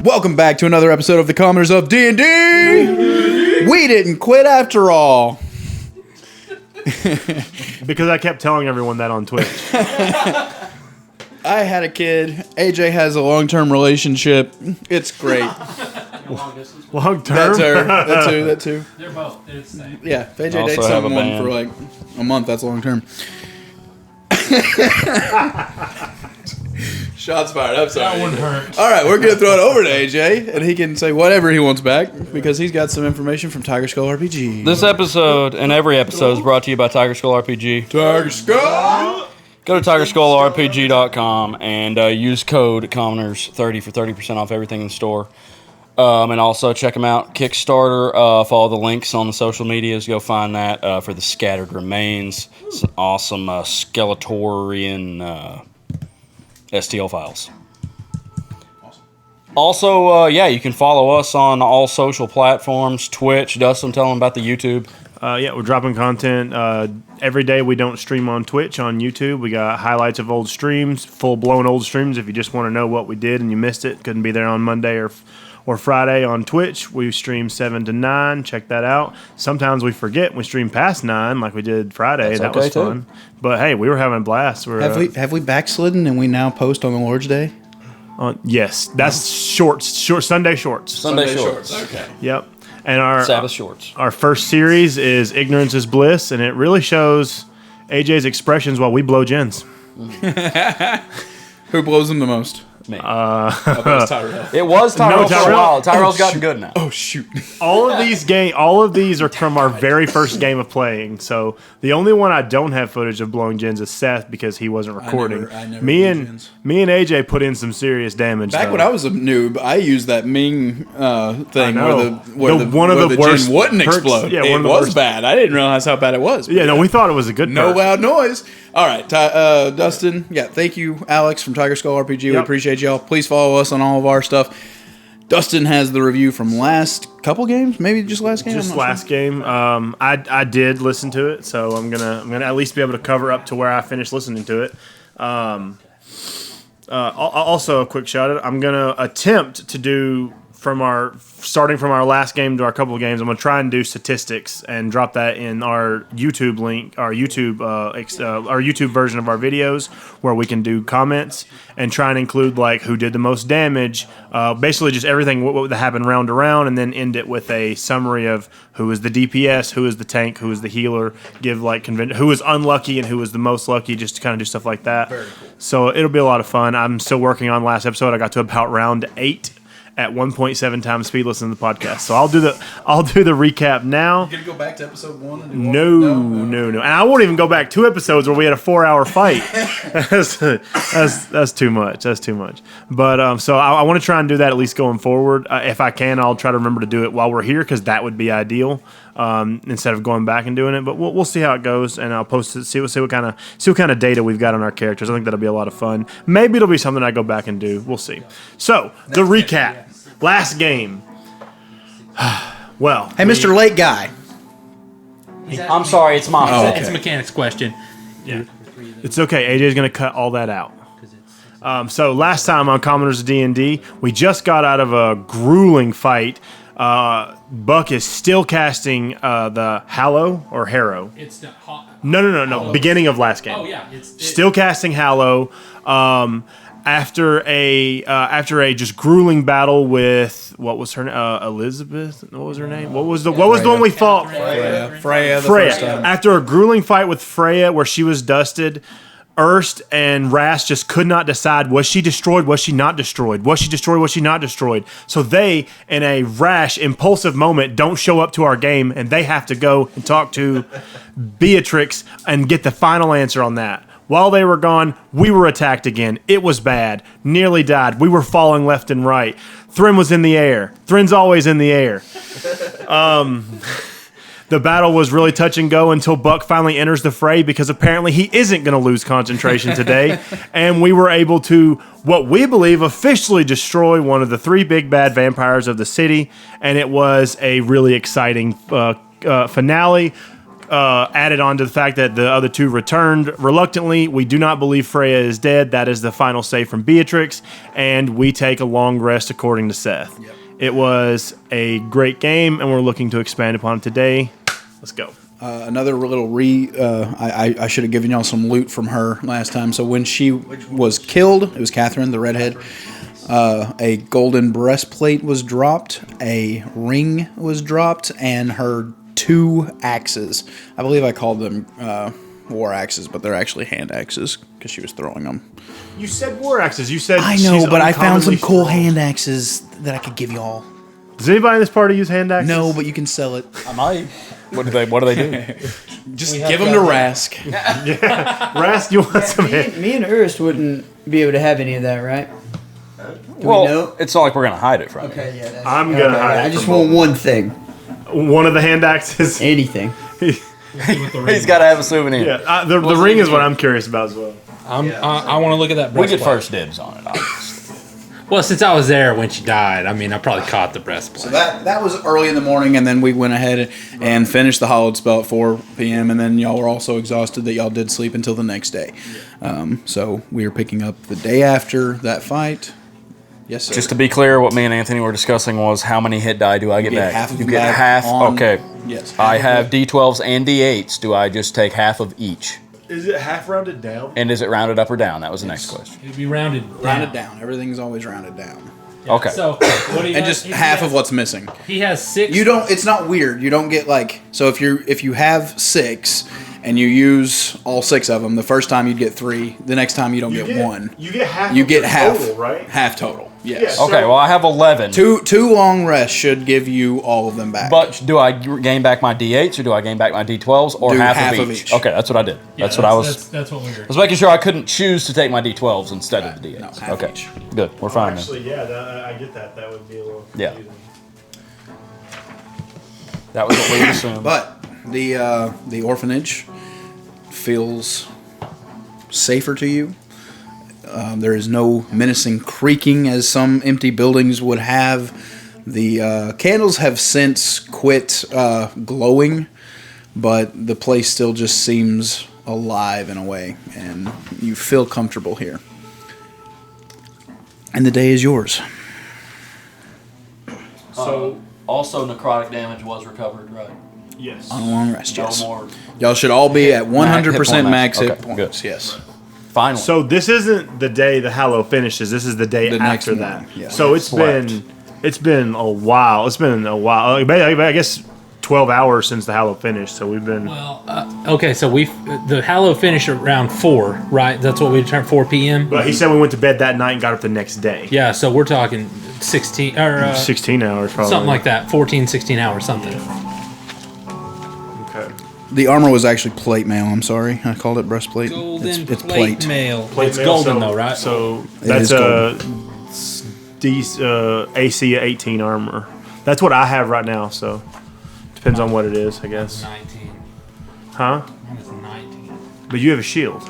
Welcome back to another episode of the Commoners of D&D. We didn't quit after all. Because I kept telling everyone that on Twitch. I had a kid. AJ has a long-term relationship. It's great. Long term? That's her. That too. They're both. They're the same. Yeah, if AJ Also dates have a someone band. for like a month, that's long-term. Shots fired. I'm sorry. That one hurt. All right, we're going to throw it over to AJ, and he can say whatever he wants back, because he's got some information from Tiger Skull RPG. This episode and every episode is brought to you by Tiger Skull RPG. Tiger Skull! Go to TigerSkullRPG.com and use code Commoners30 for 30% off everything in the store. And also check them out. Kickstarter, follow the links on the social medias. Go find that for the Scattered Remains. Some awesome Skeletorian STL files. Also, you can follow us on all social platforms. Twitch. Dustin, tell them about the YouTube. We're dropping content every day. We don't stream on Twitch, on YouTube. We got highlights of old streams, full-blown old streams. If you just want to know what we did and you missed it, couldn't be there on Monday or Friday on Twitch. We stream 7 to 9. Check that out. Sometimes we forget. We stream past 9 like we did Friday. That's that okay, was fun. too. But hey, we were having a blast. Have we backslidden and we now post on the Lord's Day? Yes, that's Sunday shorts. Sunday shorts. Okay. Yep. And our Sabbath shorts. Our first series is Ignorance is Bliss, and it really shows AJ's expressions while we blow gins. Who blows them the most? Me. It was Tyrell. It was Tyrell for a Tyrell. while. Tyrell's gotten good now. Oh, shoot. All of these are from our very first game of playing. So the only one I don't have footage of blowing gins is Seth because he wasn't recording. I never me blew and gins. AJ put in some serious damage. Back though. when I was a noob, I used that Ming thing know. where One of the worst gin wouldn't perks- explode. yeah, It one of the was worst. bad. I didn't realize how bad it was. Yeah, no, we thought it was a good No perk. loud noise. All right, Dustin. Yeah, thank you, Alex from Tiger Skull RPG. We Yep. appreciate y'all. Please follow us on all of our stuff. Dustin has the review from last couple games, maybe just last game. Just I'm not last game. I did listen to it, so I'm gonna at least be able to cover up to where I finished listening to it. Also, a quick shout out. I'm gonna attempt to do starting from our last game to our couple of games. I'm gonna try and do statistics and drop that in our YouTube link, our YouTube version of our videos, where we can do comments and try and include like who did the most damage, basically just everything what happened round to round, and then end it with a summary of who is the DPS, who is the tank, who is the healer, give like who was unlucky and who was the most lucky, just to kind of do stuff like that. Very cool. So it'll be a lot of fun. I'm still working on last episode. I got to about round 8. At 1.7 times speed listening to the podcast. So I'll do the recap now. You gonna go back to episode 1? And do No. And I won't even go back 2 episodes where we had a 4-hour fight. That's too much. That's too much. But so I want to try and do that at least going forward. If I can, I'll try to remember to do it while we're here because that would be ideal instead of going back and doing it. But we'll see how it goes, and I'll post it. See what kind of data we've got on our characters. I think that'll be a lot of fun. Maybe it'll be something I go back and do. We'll see. So the recap. Last game. Well, Hey, Mr. Lake Guy. I'm sorry, it's my fault. okay. It's a mechanics question. yeah, it's okay. AJ's gonna cut all that out. So last time on Commoners of D&D, we just got out of a grueling fight. Buck is still casting the Hallow or Harrow. It's the No. Beginning of last game. Oh yeah, Still casting Hallow. After a just grueling battle with what was her name? Elizabeth. What was her name? What was the one we fought? Freya. First time. After a grueling fight with Freya, where she was dusted, Erst and Rast just could not decide: was she destroyed? Was she not destroyed? Was she destroyed? Was she not destroyed? So they, in a rash, impulsive moment, don't show up to our game, and they have to go and talk to Beatrix and get the final answer on that. While they were gone, we were attacked again. It was bad. Nearly died. We were falling left and right. Thrym was in the air. Thrym's always in the air. The battle was really touch and go until Buck finally enters the fray because apparently he isn't going to lose concentration today. And we were able to, what we believe, officially destroy one of the 3 big bad vampires of the city. And it was a really exciting finale. added on to the fact that the other two returned reluctantly. We do not believe Freya is dead. That is the final say from Beatrix, and we take a long rest according to Seth. Yep. It was a great game, and we're looking to expand upon it today. Let's go. Another little I should have given y'all some loot from her last time. So when she was killed, it was Catherine, the redhead. A golden breastplate was dropped, a ring was dropped, and her 2 axes. I believe I called them war axes, but they're actually hand axes because she was throwing them. You said war axes. You said I know, but I found some cool strong. hand axes that I could give y'all. Does anybody in this party use hand axes? No, but you can sell it. I might. What do they do? Just give them to Rask. Rask, you want some hand? Me and Ernst wouldn't be able to have any of that, right? Do Well, we know? it's not like we're gonna hide it from you. Okay, yeah. That's, I'm gonna hide it I just from want one thing. One of the hand axes. Anything. He's got to have a souvenir. Yeah, the ring is what I'm curious about as well. I want to look at that We breastplate. get first dibs on it, obviously. Well, since I was there when she died, I mean, I probably caught the breastplate. So that was early in the morning, and then we went ahead and finished the hollowed spell at 4 p.m., and then y'all were all so exhausted that y'all did sleep until the next day. So we are picking up the day after that fight. Yes, sir. Just to be clear, what me and Anthony were discussing was how many hit die do I get You get back? half of you them get back half. on- Okay. Yes. I have D12s and D8s. Do I just take half of each? Is it half rounded down? And is it rounded up or down? That was the next question. It'd be rounded down. rounded down. Everything's always rounded down. Yeah. Okay. So what do you And got? just He half has- of what's missing. He has 6. You don't. It's not weird. You don't get like. So if you have 6 and you use all 6 of them, the first time you'd get 3. The next time you don't get 1. You get half. You of get the half. total, right? Half total. Yes. Yeah. Okay, well, I have 11. Two long rests should give you all of them back. But do I gain back my D8s or do I gain back my D12s or Do half half of of each? each. Okay, that's what I did. Yeah, that's what I was. That's what we were. I was making sure I couldn't choose to take my D12s instead of the No, D8s. half Okay, each. good. We're fine then. Actually, yeah, I get that. That would be a little Yeah. confusing. That was what we would assume. But the orphanage feels safer to you. There is no menacing creaking as some empty buildings would have. The candles have since quit glowing, but the place still just seems alive in a way, and you feel comfortable here. And the day is yours. So Also, necrotic damage was recovered, right? yes. On a long rest, No yes. more. Y'all should all be at 100% max hit Okay, points. good. Yes. Finally. So this isn't the day the Hallow finishes. This is the day The next after that. morning, yeah. So Slept. it's been a while. It's been a while. I guess 12 hours since the Hallow finished. So we've been. Well, okay, so the Hallow finished around 4, right? That's what we determined, 4 p.m. But he said we went to bed that night and got up the next day. Yeah, so we're talking 16 or 16 hours probably. something like that, 14, 16 hours, something. Okay. The armor was actually plate mail. I'm sorry. I called it breastplate. It's plate. mail. Plate It's mail, golden so- though, right? So It that's is AC 18 armor. That's what I have right now. So depends on what it is, I guess. 19. Huh? Mine is 19. But you have a shield.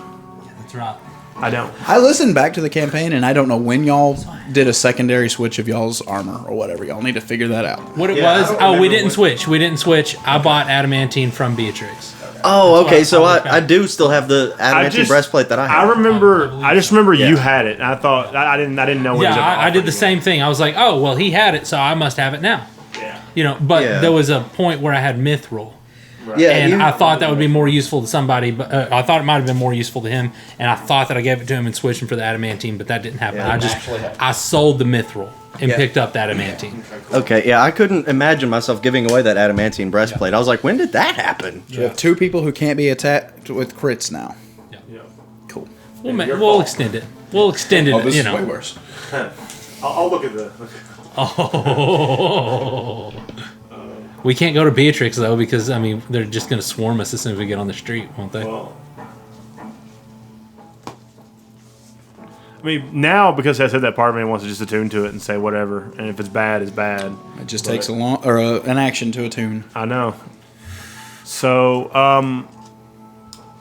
That's right. I don't. I listened back to the campaign, and I don't know when y'all did a secondary switch of y'all's armor or whatever. Y'all need to figure that out. What it Yeah, was? I don't Oh, we remember didn't what- switch. We didn't switch. I bought adamantine from Beatrix. Oh, okay. That's So why I I, look I at it. do still have the adamantine breastplate that I I have. remember. I just remember you Yeah. had it. And I thought I didn't know. When it was Yeah, ever I did offered the same thing. I was like, oh, well, he had it, so I must have it now. Yeah. You know, but Yeah. there was a point where I had mithril. Yeah, And you- I thought that would be more useful to somebody, but I thought it might have been more useful to him, and I thought that I gave it to him and switched him for the adamantine, but that didn't happen. Yeah, I sold the mithril and Yeah. picked up the adamantine. Okay, yeah, I couldn't imagine myself giving away that adamantine breastplate. I was like, when did that happen? You have 2 people who can't be attacked with crits now. Yeah. Cool. We'll extend it. We'll extend it. Oh, this you is know. way worse. I'll look at the. Oh. We can't go to Beatrix though because I mean they're just going to swarm us as soon as we get on the street, won't they? Well, I mean, now because I said that, part of me wants to just attune to it and say whatever, and if it's bad, it's bad. It just takes an action to attune. I know. So,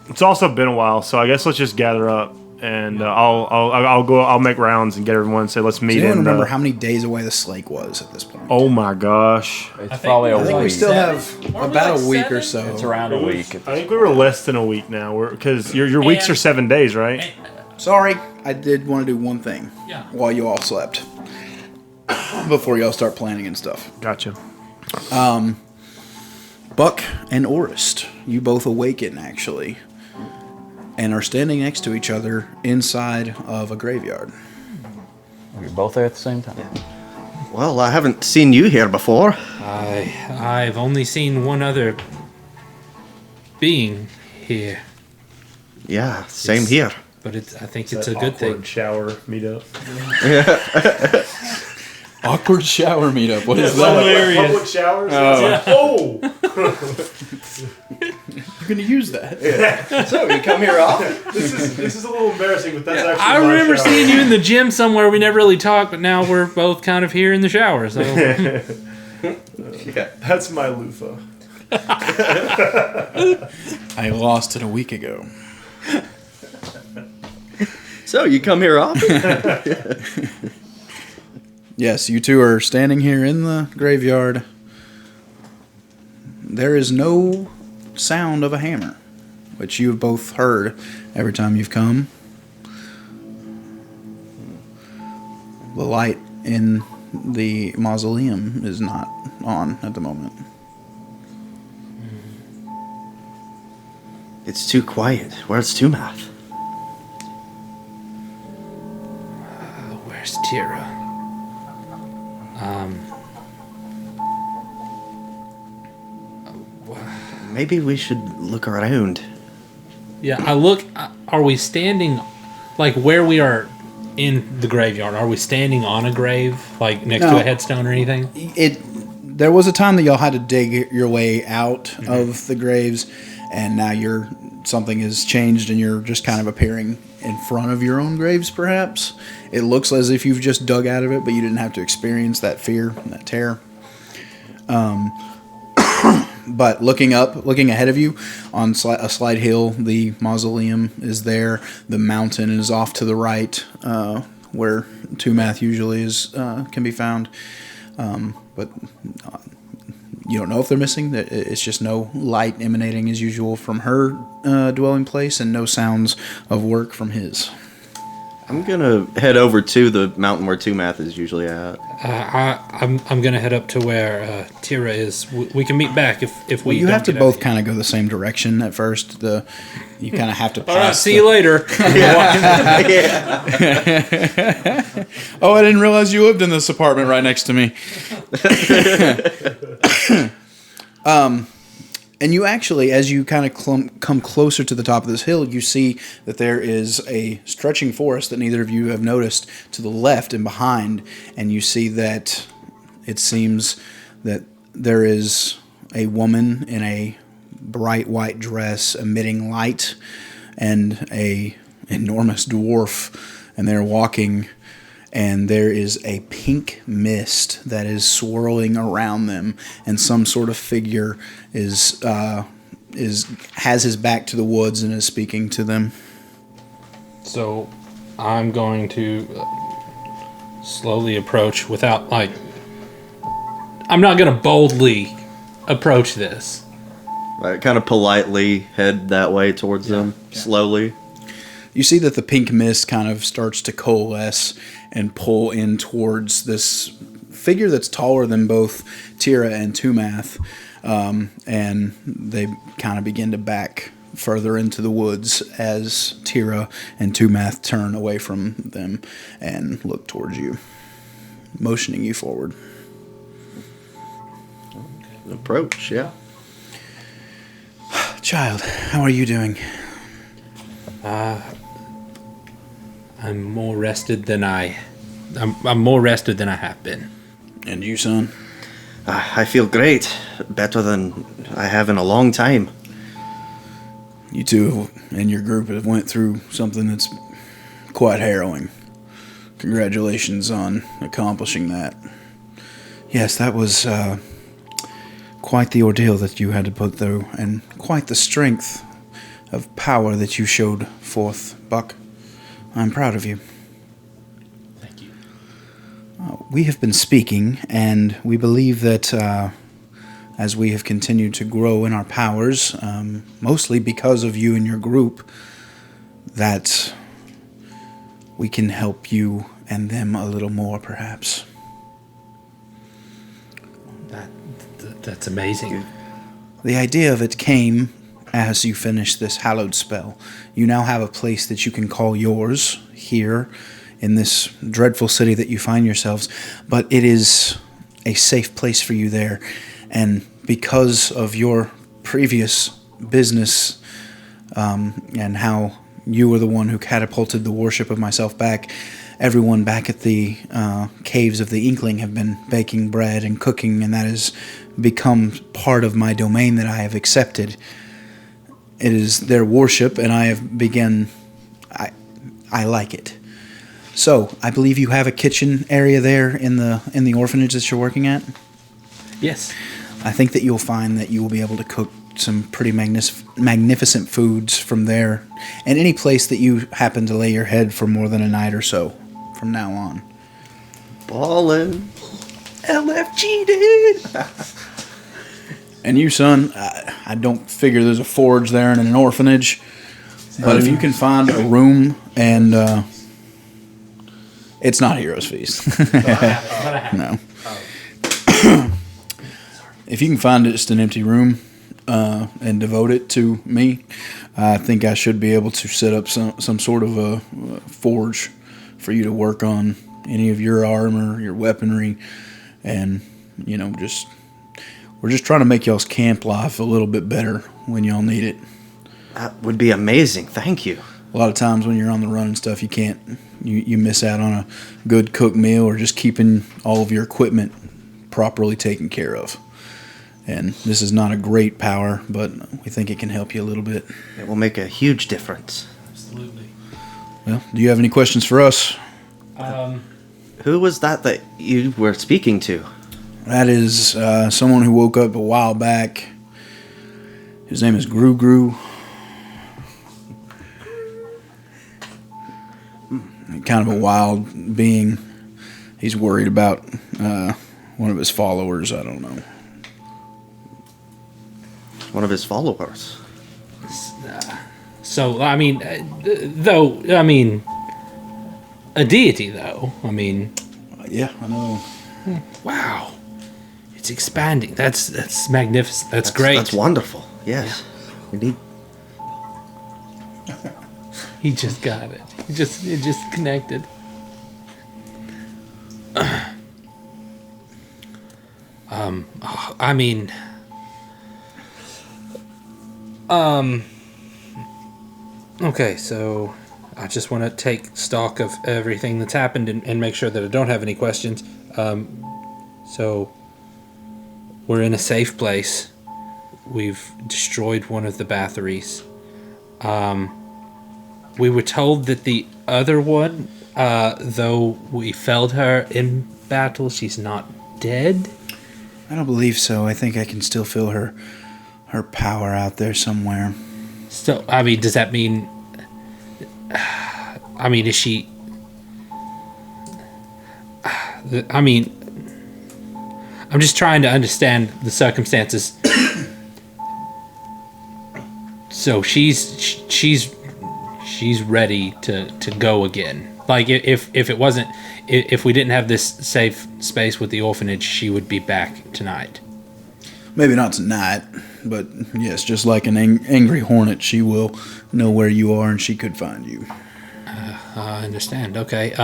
it's also been a while, so I guess let's just gather up and I'll go. I'll make rounds and get everyone and say let's meet. Does anyone in, remember how many days away the Slake was at this point? Oh my gosh! It's probably a I think we week. still have Weren't we about like a week or 7? so. It's around a week. I think we were less than a week now. Because your weeks And- are 7 days, right? Sorry, I did want to do one thing. Yeah. While you all slept, before y'all start planning and stuff. Gotcha. Buck and Orist, you both awaken actually, and are standing next to each other inside of a graveyard. We're both there at the same time. Well, I haven't seen you here before. I've only seen one other being here, Yeah, same It's- here. but I think it's a good thing. Shower meetup. Awkward shower meetup. What is Public showers. Oh. You're gonna use that? So, you come here often? This is a little embarrassing, but that's actually. I remember seeing you in the gym somewhere. We never really talked, but now we're both kind of here in the shower. So Yeah. That's my loofah. I lost it a week ago. So, you come here often? Yes, you two are standing here in the graveyard. There is no sound of a hammer, which you've both heard every time you've come. The light in the mausoleum is not on at the moment. It's too quiet. Where's Tumath? where's Tira? Maybe we should look around. Yeah, I look. Are we standing, like where we are in the graveyard? Are we standing on a grave, like next to No. a headstone or anything? There was a time that y'all had to dig your way out of the graves, and now something has changed, and you're just kind of appearing in front of your own graves. Perhaps it looks as if you've just dug out of it, but you didn't have to experience that fear, that terror. But looking ahead of you on a slight hill, the mausoleum is there. The mountain is off to the right, where Tumath usually is can be found. But you don't know if they're missing. It's just no light emanating as usual from her dwelling place, and no sounds of work from his. I'm gonna head over to the mountain where Tumath is usually at. I'm gonna head up to where Tira is. We can meet back if we. Well, you don't have to get both out. kind of go the same direction at first. You kind of have to pass. All right, see you later. Oh, I didn't realize you lived in this apartment right next to me. And you actually, as you kind of come closer to the top of this hill, you see that there is a stretching forest that neither of you have noticed to the left and behind. And you see that it seems that there is a woman in a bright white dress emitting light, and a enormous dwarf, and they're walking, and there is a pink mist that is swirling around them, and some sort of figure has his back to the woods and is speaking to them. So, I'm going to slowly approach without I'm not gonna boldly approach this. Right, kind of politely head that way towards them, slowly. You see that the pink mist kind of starts to coalesce and pull in towards this figure that's taller than both Tira and Tumath, and they kind of begin to back further into the woods as Tira and Tumath turn away from them and look towards you, motioning you forward. Approach, yeah. Child, how are you doing? I'm more rested than I'm more rested than I have been. And you, son? I feel great. Better than I have in a long time. You two and your group have went through something that's quite harrowing. Congratulations on accomplishing that. Yes, that was quite the ordeal that you had to put through, and quite the strength of power that you showed forth, Buck. I'm proud of you. Thank you. We have been speaking, and we believe that as we have continued to grow in our powers, mostly because of you and your group, that we can help you and them a little more, perhaps. That's amazing. The idea of it came as you finished this hallowed spell. You now have a place that you can call yours here in this dreadful city that you find yourselves, but it is a safe place for you there. And because of your previous business and how you were the one who catapulted the worship of myself back, everyone back at the caves of the Inkling have been baking bread and cooking, and that has become part of my domain that I have accepted. It is their worship, and I have begun. I like it. So I believe you have a kitchen area there in the orphanage that you're working at. Yes. I think that you'll find that you will be able to cook some pretty magnificent foods from there, and any place that you happen to lay your head for more than a night or so from now on. Ballin'. LFG, dude. And you, son, I don't figure there's a forge there in an orphanage, but if you can find a room and it's not Heroes Feast. No. If you can find just an empty room and devote it to me, I think I should be able to set up some sort of a forge for you to work on any of your armor, your weaponry, and, we're just trying to make y'all's camp life a little bit better when y'all need it. That would be amazing. Thank you. A lot of times when you're on the run and stuff, you miss out on a good cooked meal or just keeping all of your equipment properly taken care of. And this is not a great power, but we think it can help you a little bit. It will make a huge difference. Absolutely. Well, do you have any questions for us? Who was that you were speaking to? That is someone who woke up a while back. His name is Gru. Kind of a wild being. He's worried about one of his followers. I don't know. One of his followers. So, a deity, though. Yeah, I know. Wow. It's expanding. That's magnificent. That's great. That's wonderful. Yes. We need. He just got it. It just connected. Okay, so I just want to take stock of everything that's happened and make sure that I don't have any questions. So we're in a safe place. We've destroyed one of the batteries. We were told that the other one, though we felled her in battle, she's not dead. I don't believe so. I think I can still feel her power out there somewhere. So, does that mean... is she... I'm just trying to understand the circumstances. So she's ready to go again. Like if it wasn't, if we didn't have this safe space with the orphanage, she would be back tonight. Maybe not tonight, but yes, just like an angry hornet, she will know where you are and she could find you. I understand. Okay. Okay.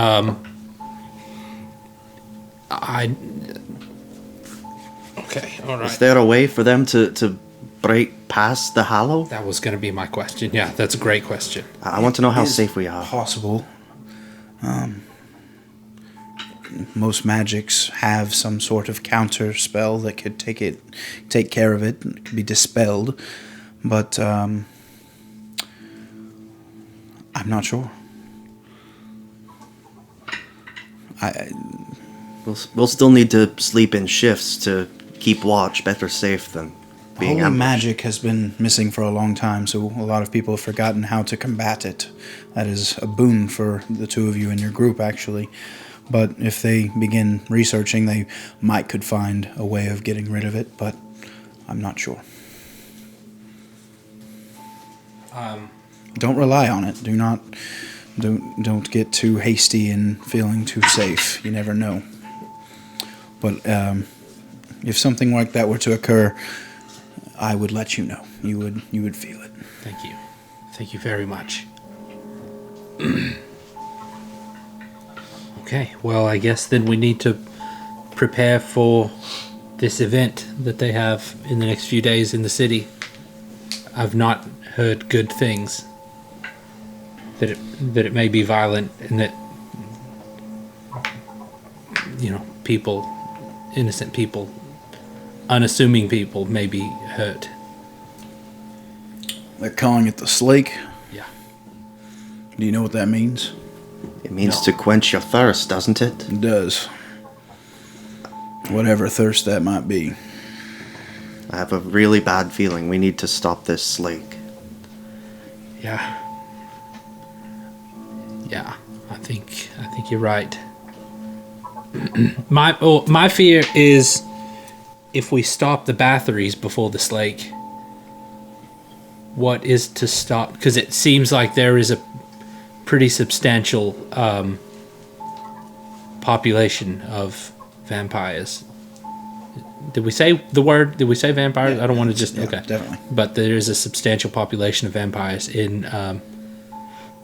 All right. Is there a way for them to break past the Hallow? That was going to be my question. Yeah, that's a great question. I want to know how It is safe we are. Possible. Most magics have some sort of counter spell that could take care of it. It could be dispelled, but I'm not sure. We'll still need to sleep in shifts to keep watch. Better safe than being Holy ambushed. magic has been missing for a long time, so a lot of people have forgotten how to combat it. That is a boon for the two of you in your group, actually. But if they begin researching, they could find a way of getting rid of it, but I'm not sure. Don't rely on it. Don't get too hasty and feeling too safe. You never know. But if something like that were to occur, I would let you know. You would feel it. Thank you. Thank you very much. Okay, well, I guess then we need to prepare for this event that they have in the next few days in the city. I've not heard good things. That it may be violent and that, people, innocent people, unassuming people may be hurt. They're calling it the Slake. Yeah. Do you know what that means? It means to quench your thirst, doesn't it? It does. Whatever thirst that might be. I have a really bad feeling we need to stop this Slake. Yeah. Yeah, I think you're right. My fear is if we stop the batteries before the Slake, what is to stop? Because it seems like there is a pretty substantial population of vampires. Did we say the word? Did we say vampires? Yeah, I don't want to just... yeah, okay. definitely. But there is a substantial population of vampires in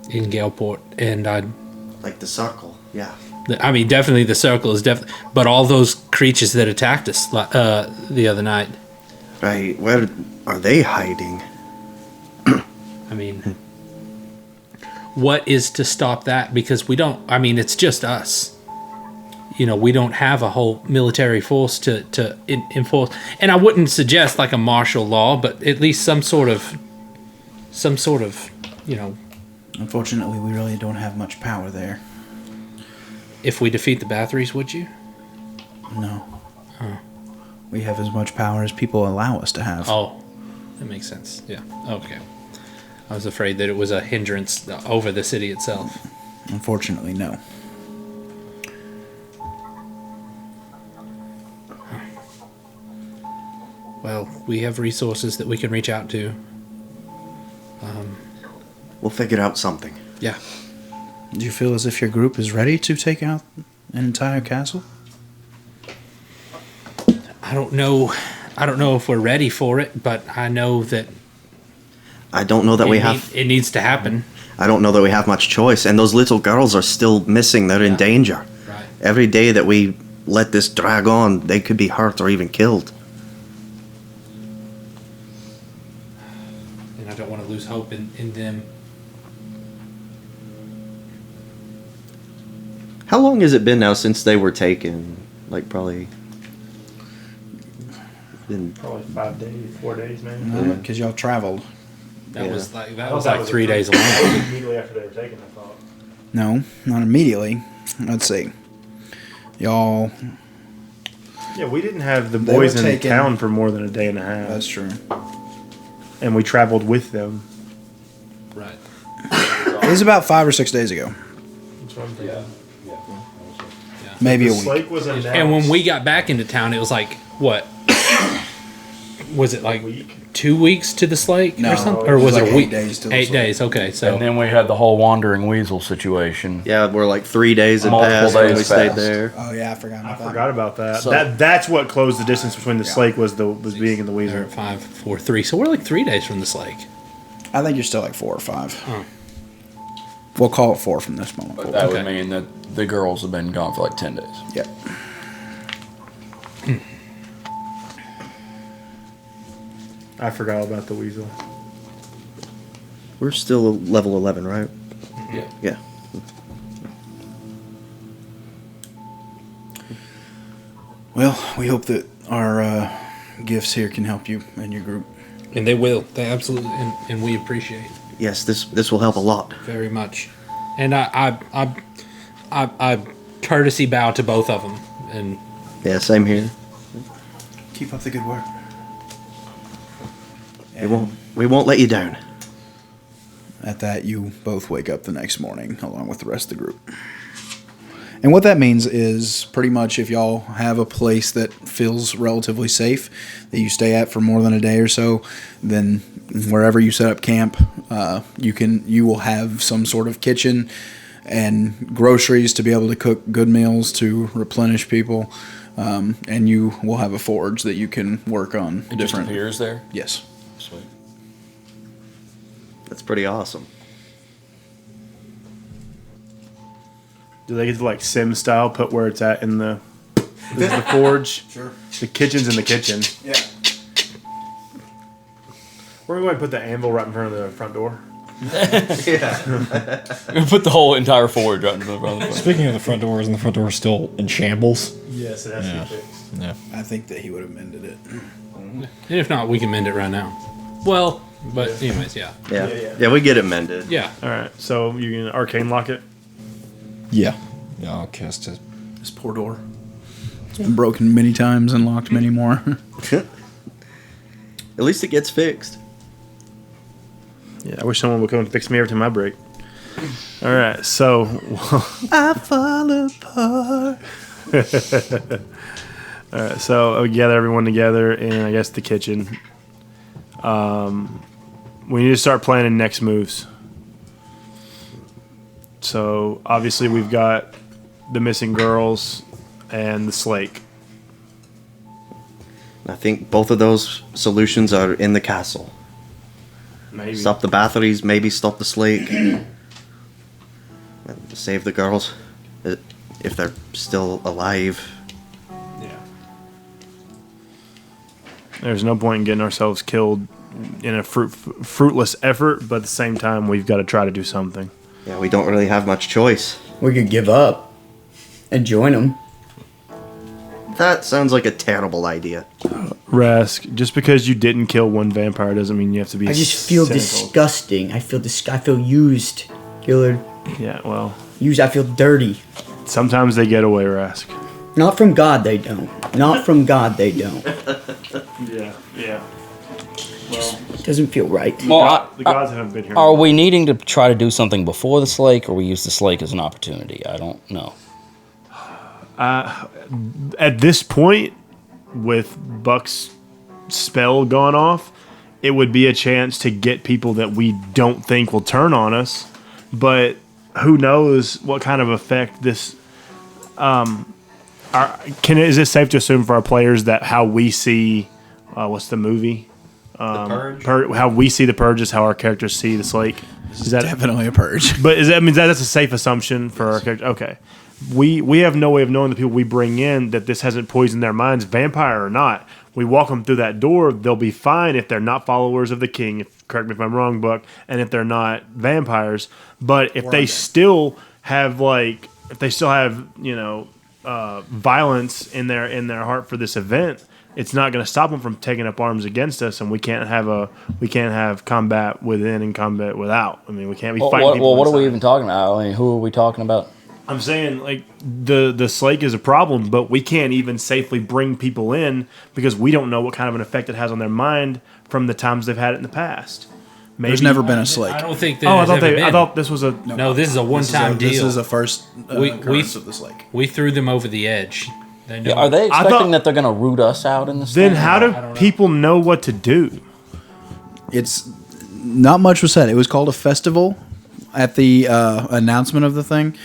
Galeport, and Like the circle, yeah. I mean, definitely the circle is definitely... But all those creatures that attacked us the other night, Right, where are they hiding? I mean... What is to stop that? Because we don't... I mean, it's just us. We don't have a whole military force to enforce. And I wouldn't suggest like a martial law, but at least some sort of, Unfortunately, we really don't have much power there. if we defeat the Bathories, would you? No. We have as much power as people allow us to have. Oh, that makes sense. Yeah. Okay. I was afraid that it was a hindrance over the city itself. Unfortunately, no. Well, we have resources that we can reach out to. We'll figure out something. Yeah. Do you feel as if your group is ready to take out an entire castle? I don't know if we're ready for it, but I know that I don't know that it needs to happen. I don't know that we have much choice, and those little girls are still missing. They're in danger. Right. Every day that we let this drag on, they could be hurt or even killed. And I don't want to lose hope in them. How long has it been now since they were taken? Like probably been Probably 5 days, 4 days, maybe. Because y'all traveled. That Yeah. was like I thought that was 3 days long. long. Immediately after they were taken, I thought. No, not immediately. Let's see. Y'all... Yeah, we didn't have the They boys were in taken- town for more than a day and a half. That's true. And we traveled with them. Right. It was about 5 or 6 days ago. Maybe a The week. Slake was announced. And when we got back into town, it was like what? Was it like week. 2 weeks to the Slake No, or something, it or was was like it a 8 week? days to the 8 Slake. days. Okay, so And then we had the whole wandering weasel situation. yeah, we're like 3 days had Multiple passed when days we stayed passed. there. Oh, yeah, I forgot I about that. forgot about that. So- That's what closed the distance between the Yeah. Slake was being in the they're Weasel. at 5, 4, 3. So we're like 3 days from the Slake. I think you're still like 4 or 5. Oh. We'll call it 4 from this moment But forward. that Okay. would mean that the girls have been gone for like 10 days. Yep. I forgot about the Weasel. We're still level 11, right? Yeah. Yeah. Well, we hope that our gifts here can help you and your group. And they will. They absolutely, and we appreciate it Yes, this will help a lot. very much. And I courtesy bow to both of them. And Yeah, same here. Keep up the good work. We won't let you down. At that, you both wake up the next morning along with the rest of the group. And what that means is pretty much if y'all have a place that feels relatively safe that you stay at for more than a day or so, then wherever you set up camp, you will have some sort of kitchen and groceries to be able to cook good meals to replenish people, and you will have a forge that you can work on. It just appears there? Yes. Sweet. That's pretty awesome. Do they get to like Sim style put where it's at in the? This is the forge. Sure. The kitchen's in the kitchen. Yeah. We're going to put the anvil right in front of the front door. Put the whole entire forge right in front of the front. Speaking of the front door, isn't the front door still in shambles? Yes, it has to be fixed. Yeah. I think that he would have mended it. And if not, we can mend it right now. Well, but anyways, yeah. Yeah, we get it mended. Yeah. All right, so you can arcane lock it. Yeah. Yeah, I'll cast it. This poor door. It's been broken many times and locked many more. At least it gets fixed. Yeah, I wish someone would come and fix me every time I break. All right, so I fall apart. all right, so we gather everyone together in I guess the kitchen. We need to start planning next moves. So obviously we've got the missing girls and the Slake. I think both of those solutions are in the castle. Maybe. Stop the batteries, maybe stop the Slake. Save the girls. If they're still alive. Yeah. There's no point in getting ourselves killed in a fruitless effort, but at the same time, we've got to try to do something. Yeah, we don't really have much choice. We could give up and join them. That sounds like a terrible idea. Rask, just because you didn't kill one vampire doesn't mean you have to be. I just feel cynical. disgusting. I feel used, Gillard. Yeah, well, Used. I feel dirty. sometimes they get away, Rask. Not from God, they don't. Not from God, they don't. Yeah. Well, It doesn't feel right. Well, the gods haven't been here. are we needing to try to do something before the Slake, or we use the Slake as an opportunity? I don't know. At this point, with Buck's spell going off, it would be a chance to get people that we don't think will turn on us. But who knows what kind of effect this. Is it safe to assume for our players that how we see, what's the movie? The Purge? How we see the Purge is how our characters see the Slake. Is that Definitely a purge. But that's a safe assumption for our character. Okay, we have no way of knowing the people we bring in that this hasn't poisoned their minds, vampire or not. We walk them through that door; they'll be fine if they're not followers of the king. Correct me if I'm wrong, Buck. And if they're not vampires, but if they still have violence in their heart for this event, it's not going to stop them from taking up arms against us, and we can't have combat within and combat without. I mean, we can't be fighting people. Well, what are we inside. even talking about? I mean, who are we talking about? I'm saying like the Slake is a problem, but we can't even safely bring people in because we don't know what kind of an effect it has on their mind from the times they've had it in the past. Maybe, There's never been a Slake. I don't think Oh, I that. thought this was a. No, this is a one-time deal. This is a first We- occurrence of the Slake. We threw them over the edge. They know. Yeah, are they I expecting thought- that they're going to root us out in this Then thing? how do people know what to do? It's not much was said. It was called a festival at the announcement of the thing.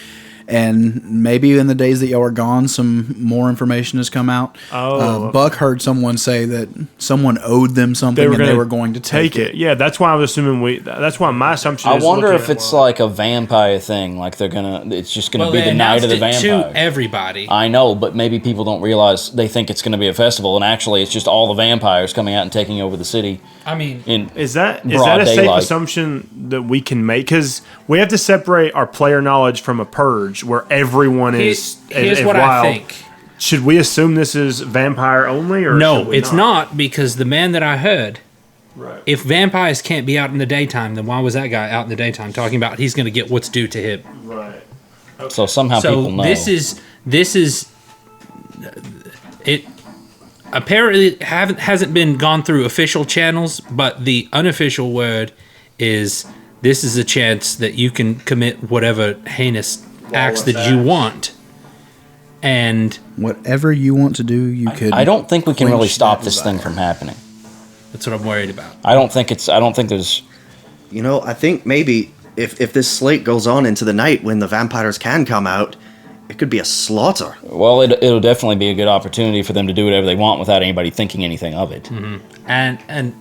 And maybe in the days that y'all are gone, some more information has come out. Oh. Buck heard someone say that someone owed them something and they were going to take it. Yeah, that's why I was assuming That's why my assumption I is. wonder looking if at- it's like a vampire thing. Like it's just going to be they the night of the announced it vampire. to everybody. I know, but maybe people don't realize they think it's going to be a festival, and actually it's just all the vampires coming out and taking over the city. I mean, Is that broad a safe daylight. assumption that we can make? Because we have to separate our player knowledge from a purge where everyone is here's is what wild. I think. Should we assume this is vampire only, or No, should we it's not because the man that I heard, Right. if vampires can't be out in the daytime, then why was that guy out in the daytime talking about he's going to get what's due to him? Right. So somehow people So know. this is it. apparently hasn't been gone through official channels, but the unofficial word is this is a chance that you can commit whatever heinous acts that you want. And Whatever you want to do, you could. I don't think we can really quench stop that this thing desire. from happening. that's what I'm worried about. I don't think there's. You know, I think maybe if this slate goes on into the night when the vampires can come out, it could be a slaughter. Well, it'll definitely be a good opportunity for them to do whatever they want without anybody thinking anything of it. And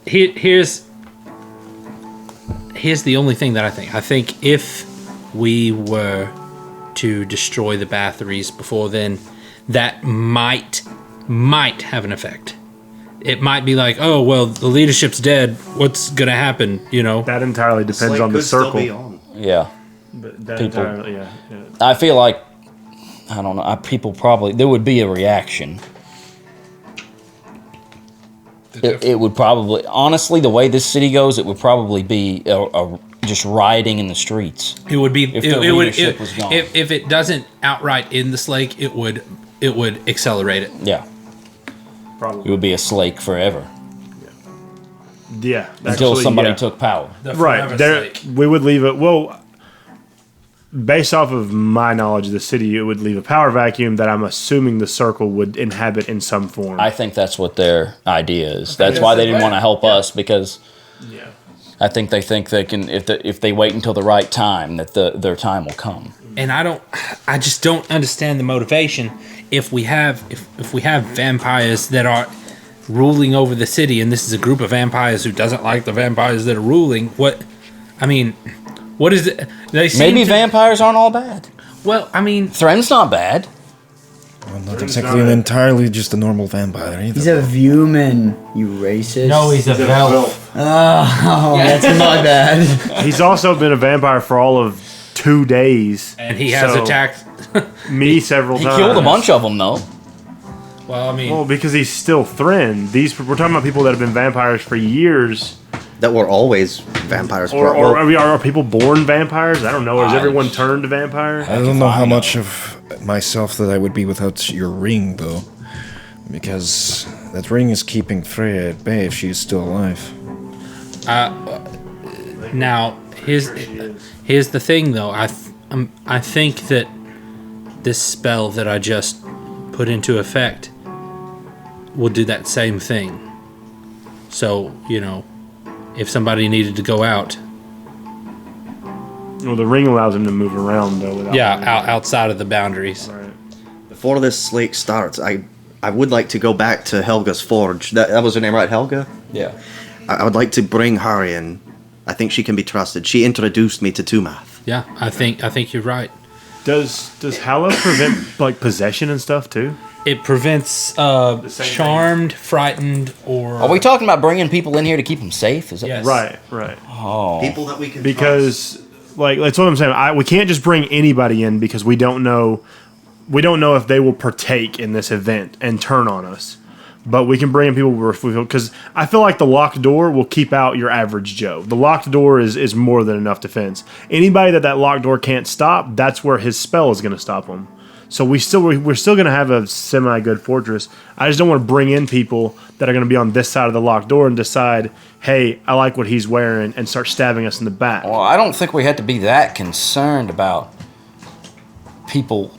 here's the only thing that I think. I think if we were to destroy the batteries before then, that might have an effect. It might be like, oh well, the leadership's dead. What's gonna happen? You know. That entirely depends Slate on the could still circle. be on. Yeah, But that People- entirely, yeah. I feel like I don't know. People probably there would be a reaction. It would probably, honestly, the way this city goes, it would probably be just rioting in the streets. It would be If the leadership was gone. if it doesn't outright end the Slake, it would accelerate it. Yeah, it Probably. would be a Slake forever Yeah. until actually, somebody yeah. took power. The Right. forever There, Slake. we would leave it. Well, based off of my knowledge of the city, it would leave a power vacuum that I'm assuming the circle would inhabit in some form. I think that's what their idea is. That's why they didn't want to help us, because yeah. I think they can if they wait until the right time, that their time will come. And I just don't understand the motivation if we have vampires that are ruling over the city, and this is a group of vampires who doesn't like the vampires that are ruling. What is it? They seem Maybe to- vampires aren't all bad. Well, I mean, Thren's not bad. I'm not exactly entirely just a normal vampire either. He's a human, you racist. no, he's a velf. Oh, that's my bad. He's also been a vampire for all of 2 days. And he has So, attacked. me several He times. killed a bunch of them though. Well, I mean, Well, because he's still Thren. We're talking about people that have been vampires for years. That were always vampires. Or Well, are people born vampires? I don't know. Or is everyone turned to vampire? I don't know how much of myself that I would be without your ring, though. Because that ring is keeping Freya at bay if she's still alive. now here's the thing, though. I think that this spell that I just put into effect will do that same thing. So, you know, if somebody needed to go out, Well, the ring allows him to move around, though. Without outside of the boundaries. Right. before this slate starts, I would like to go back to Helga's forge. That was her name, right? Helga? Yeah. I would like to bring her in. I think she can be trusted. She introduced me to Tumath. Yeah, I think you're right. Does Hallow prevent like possession and stuff too? It prevents same charmed, frightened, or Are we talking about bringing people in here to keep them safe? Is that Yes. Right. Oh. People that we can Because like that's what I'm saying. We can't just bring anybody in because we don't know if they will partake in this event and turn on us. But we can bring in people because I feel like the locked door will keep out your average Joe. The locked door is more than enough defense. Anybody that locked door can't stop, that's where his spell is going to stop them. So we're still going to have a semi good fortress. I just don't want to bring in people that are going to be on this side of the locked door and decide, hey, I like what he's wearing, and start stabbing us in the back. Well, I don't think we had to be that concerned about people.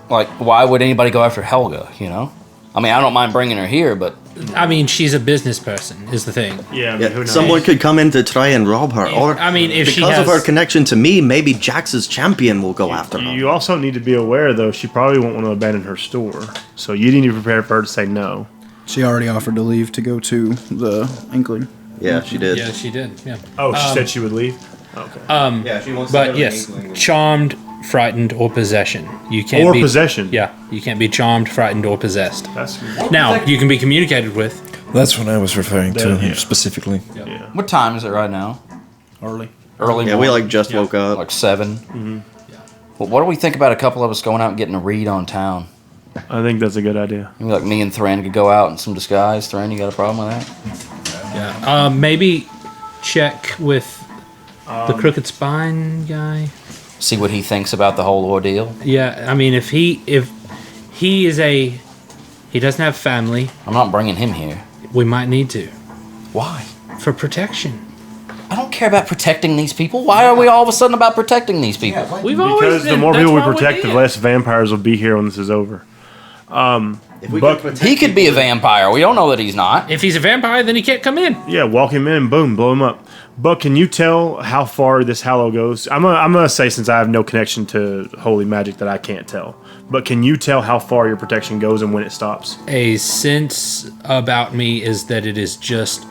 Like, why would anybody go after Helga, you know? I mean, I don't mind bringing her here, but I mean, she's a business person, is the thing. Yeah, I mean, Yeah, who knows? someone could come in to try and rob her. Or I mean, if she because of has- her connection to me, maybe Jax's champion will go after her. You also need to be aware, though, she probably won't want to abandon her store. So you need to prepare for her to say no. She already offered to leave to go to the Inkling. Yeah, she did. Yeah, she did. Yeah. Oh, she said she would leave? Okay. Yeah, she wants But yes, charmed, frightened, or possession. You can't Or be possession. Yeah, you can't be charmed, frightened, or possessed. That's Now you can be communicated with. That's what I was referring to Yeah. specifically. yeah. what time is it right now? Early. Early Yeah, we morning? like just woke up. Like 7? Mm-hmm. Well, what do we think about a couple of us going out and getting a read on town? I think that's a good idea. Maybe like me and Thran could go out in some disguise. Thran, you got a problem with that? Yeah. Maybe check with the crooked spine guy. See what he thinks about the whole ordeal. Yeah, I mean, if he is a He doesn't have family. I'm not bringing him here. We might need to. Why? For protection. I don't care about protecting these people. Why are we all of a sudden about protecting these people? We've always Because the been- more that's people we why we're protect, the dead. less vampires will be here when this is over. If we Buck- could protect He could be a people- vampire. We don't know that he's not. If he's a vampire, then he can't come in. Yeah, walk him in, boom, blow him up. Buck, can you tell how far this Hallow goes? I'm gonna say, since I have no connection to holy magic, that I can't tell. But can you tell how far your protection goes and when it stops? A sense about me is that it is just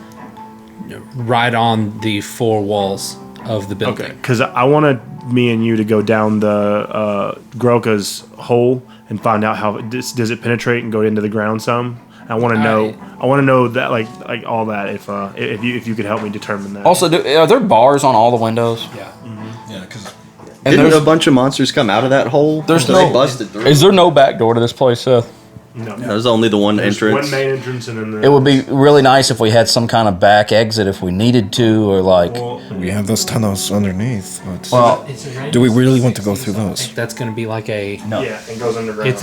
right on the four walls of the building. Okay, because I wanted me and you to go down the Groka's hole and find out how does it penetrate and go into the ground some. I want to know. I want to know that, like all that. If you could help me determine that. Also, are there bars on all the windows? Yeah. Yeah, because And Didn't there's- a bunch of monsters come out of that hole? There's So no. they busted through. Is there no back door to this place, Seth? no, There's only the one there's entrance. one main entrance and then the. It would be really nice if we had some kind of back exit if we needed to, or like. we have those tunnels underneath. But Well, do we really want to go through those? That's going to be like a. no. Yeah, it goes underground.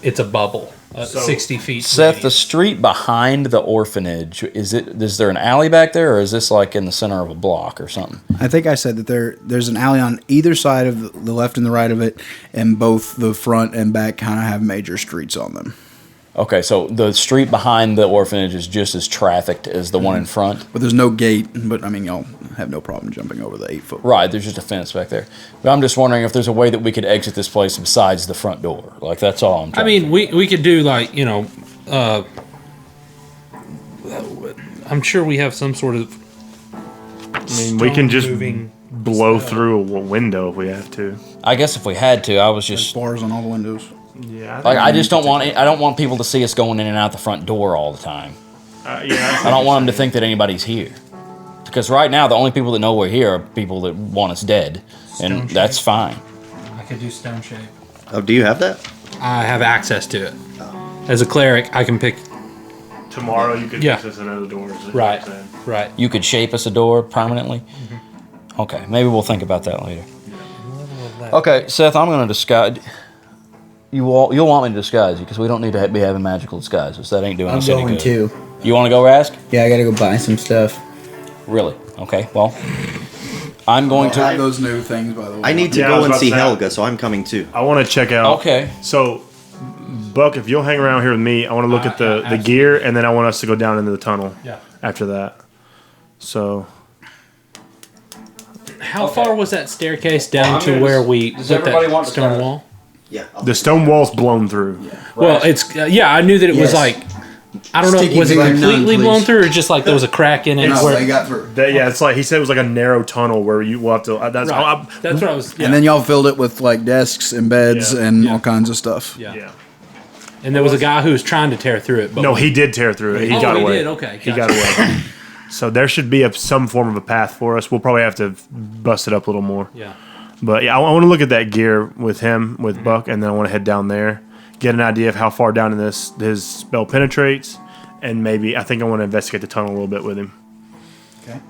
It's a bubble. So- 60 feet. Seth, the radius. street behind the orphanage, is there an alley back there, or is this like in the center of a block or something? I think I said that there's an alley on either side of the left and the right of it, and both the front and back kind of have major streets on them. Okay, so the street behind the orphanage is just as trafficked as the one in front. But there's no gate. But I mean, y'all have no problem jumping over the 8 foot. Right, there's just a fence back there. But I'm just wondering if there's a way that we could exit this place besides the front door. Like, that's all I'm I trying mean, we could do like, I'm sure we have some sort of. I mean, we can just moving blow through a window if we have to. I guess if we had to, I was There's just bars on all the windows. Yeah. like, I just don't want I don't want people to see us going in and out the front door all the time. Yeah. I don't want them to think that anybody's here. Because right now, the only people that know we're here are people that want us dead, and Stone that's shape. fine. I could do stone shape. Oh, do you have that? I have access to it. As a cleric, I can pick. Tomorrow you could Yeah. access another door. is what Right. you're saying. Right. You could shape us a door permanently. Okay, maybe we'll think about that later. Okay, Seth, I'm gonna disguise. You'll want me to disguise you because we don't need to be having magical disguises. That ain't doing I'm us any going good. too. You want to go, Rask? Yeah, I gotta go buy some stuff. Really? Okay. Well, I'm going I have to. those new things, by the way. I need to Yeah, I go was and about to see say- Helga, so I'm coming too. I want to check out. Okay. So, Buck, if you'll hang around here with me, I want to look at the gear, and then I want us to go down into the tunnel. Yeah. After that. So. How far was that staircase down I'm to gonna where just- we does put everybody that want to stone start? wall? Yeah. The stone wall's blown through. Well, it's I knew that it was Yes. like I don't know, Sticky was it finger none, completely blown please. through or just like there was a crack in it? No, where, they got through. Yeah, it's like he said it was like a narrow tunnel where you will have to. That's right. That's what I was. Yeah. And then y'all filled it with like desks and beds Yeah. and all kinds of stuff. yeah. Yeah. And there was a guy who was trying to tear through it. But No, he did tear through it. He Oh, got he away. did? Okay, He gotcha. got away. So there should be some form of a path for us. We'll probably have to bust it up a little more. Yeah. But yeah, I want to look at that gear with him, with Buck, and then I want to head down there, get an idea of how far down in this his spell penetrates, and maybe I think I want to investigate the tunnel a little bit with him.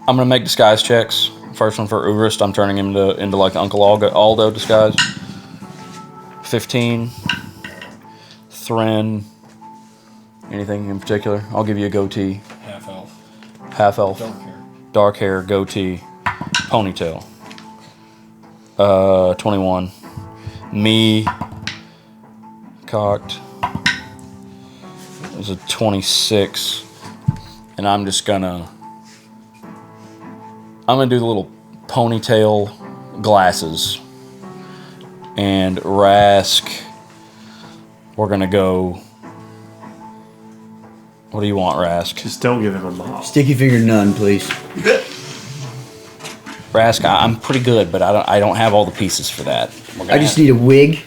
I'm gonna make disguise checks. First one for Ugrist. I'm turning him into like Uncle Aldo disguise. 15. Thren. Anything in particular? I'll give you a goatee. Half elf. Half elf. Dark hair, goatee, ponytail. 21. Me. Cocked. It was a 26. And I'm gonna do the little ponytail glasses. And Rask, we're gonna go. What do you want, Rask? Just don't give him a mop. Sticky finger none, please. Rask, I'm pretty good, but I don't have all the pieces for that. I just need a wig.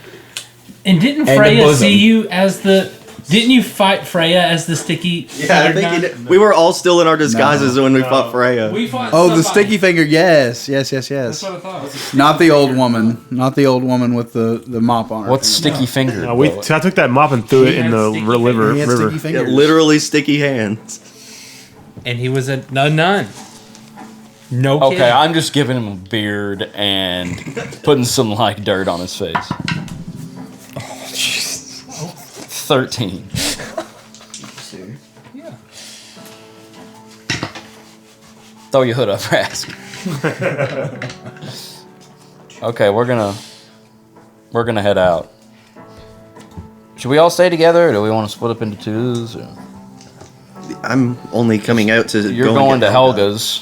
And didn't And a Freya bosom. see you as the? Didn't you fight Freya as the sticky? Yeah, I think he did. We were all still in our disguises when we fought Freya. We fought. Oh, the somebody. sticky finger. Yes. That's what I thought. Not the old woman. Not the old woman with the mop on her. What's finger. sticky finger? No, I took that mop and threw it in the He had river. He had river. sticky Yeah, fingers. literally sticky hands. And he was a nun. No Okay, kidding. I'm just giving him a beard and putting some like dirt on his face. 13. Throw your hood up, Rask. Okay, we're gonna head out. Should we all stay together, or do we want to split up into twos? Or? I'm only coming out to. You're go and going get to Helga's.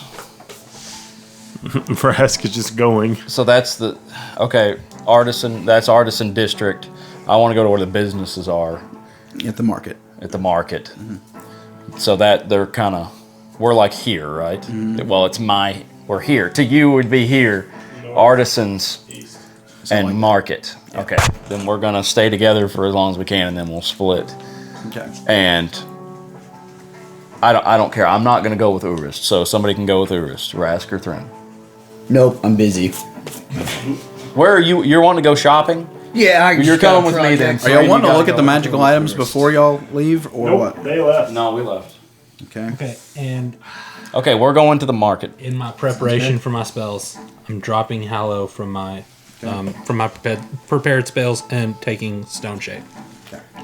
Rask is just going. So that's the artisan. That's artisan district. I want to go to where the businesses are. At the market. At the market. So that they're kind of, we're like here, right? Well, we're here. To you, it would be here. Artisans and like market. Yeah. Okay. Then we're gonna stay together for as long as we can, and then we'll split. Okay. And I don't care. I'm not gonna go with Urist. So somebody can go with Urist. Rask or Thrym. Nope, I'm busy. Where are you? You're wanting to go shopping? Yeah, You're coming with me then. Are y'all wanting to look at the magical items before y'all leave, or what? They left. No, we left. Okay. Okay, and Okay, we're going to the market. in my preparation for my spells, I'm dropping Hallow from my prepared spells and taking Stone Shape.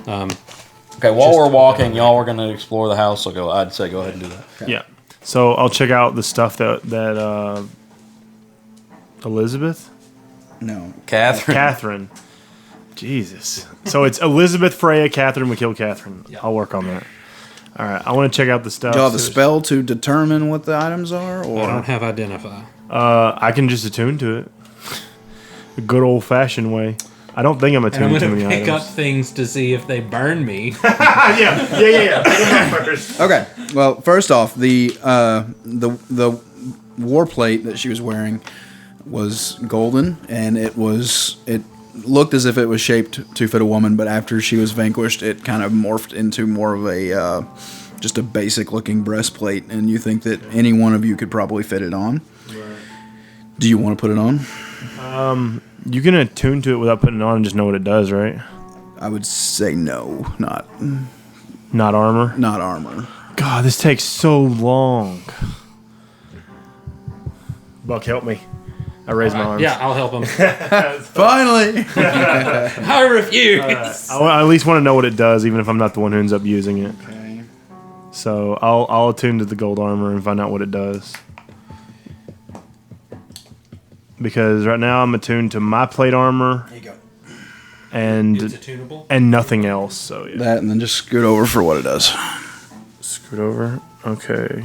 Okay, while we're walking, y'all were gonna explore the house. So I'd say go ahead and do that. Yeah. So I'll check out the stuff that Elizabeth? No. Catherine. Jesus. So it's Elizabeth, Freya, Catherine. We kill Catherine. I'll work on that. All right. I want to check out the stuff. Do y'all have a spell to determine what the items are, I or don't have Identify. I can just attune to it. The good old fashioned way. I don't think I'm And I'm attuned to going many to pick up items. things to see if they burn me. Yeah. Okay. Well, first off, the war plate that she was wearing was golden, and it looked as if it was shaped to fit a woman, but after she was vanquished, it kind of morphed into more of a just a basic looking breastplate, and you think that any one of you could probably fit it on. Right. Do you want to put it on? You can attune to it without putting it on and just know what it does, right? I would say no, not Not armor. God, this takes so long. Buck, help me. I raise my arms. Yeah, I'll help him. Finally. I refuse. I at least want to know what it does, even if I'm not the one who ends up using it. Okay. So I'll attune to the gold armor and find out what it does. Because right now I'm attuned to my plate armor There you go. It's attunable. and nothing else. So yeah. That, and then just scoot over for what it does. Scoot over. Okay.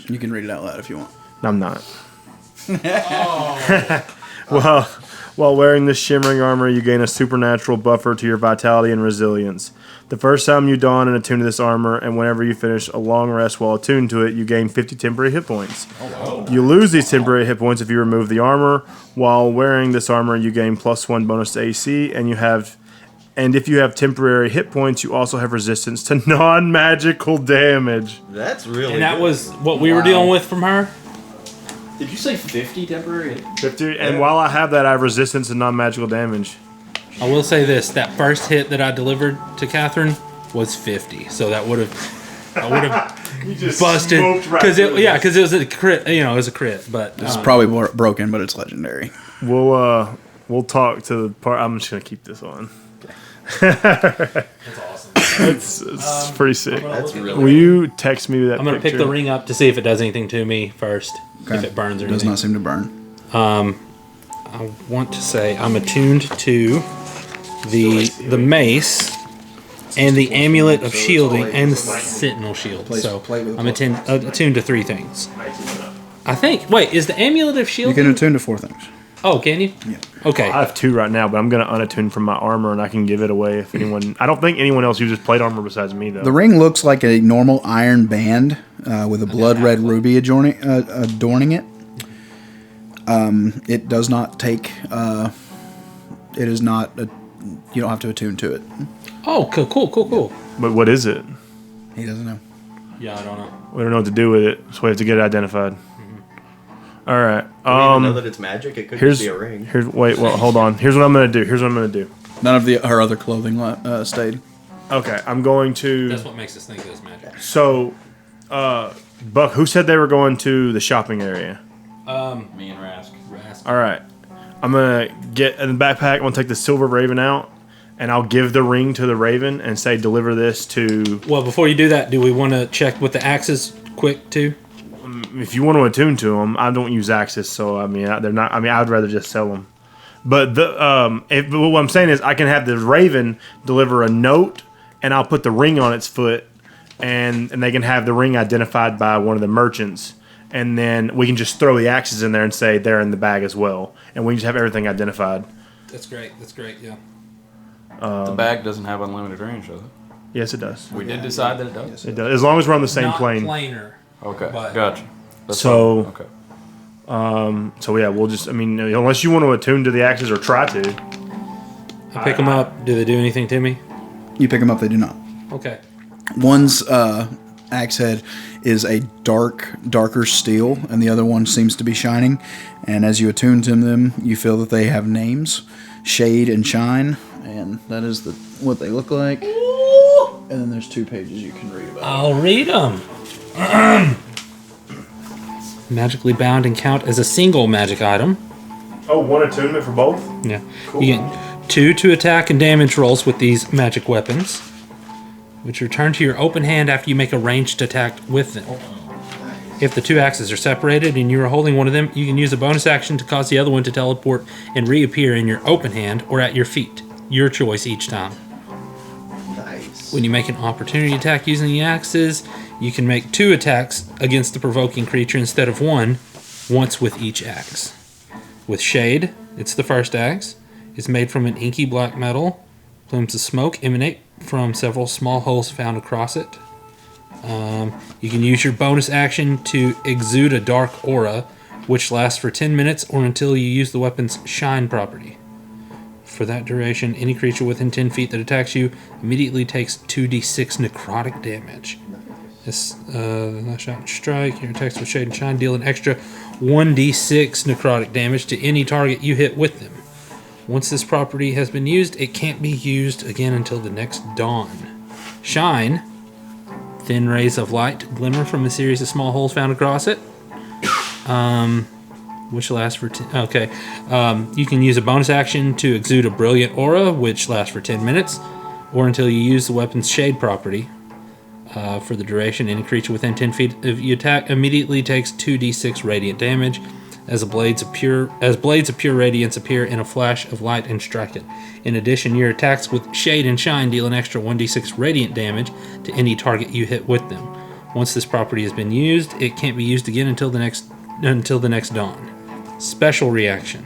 You can read it out loud if you want. I'm not. Well, while wearing this shimmering armor, you gain a supernatural buffer to your vitality and resilience. The first time you don and attune to this armor, and whenever you finish a long rest while attuned to it, you gain 50 temporary hit points. You lose these temporary hit points if you remove the armor. While wearing this armor, you gain +1 bonus to AC, and if you have temporary hit points, you also have resistance to non-magical damage. That's really. And that was what we were dealing with from her? Did you say 50 temporary? 50, and while I have that, I have resistance to non-magical damage. I will say this: that first hit that I delivered to Catherine was 50, so I would have busted because it was a crit. You know, it was a crit. But It's probably broken, but it's legendary. We'll talk to the part. I'm just gonna keep this on. that's awesome. It's pretty sick. That's really. Will you text me that? I'm gonna pick the ring up to see if it does anything to me first. If it burns or It does anything. not seem to burn. I want to say I'm attuned to the mace and the amulet of shielding and the sentinel shield. So I'm attuned to 3 things. I think. Wait, is the amulet of You shielding? can attune to 4 things. Oh, can you? Yeah. Okay. I have 2 right now, but I'm gonna unattune from my armor, and I can give it away if anyone. I don't think anyone else uses plate armor besides me, though. The ring looks like a normal iron band with a blood red ruby adorning it. It does not take. It is not. You don't have to attune to it. Oh, cool. But what is it? He doesn't know. Yeah, I don't know. We don't know what to do with it, so we have to get it identified. All right. I don't even know that it's magic. It could just be a ring. Hold on. Here's what I'm gonna do. None of her other clothing stayed. Okay, I'm going to. That's what makes us think that it's magic. So, Buck, who said they were going to the shopping area? Me and Rask. All right. I'm going to get in the backpack. I'm going to take the silver raven out, and I'll give the ring to the raven and say, deliver this to... Well, before you do that, do we want to check with the axes quick, too? if you want to attune to them, I don't use axes, so I mean they're not. I mean, I would rather just sell them. But but what I'm saying is, I can have the raven deliver a note, and I'll put the ring on its foot, and they can have the ring identified by one of the merchants, and then we can just throw the axes in there and say they're in the bag as well, and we just have everything identified. That's great. That's great. Yeah. The bag doesn't have unlimited range, does it? Yes, it does. We did decide that it does. It does, as long as we're on the same Not plane. planar. Okay, But- gotcha. That's So- fine. Okay. So yeah, we'll just. I mean, unless you want to attune to the axes or try to. I pick them up. Do they do anything to me? You pick them up, they do not. Okay. One's axe head is a darker steel, and the other one seems to be shining. And as you attune to them, you feel that they have names, Shade and Shine, and that is what they look like. And then there's 2 pages you can read about. I'll read them. Magically bound and count as a single magic item. Oh, one attunement for both. Yeah. You get 2 to attack and damage rolls with these magic weapons, which return to your open hand after you make a ranged attack with them. If the 2 axes are separated and you are holding one of them, you can use a bonus action to cause the other one to teleport and reappear in your open hand or at your feet. Your choice each time. Nice. When you make an opportunity attack using the axes, you can make 2 attacks against the provoking creature instead of 1, once with each axe. With Shade, it's the first axe. It's made from an inky black metal. Plumes of smoke emanate from several small holes found across it. You can use your bonus action to exude a dark aura, which lasts for 10 minutes or until you use the weapon's shine property. For that duration, any creature within 10 feet that attacks you immediately takes 2d6 necrotic damage. This last shot and strike, your attacks with Shade and Shine deal an extra 1d6 necrotic damage to any target you hit with them. Once this property has been used, it can't be used again until the next dawn. Shine, thin rays of light glimmer from a series of small holes found across it. Which lasts for you can use a bonus action to exude a brilliant aura, which lasts for 10 minutes, or until you use the weapon's shade property. For the duration, any creature within 10 feet of you attack immediately takes 2d6 radiant damage, as blades of pure radiance appear in a flash of light and strike it. In addition, your attacks with Shade and Shine deal an extra 1d6 radiant damage to any target you hit with them. Once this property has been used, it can't be used again until the next dawn. Special reaction.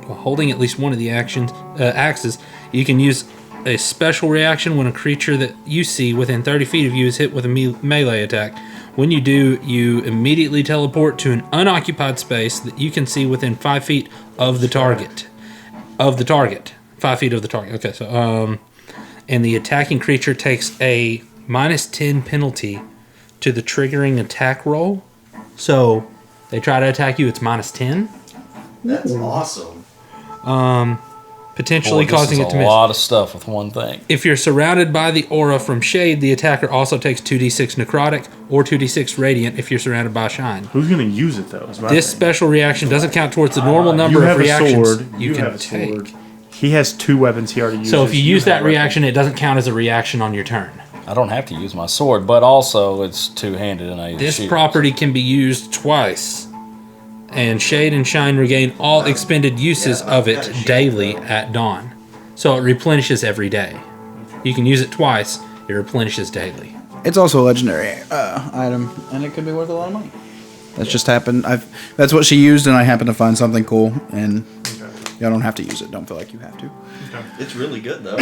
While holding at least one of the axes, you can use a special reaction when a creature that you see within 30 feet of you is hit with a melee attack. When you do, you immediately teleport to an unoccupied space that you can see within 5 feet of the target. 5 feet of the target. Okay, so and the attacking creature takes a -10 penalty to the triggering attack roll. So they try to attack you, it's -10. That's awesome. Potentially Boy, this causing is it to a miss. lot of stuff with one thing. If you're surrounded by the aura from Shade, the attacker also takes 2d6 necrotic or 2d6 radiant if you're surrounded by Shine. Who's gonna use it though? Is my This thing. special reaction doesn't count towards the normal You number of have a reactions sword. you can have a sword. take. He has 2 weapons he already uses. So if you use have that weapons. reaction, it doesn't count as a reaction on your turn. I don't have to use my sword, but also it's two-handed and I use This shield. property can be used twice, and Shade and Shine regain all expended uses of it daily at dawn. So it replenishes every day. You can use it twice, it replenishes daily. It's also a legendary item, and it could be worth a lot of money. That's just happened. That's what she used, and I happened to find something cool, and y'all don't have to use it. Don't feel like you have to. It's really good though.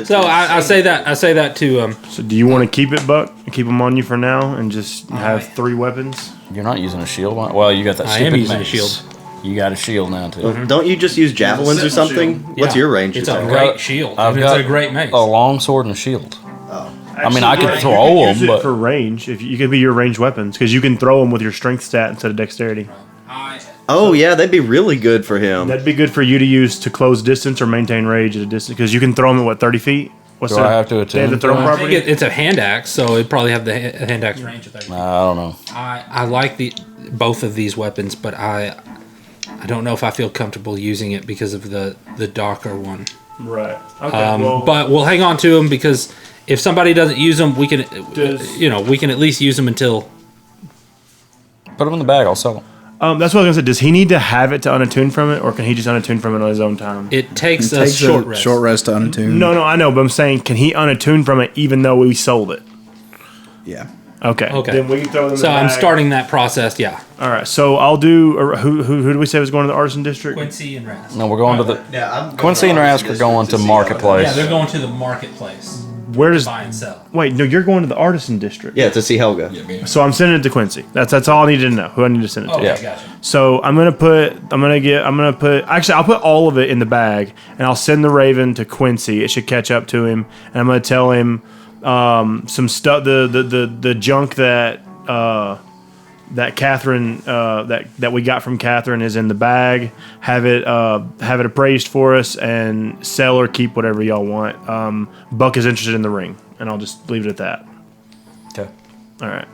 So I say that to So do you want to keep it, Buck? Keep them on you for now, and just have Alright. 3 weapons. You're not using a shield? Well, you got that I stupid am using a mace. shield. You got a shield now, too. Don't you just use javelins or something? What's Yeah, your range? It's a attack? great shield. I've and got it's a great mace. a long sword and a shield. Actually, I could yeah, throw you could them, use it but- for range. If you could be your ranged weapons, because you can throw them with your strength stat instead of dexterity. Oh yeah, that'd be really good for him. That'd be good for you to use to close distance or maintain range at a distance, because you can throw them at what 30 feet. What's Do I their- have to They have the attend? throw I think property. it's a hand axe, so it'd probably have the hand axe range of 30. I don't know. I like both of these weapons, but I don't know if I feel comfortable using it because of the darker one. Right. Okay. But we'll hang on to them because if somebody doesn't use them, we can Does- we can at least use them until Put them in the bag. I'll sell them. That's what I was gonna say. Does he need to have it to unattune from it, or can he just unattune from it on his own time? It takes It a takes short a rest. short rest to unattune. No, I know, but I'm saying, can he unattune from it even though we sold it? Yeah. Okay. Okay. Then we can throw them in So the I'm bag. starting that process. Yeah. All right. So I'll do. Who do we say was going to the Artisan District? Quincy and Raz. No, we're going to the. Yeah, I'm Quincy and Rask are going to Marketplace. Yeah, they're going to the marketplace. Where does? Buy and sell. Wait, no, you're going to the Artisan District. Yeah, to see Helga. So I'm sending it to Quincy. That's all I needed to know. Who I need to send it to. Okay, Yeah. gotcha. So actually, I'll put all of it in the bag, and I'll send the Raven to Quincy. It should catch up to him, and I'm gonna tell him some stuff. The junk that Catherine that we got from Catherine is in the bag. Have it appraised for us, and sell or keep whatever y'all want. Buck is interested in the ring, and I'll just leave it at that. Okay. All right.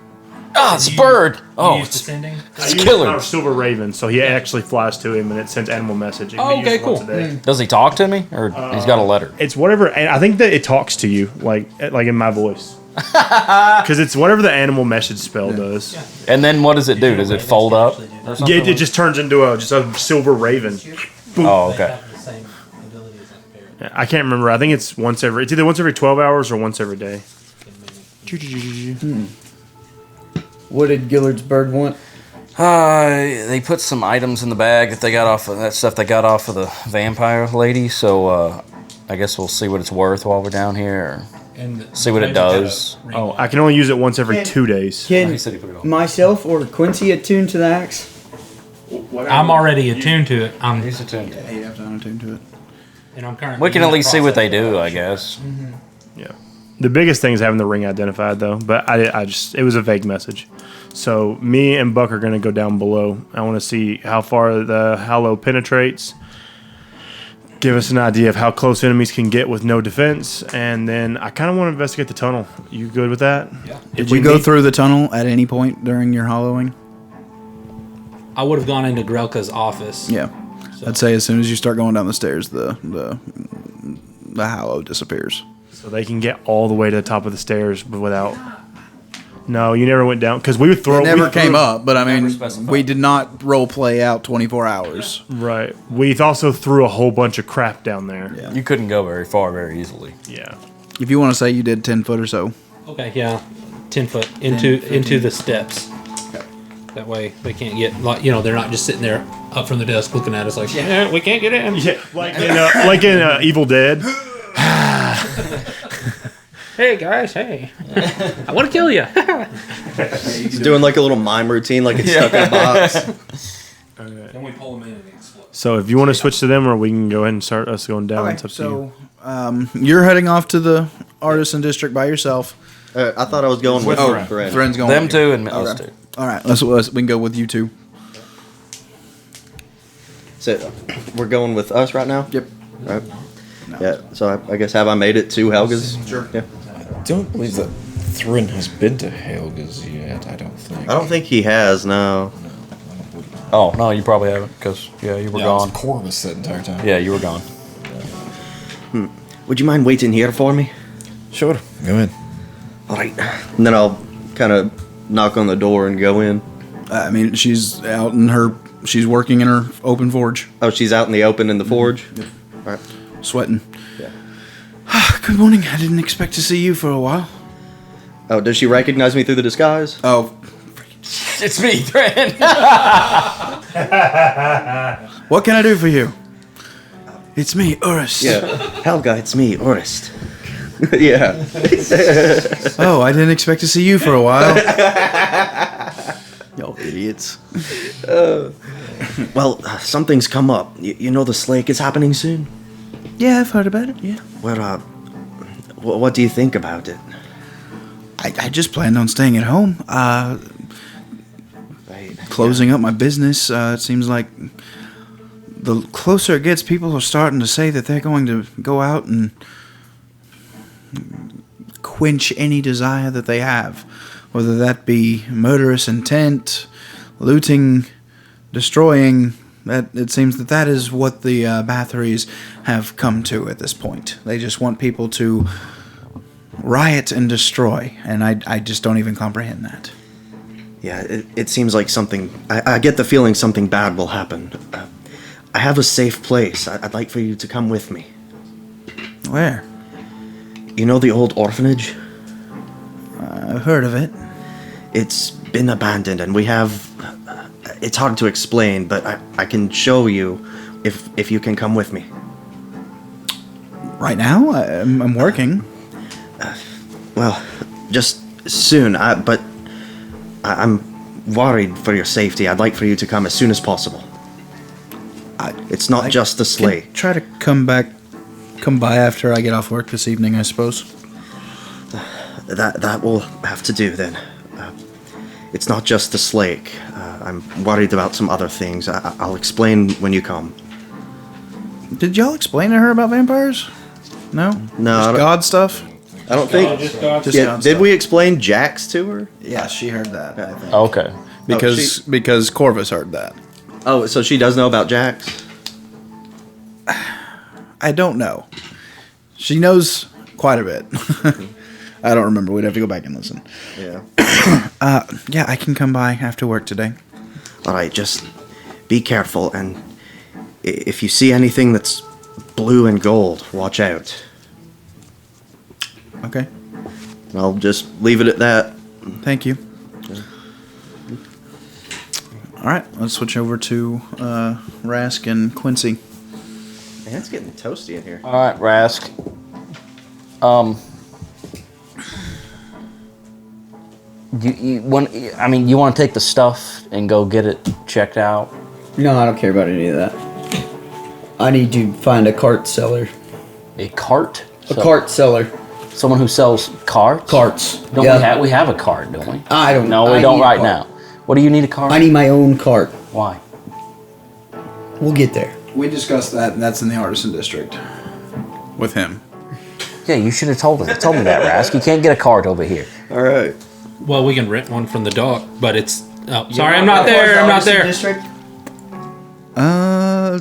Ah, it's a bird. You Oh, use it's descending? a killer. Our silver raven, so he actually flies to him, and it sends animal message. It can be Oh, okay, used once cool. a day. Does he talk to me, or he's got a letter? It's whatever, and I think that it talks to you like in my voice, because it's whatever the animal message spell does. And then what does it do? Does it fold up? Or Yeah, something? it just turns into a silver raven. Oh, They okay. have the same ability as like a bear. I can't remember. I think it's It's either once every 12 hours or once every day. What did Gillard's bird want? They put some items in the bag that they got off of that stuff they got off of the vampire lady. So I guess we'll see what it's worth while we're down here. And See what it does. Oh, I can only use it once every 2 days. Can He said he put it on. myself or Quincy attune to the axe? I'm already attuned to it. He's attuned. Yeah, you have to unattune to it. And I'm currently. We can in at the least see what they process do, of I guess. Yeah. The biggest thing is having the ring identified, though. But it was a vague message. So me and Buck are going to go down below. I want to see how far the Hallow penetrates. Give us an idea of how close enemies can get with no defense. And then I kind of want to investigate the tunnel. You good with that? Yeah. Did you go through the tunnel at any point during your hollowing? I would have gone into Grelka's office. Yeah. I'd say as soon as you start going down the stairs, the Hallow disappears. So they can get all the way to the top of the stairs, but without. No, you never went down because we would throw. It never we threw- came up, but I mean, specified. we did not role play out 24 hours. Right. We also threw a whole bunch of crap down there. Yeah. You couldn't go very far very easily. Yeah. If you want to say you did 10 foot or so. Okay, yeah, 10 foot into the steps. That way they can't get they're not just sitting there up from the desk looking at us like, yeah, we can't get in. Yeah. Like in Evil Dead. Hey guys, hey, I want to kill you. He's doing like a little mime routine, like it's stuck in a box. Then we pull them in and it explodes. So if you want to switch to them, or we can go ahead and start us going down. It's up to you. So you're heading off to the Artisan District by yourself. I thought I was going with Thren. Thren's going Them with you. two and us Okay. two. All right, we can go with you two. So we're going with us right now? Yep. Right. Yeah, so I guess have I made it to Helga's? Sure. Yeah. I don't believe that Thryn has been to Helga's yet. I don't think. I don't think he has, no. Oh no, you probably haven't because you were Yeah, I was gone. Corvus that entire time. Yeah, you were gone. Would you mind waiting here for me? Sure. Go ahead. All right. And then I'll kind of knock on the door and go in. I mean, she's out in she's working in her open forge, Oh, she's out in the open in the forge? All right. sweating. Yeah. Good morning. I didn't expect to see you for a while. Oh, does she recognize me through the disguise? Oh, It's me, Thren. what can I do for you? It's me, Urus. Yeah. Helga, it's me, Orist. Yeah. Oh, I didn't expect to see you for a while. Y'all idiots. Well, something's come up. You know the Slake is happening soon? Yeah, I've heard about it. Yeah. Well, what do you think about it? I just planned on staying at home. Right. Closing up my business. It seems like the closer it gets, people are starting to say that they're going to go out and quench any desire that they have, whether that be murderous intent, looting, destroying. That it seems that is what the Bathories have come to at this point. They just want people to riot and destroy, and I just don't even comprehend that. Yeah, it seems like something... I get the feeling something bad will happen. I have a safe place. I'd like for you to come with me. Where? You know the old orphanage? I've heard of it. It's been abandoned, and we have... It's hard to explain, but I can show you if you can come with me. Right now? I'm working. Well, just soon, but I'm worried for your safety. I'd like for you to come as soon as possible. It's not just the Slake. Try to come by after I get off work this evening, I suppose. That will have to do then. It's not just the Slake. I'm worried about some other things. I'll explain when you come. Did y'all explain to her about vampires? No? No, Just God stuff? I don't think. Just God. Just Yeah, God did stuff. we explain Jax to her? Yeah, she heard that, I think. Okay. Because Corvus heard that. Oh, so she does know about Jax? I don't know. She knows quite a bit. I don't remember. We'd have to go back and listen. Yeah. Yeah, I can come by after work today. All right, just be careful, and if you see anything that's blue and gold, watch out. Okay. I'll just leave it at that. Thank you. All right, let's switch over to Rask and Quincy. Man, it's getting toasty in here. All right, Rask. You want? I mean, you want to take the stuff and go get it checked out? No, I don't care about any of that. I need to find a cart seller. A cart? A cart seller. Someone who sells carts? Carts. Don't Yeah. we have a cart, don't we? I don't. No, I we don't need a right cart. now. What do you need a cart? I need my own cart. Why? We'll get there. We discussed that, and that's in the Artisan District. With him. Yeah, you should have told me that, Rask. You can't get a cart over here. All right. Well, we can rent one from the dock, but it's... Oh, sorry, I'm not there. I'm not there. District?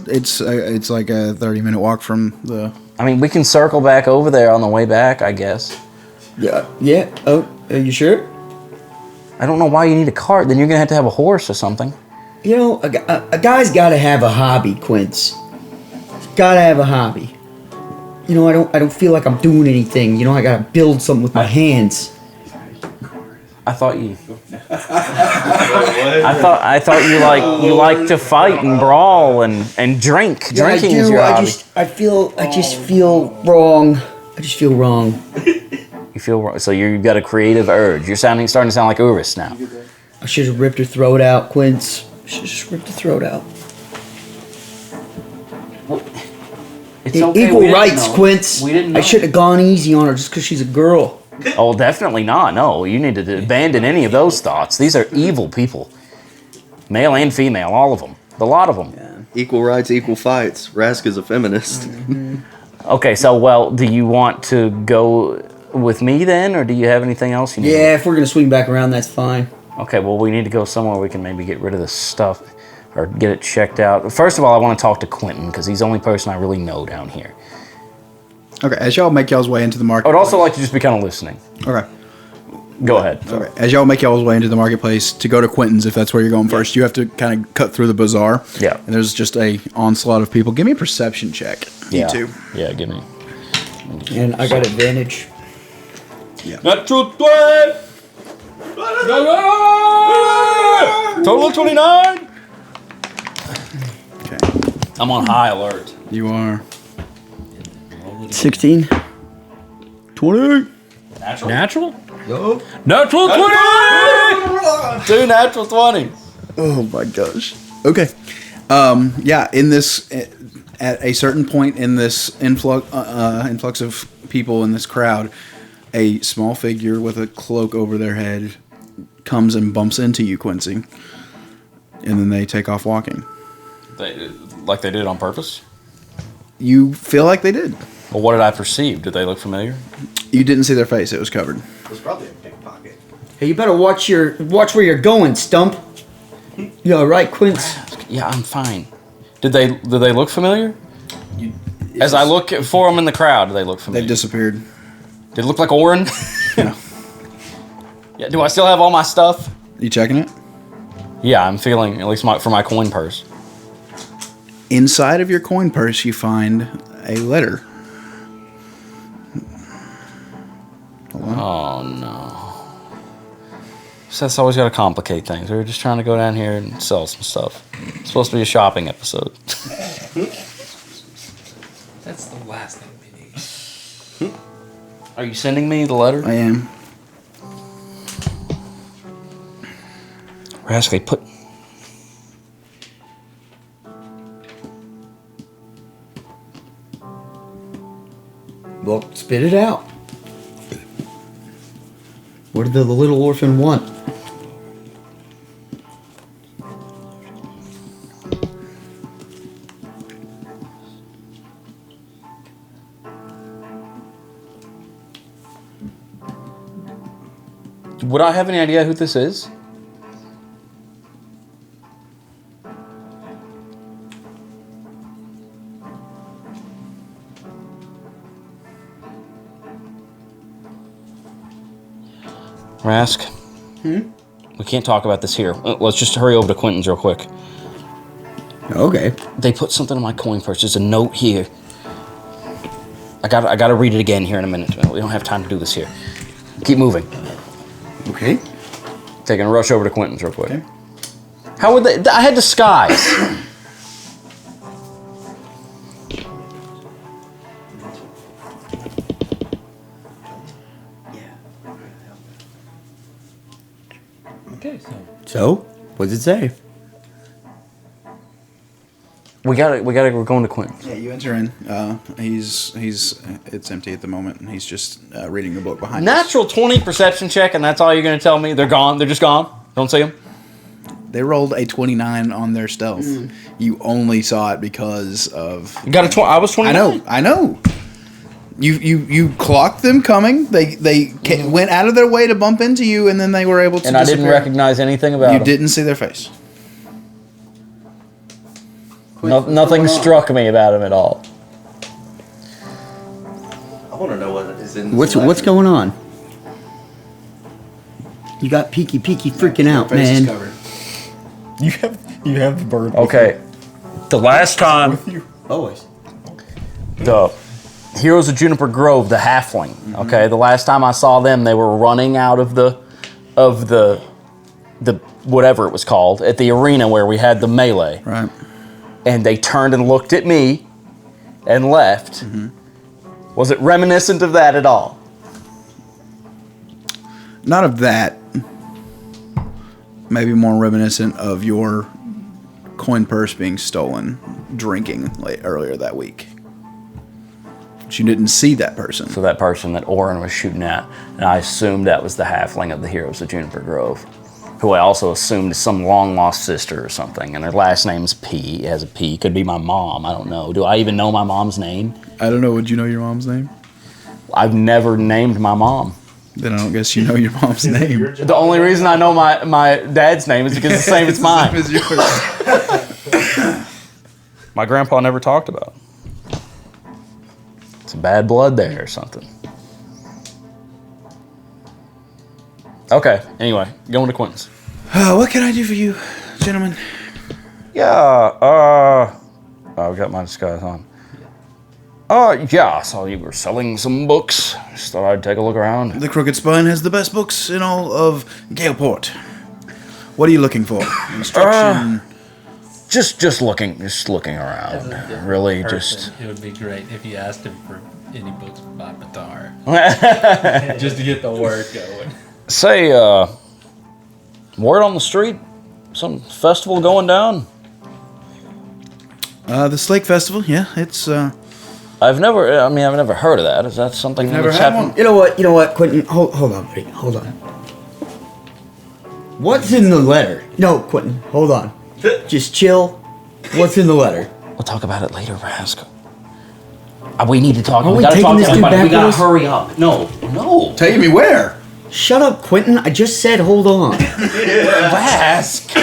It's like a 30-minute walk from the... I mean, we can circle back over there on the way back, I guess. Yeah. Yeah. Oh, are you sure? I don't know why you need a cart. Then you're going to have a horse or something. You know, a guy's got to have a hobby, Quince. Got to have a hobby. You know, I don't feel like I'm doing anything. You know, I got to build something with my hands. I thought you. I thought you like to fight and brawl and drink. Yeah, Drinking I do. is your hobby. I just feel wrong. I just feel wrong. You feel wrong. So you've got a creative urge. You're starting to sound like Urus now. I should have ripped her throat out, Quince. I should have just ripped her throat out. It's okay, we Equal didn't rights, know. Quince. We didn't know. I should have gone easy on her just because she's a girl. Oh, definitely not. No, you need to abandon any of those thoughts. These are evil people. Male and female, all of them. A lot of them. Equal rights, equal fights. Rask is a feminist. Okay, so, well, do you want to go with me then, or do you have anything else you need? Yeah, if we're going to swing back around, that's fine. Okay, well, we need to go somewhere we can maybe get rid of this stuff or get it checked out. First of all, I want to talk to Quentin because he's the only person I really know down here. Okay, as y'all make y'all's way into the market. I would also like to just be kind of listening. Okay. Go ahead. Okay. As y'all make y'all's way into the marketplace to go to Quentin's, if that's where you're going first, you have to kind of cut through the bazaar. Yeah. And there's just a onslaught of people. Give me a perception check. Yeah. You two. Yeah, give me. And I got advantage. Natural 20! Total 29! Okay. I'm on high alert. You are 16. 20. Natural? Natural 20! 2 natural 20s. Oh my gosh. Okay. Yeah. In this, at a certain point in this influx of people in this crowd, a small figure with a cloak over their head comes and bumps into you, Quincy, and then they take off walking. Like they did on purpose? You feel like they did. Well, what did I perceive? Did they look familiar? You didn't see their face; it was covered. It was probably a pickpocket. Hey, you better watch where you're going, Stump. You all right, Quince? Yeah, I'm fine. Did they look familiar? As I look for them in the crowd, do they look familiar? They've disappeared. Did it look like Oren? No. Yeah. Do I still have all my stuff? You checking it? Yeah, I'm feeling, at least for my coin purse. Inside of your coin purse, you find a letter. Oh, no. So that's always got to complicate things. We were just trying to go down here and sell some stuff. It's supposed to be a shopping episode. That's the last thing we need. Are you sending me the letter? I am. Rascal, put... Well, spit it out. What did the little orphan want? Would I have any idea who this is? Rask? We can't talk about this here. Let's just hurry over to Quentin's real quick. Okay. They put something in my coin purse. There's a note here. I gotta read it again here in a minute. We don't have time to do this here. Keep moving. Okay. Taking a rush over to Quentin's real quick. Okay. How would they? I had disguise. Okay, so So, what does it say? We're going to Quentin's. Yeah, you enter in. It's empty at the moment, and he's just reading the book behind us. Natural 20 perception check, and that's all you're going to tell me? They're gone. They're just gone. Don't see them. They rolled a 29 on their stealth. You only saw it because of. You got a 20. I was 29. I know. You clocked them coming. They went out of their way to bump into you, and then they were able to. And I didn't disappear. recognize anything about You them. didn't see their face. Nothing struck me about him at all. I want to know what is in. What's going on? You got peeky freaking out, Face is man. covered. You have the bird. Okay. The last time Always. the Heroes of Juniper Grove, the halfling. Okay, the last time I saw them, they were running out of the whatever it was called at the arena where we had the melee. Right. And they turned and looked at me and left. Was it reminiscent of that at all? Not of that. Maybe more reminiscent of your coin purse being stolen drinking earlier that week. But you didn't see that person. So that person that Oren was shooting at, and I assumed that was the halfling of the Heroes of Juniper Grove, who I also assumed is some long-lost sister or something, and her last name's P. It has a P. Could be my mom. I don't know. Do I even know my mom's name? I don't know. Would you know your mom's name? I've never named my mom. Then I don't guess you know your mom's name. The only reason I know my dad's name is because it's the same as mine. It's the same as yours. My grandpa never talked about it. It's bad blood there or something. Okay, anyway, going to Quentin's. What can I do for you, gentlemen? Yeah, I've got my disguise on. Yeah, I saw you were selling some books. Just thought I'd take a look around. The Crooked Spine has the best books in all of Galeport. What are you looking for? Instruction? Just looking around. Really, Person, it would be great if you asked him for any books by Batar. Just to get the word going. Say, word on the street? Some festival going down? The Slake Festival, yeah, it's, I've never heard of that. Is that something You've never that's had happened? one? You know what, Quentin? Hold on, buddy. Hold on. What's in the letter? No, Quentin, hold on. Just chill. What's in the letter? We'll talk about it later, Rask. We need to talk. Are we gotta taking talk this to dude everybody. back We gotta with us? hurry up. No. Taking me where? Shut up, Quentin. I just said hold on. Rask.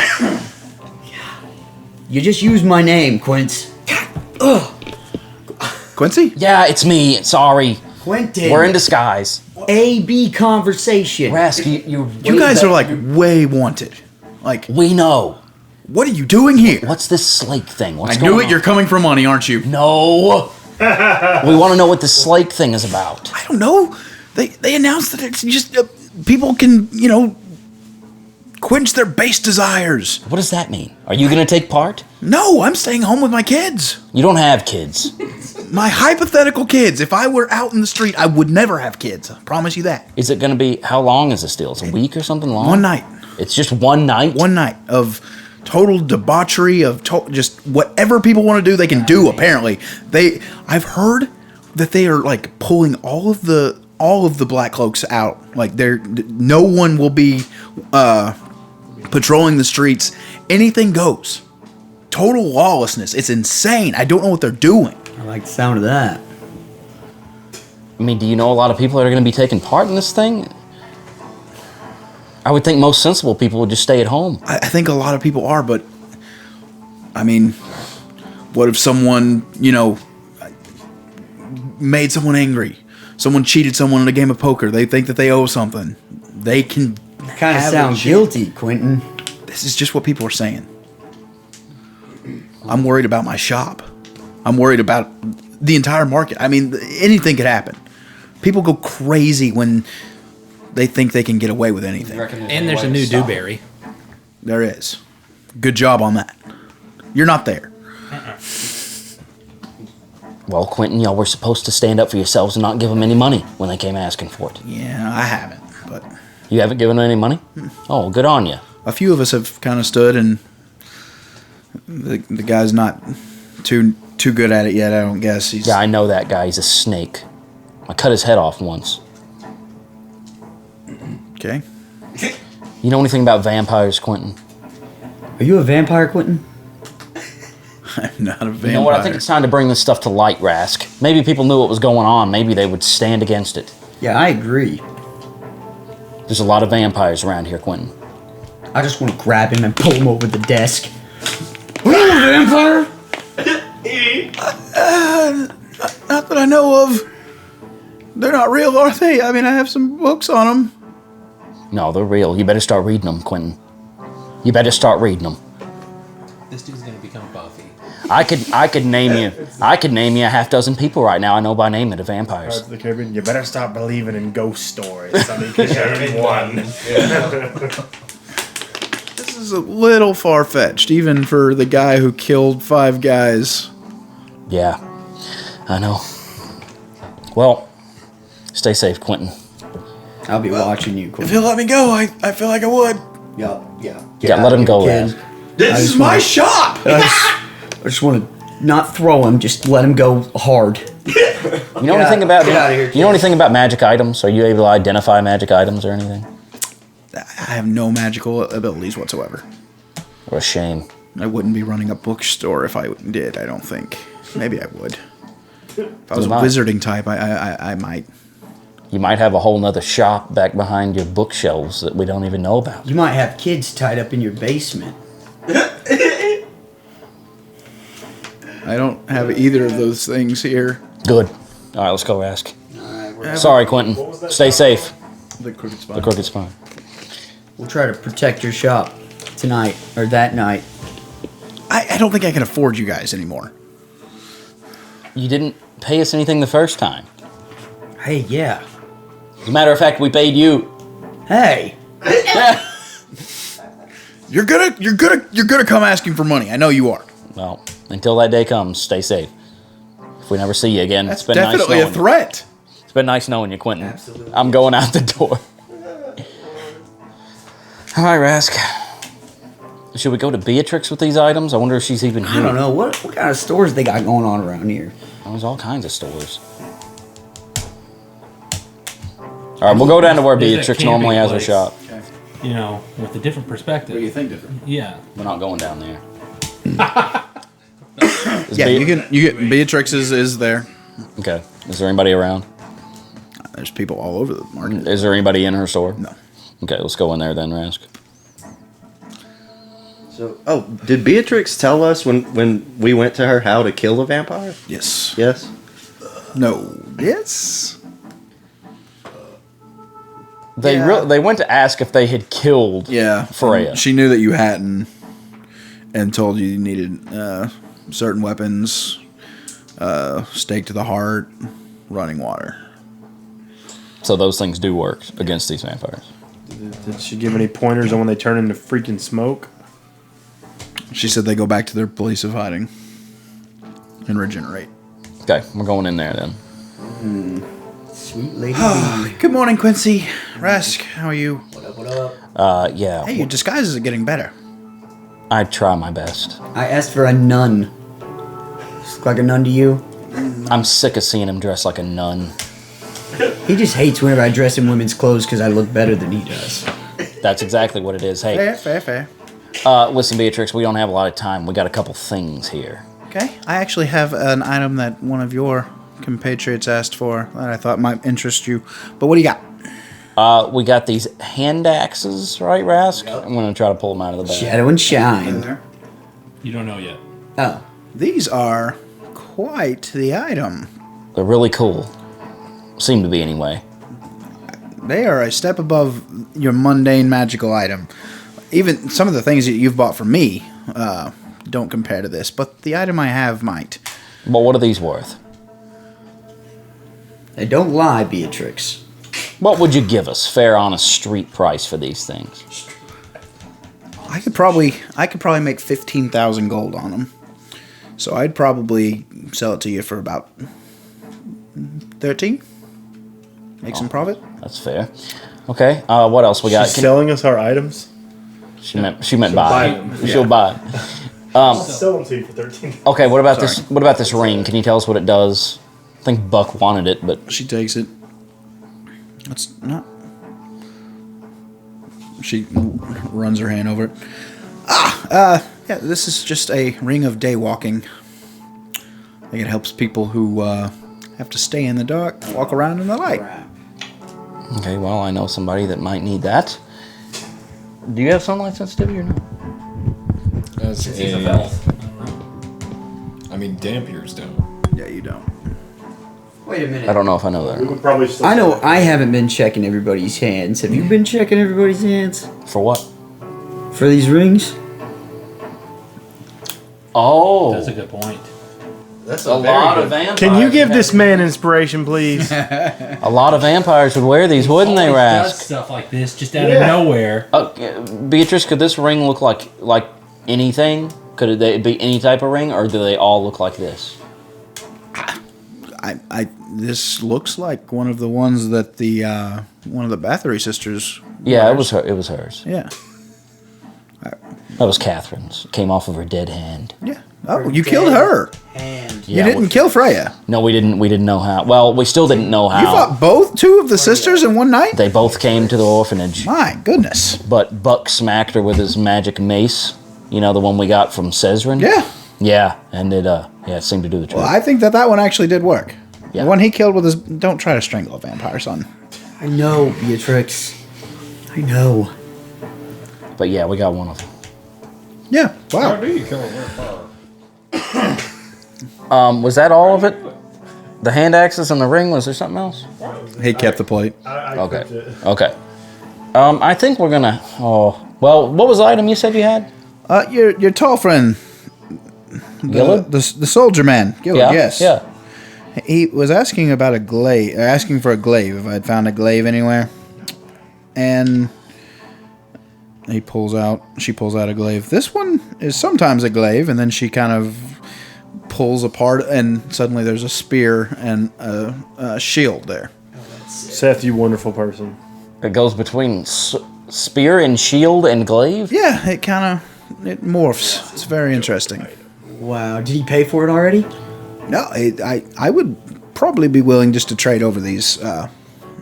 You just used my name, Quince. Ugh. Quincy? Yeah, it's me. Sorry. Quentin. We're in disguise. A-B conversation. Rask, you're You guys are like way wanted. Like, We know. what are you doing here? What's this Slake thing? What's I going knew it. on? You're coming for money, aren't you? No. We want to know what this Slake thing is about. I don't know. They announced that it's just people can quench their base desires. What does that mean? Are you going to take part? No, I'm staying home with my kids. You don't have kids. My hypothetical kids. If I were out in the street, I would never have kids. I promise you that. Is it going to be, how long is this deal? It's a week or something long? One night. It's just one night? One night of total debauchery, of just whatever people want to do, they can do. Apparently, I've heard that they are like pulling all of the black cloaks out. Like no one will be patrolling the streets. Anything goes. Total lawlessness. It's insane. I don't know what they're doing. I like the sound of that. I mean, do you know a lot of people that are going to be taking part in this thing? I would think most sensible people would just stay at home. I think a lot of people are, but I mean, what if someone, made someone angry? Someone cheated someone in a game of poker. They think that they owe something. They can Kind of have sound it. guilty, Quentin. This is just what people are saying. I'm worried about my shop. I'm worried about the entire market. I mean, anything could happen. People go crazy when they think they can get away with anything. And there's a new Dewberry. There is. Good job on that. You're not there. Well, Quentin, y'all were supposed to stand up for yourselves and not give them any money when they came asking for it. Yeah, I haven't, but You haven't given them any money? Oh, good on you. a few of us have kind of stood, and the guy's not too good at it yet. I don't guess he's. Yeah, I know that guy. He's a snake. I cut his head off once. Okay. You know anything about vampires, Quentin? Are you a vampire, Quentin? I'm not a vampire. You know what? I think it's time to bring this stuff to light, Rask. Maybe people knew what was going on. Maybe they would stand against it. Yeah, I agree. There's a lot of vampires around here, Quentin. I just want to grab him and pull him over the desk. Are you a vampire? Not that I know of. They're not real, are they? I mean, I have some books on them. No, they're real. You better start reading them, Quentin. You better start reading them. This dude's gonna become Buffy. I could name you a half dozen people right now I know by name that are vampires. The Caribbean, you better stop believing in ghost stories. I mean, because you're in one. This is a little far-fetched, even for the guy who killed 5 guys. Yeah, I know. Well, stay safe, Quentin. I'll be watching you, If Quentin. he'll let me go, I feel like I would. Yeah. Yeah, let him go, kid. Raz. This is my shop! I just want to not throw him, just let him go hard. You know anything about get outta here, you know anything about magic items? Are you able to identify magic items or anything? I have no magical abilities whatsoever. What a shame. I wouldn't be running a bookstore if I did, I don't think. Maybe I would. If I was a You might. wizarding type, I might. You might have a whole nother shop back behind your bookshelves that we don't even know about. You might have kids tied up in your basement. I don't have either of those things here. Good. All right, let's go, Rask. Sorry, Quentin. Stay safe. The crooked spine. The crooked spine. We'll try to protect your shop tonight, or that night. I don't think I can afford you guys anymore. You didn't pay us anything the first time. Hey, yeah. As a matter of fact, we paid you. Hey! You're gonna come asking for money. I know you are. Well, until that day comes, stay safe. If we never see you again, That's it's been nice definitely knowing a threat. you. It's been nice knowing you, Quentin. Absolutely. I'm going out the door. All right, Rask. Should we go to Beatrix with these items? I wonder if she's even here. I don't know. What kind of stores they got going on around here? There's all kinds of stores. All right, we'll go down to where There's that Beatrix camping normally has her place. shop. You know, with a different perspective. think different? Yeah. We're not going down there. Yeah, you get Beatrix's is there. Okay. Is there anybody around? There's people all over the market. Is there anybody in her store? No. Okay, let's go in there then, Rask. So, did Beatrix tell us when we went to her how to kill a vampire? Yes. Yes. No. Yes. They went to ask if they had killed Freya. She knew that you hadn't, and told you needed certain weapons, stake to the heart, running water. So those things do work against these vampires. Did she give any pointers on when they turn into freaking smoke? She said they go back to their place of hiding and regenerate. Okay, we're going in there then. Sweet lady. Good morning, Quincy. Rask, how are you? What up? Yeah. Hey, your disguises are getting better. I try my best. I asked for a nun. Look like a nun to you? I'm sick of seeing him dressed like a nun. He just hates whenever I dress in women's clothes because I look better than he does. That's exactly what it is. Hey, Fair. listen, Beatrix, we don't have a lot of time. We got a couple things here. Okay, I actually have an item that one of your compatriots asked for that I thought might interest you. But what do you got? We got these hand axes, right, Rask? I'm going to try to pull them out of the bag. Shadow and shine. You don't know yet. Oh. These are quite the item. They're really cool. Seem to be, anyway. They are a step above your mundane magical item. Even some of the things that you've bought for me don't compare to this, but the item I have might. Well, what are these worth? They don't lie, Beatrix. What would you give us? Fair, honest, street price for these things? I could probably make 15,000 gold on them. So I'd probably sell it to you for about 13. Make some profit. That's fair. Okay. What else we got? She's selling us our items. She meant buy. them. She'll buy. Sell them to you for 13. Okay. What about this? What about this ring? Can you tell us what it does? I think Buck wanted it, but She takes it. That's not. She runs her hand over it. Yeah, this is just a ring of day walking. I think it helps people who have to stay in the dark, walk around in the light. okay. Well, I know somebody that might need that. Do you have sunlight sensitivity or no? I mean, Dampier's don't. Yeah, you don't. Wait a minute. I don't know if I know We that. would probably still. I know I haven't been checking everybody's hands. Have you been checking everybody's hands? For what? For these rings? Oh, That's a good point. That's a lot of vampires. Can you give this man inspiration, please? A lot of vampires would wear these, wouldn't they, Does Rask? stuff like this just out of nowhere. Beatrice, could this ring look like anything? Could it be any type of ring, or do they all look like this? This looks like one of the ones that the one of the Bathory sisters. Yeah, wears. it was hers. Yeah. That was Catherine's. Came off of her dead hand. Yeah. Oh, you killed her. Hand. You didn't kill Freya. No, we didn't. We didn't know how. Well, we still didn't know how. You fought two of the sisters in one night? They both came to the orphanage, My goodness. but Buck smacked her with his magic mace. You know, the one we got from Cezrin. Yeah. Yeah, and it seemed to do the trick. Well, I think that one actually did work. Yeah. The one he killed with his. Don't try to strangle a vampire, son. I know, Beatrix. I know. But yeah, we got one of them. Yeah. Wow. do you kill a vampire? Was that all of it? The hand axes and the ring? Was there something else? He kept the plate. I Okay. equipped it. Okay. I think we're gonna. Oh, well. What was the item you said you had? Your tall friend, Gillard? the soldier man, Gillard. Yeah. Yes. Yeah. He was asking about a glaive, asking for a glaive, if I'd found a glaive anywhere. And she pulls out a glaive. This one is sometimes a glaive, and then she kind of pulls apart, and suddenly there's a spear and a shield there. Seth, you wonderful person. It goes between spear and shield and glaive. Yeah, it morphs. It's very interesting. Wow. Did he pay for it already? No, I would probably be willing just to trade over these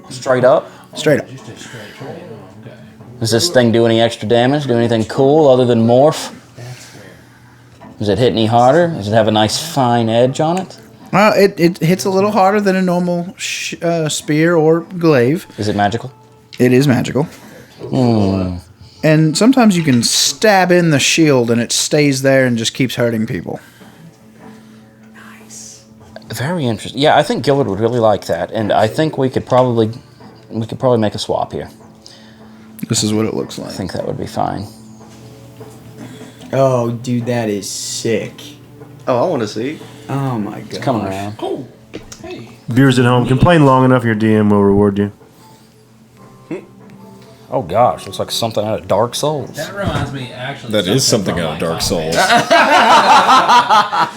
Straight up. straight up. Just a straight trade. Oh, okay. Does this thing do any extra damage? Do anything cool other than morph? That's weird. Does it hit any harder? Does it have a nice fine edge on it? It hits a little harder than a normal spear or glaive. Is it magical? It is magical. And sometimes you can stab in the shield and it stays there and just keeps hurting people. Very interesting. Yeah, I think Gillard would really like that, and I think we could probably make a swap here. This is what it looks I like. think that would be fine. Oh, dude, that is sick. Oh, I want to see. Oh my god. Coming around. Oh, hey. Viewers at home, complain long enough, your DM will reward you. Oh gosh, looks like something out of Dark Souls. That reminds me, actually. That is something from out of Dark Souls.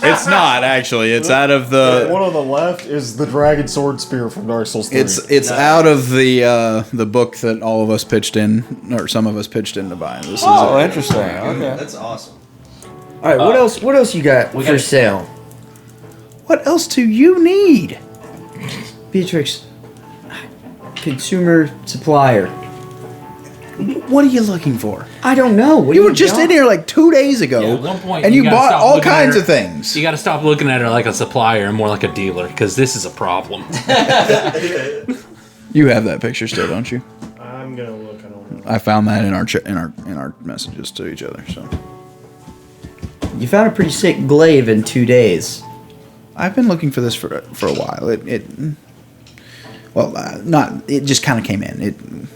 It's not actually. It's out of the. One on the left is the Dragon Sword Spear from Dark Souls 3. It's out of the book that all of us pitched in, or some of us pitched in to buy. This is Interesting. Okay. That's awesome. All right, what else? What else you got for sale? What else do you need? Beatrix, consumer supplier. What are you looking for? I don't know. What You do were just got? in here like 2 days ago, Yeah, at one point, and you gotta bought stop all looking at kinds her- of things. You got to stop looking at her like a supplier and more like a dealer, because this is a problem. You have that picture still, don't you? I'm gonna look. I don't know. I found that in our messages to each other. So You found a pretty sick glaive in 2 days. I've been looking for this for a while. It just kind of came in.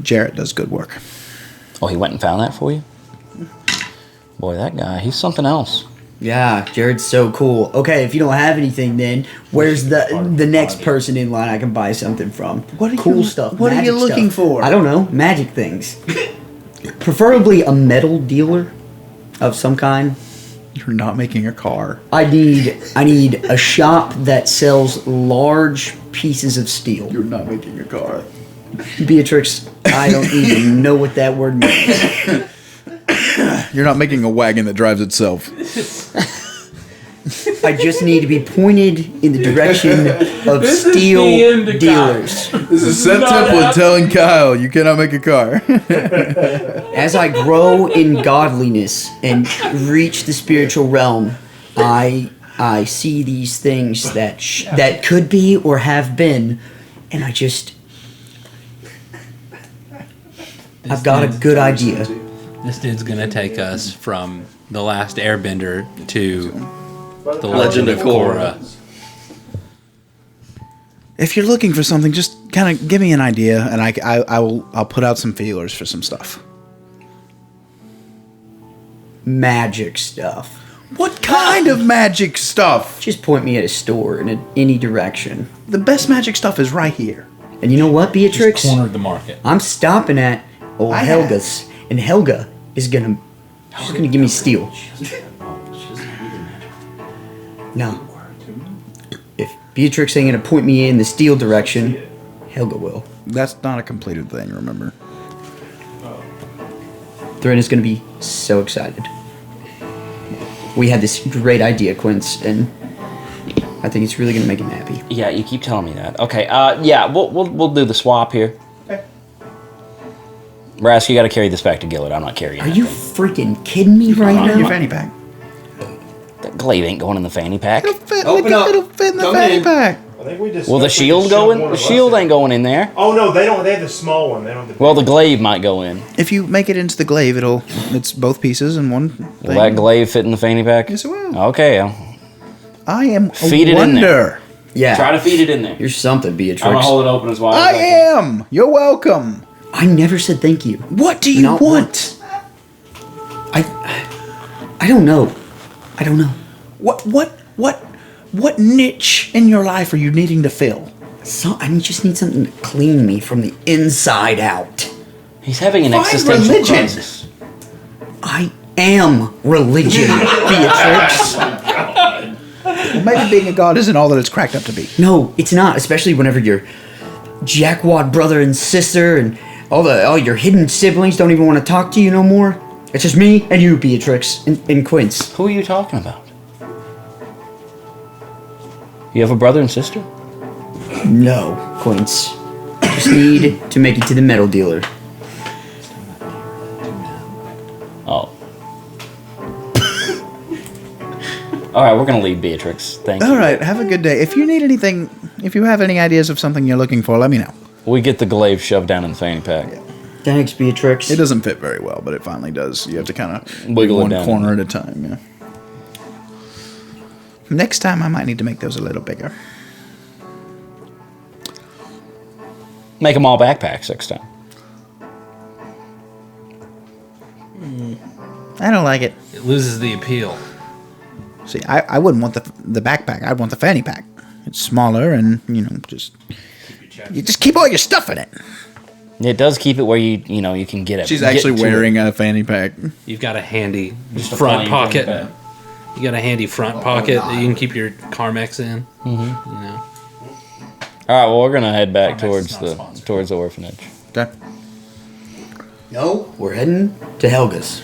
Jarrett does good work. Oh, he went and found that for you? Boy, that guy, he's something else. Yeah, Jared's so cool. Okay, if you don't have anything, then where's the next person in line I can buy something from? What are cool you- stuff? what are you magic looking stuff. for? I don't know. Magic things. Preferably a metal dealer of some kind. You're not making a car. I need a shop that sells large pieces of steel. You're not making a car. Beatrix, I don't even know what that word means. You're not making a wagon that drives itself. I just need to be pointed in the direction of steel dealers. This is Seth Templin telling Kyle you cannot make a car. As I grow in godliness and reach the spiritual realm, I see these things that could be or have been, and I've got a good idea. This dude's going to take us from the last airbender to the Legend of Korra. If you're looking for something, just kind of give me an idea, and I'll put out some feelers for some stuff. Magic stuff. What kind of magic stuff? Just point me at a store in any direction. The best magic stuff is right here. And you know what, Beatrix? Just cornered the market. I'm stopping at old Helga's, and Helga is gonna give me steel. No. If Beatrix ain't gonna point me in the steel direction, Helga will. That's not a completed thing, remember? Thrin is gonna be so excited. We had this great idea, Quince, and I think it's really gonna make him happy. Yeah, you keep telling me that. Okay, yeah, we'll do the swap here. Okay. Rask, you got to carry this back to Gillard. I'm not carrying it. Are you freaking kidding me right Your now? fanny pack. That glaive ain't going in the fanny pack. It'll fit, Open up. it'll fit in the Come fanny in. pack. I think we just. Will the shield go in? The shield ain't going in there. Oh no, they don't. They have the small one. They don't. Have the Well, the glaive might go in. If you make it into the glaive, it's both pieces in one thing. Will that glaive fit in the fanny pack? Yes, it will. Okay, I am Feed a it in there. wonder. Yeah. try to feed it in there. You're something, Beatrix. I'm gonna hold it open as wide I as I can. am. You're welcome. I never said thank you. What do you Not want? once. I don't know. I don't know. What niche in your life are you needing to fill? Just need something to clean me from the inside out. He's having an Find existential religion. crisis. I am religion, Beatrix. Well, maybe being a god isn't all that it's cracked up to be. No, it's not. Especially whenever your jackwad brother and sister and all your hidden siblings don't even want to talk to you no more. It's just me and you, Beatrix, and Quince. Who are you talking about? You have a brother and sister? No, Quince. Just need to make it to the metal dealer. Oh. All right, we're gonna leave Beatrix. Thank you. All right, have a good day. If you need anything, if you have any ideas of something you're looking for, let me know. We get the glaive shoved down in the fanny pack. Thanks, Beatrix. It doesn't fit very well, but it finally does. You have to kind of Wiggle it one down. corner at a time. Yeah. Next time, I might need to make those a little bigger. Make them all backpacks next time. I don't like it. It loses the appeal. See, I wouldn't want the backpack. I'd want the fanny pack. It's smaller and, you just keep all your stuff in it. It does keep it where you can get it. She's actually wearing a fanny pack. You've got a handy Just a front plain pocket. fanny pack. You got a handy front pocket that you can keep your Carmex in. Mm-hmm. All right, well, we're gonna head back towards the orphanage. Okay. No, we're heading to Helga's.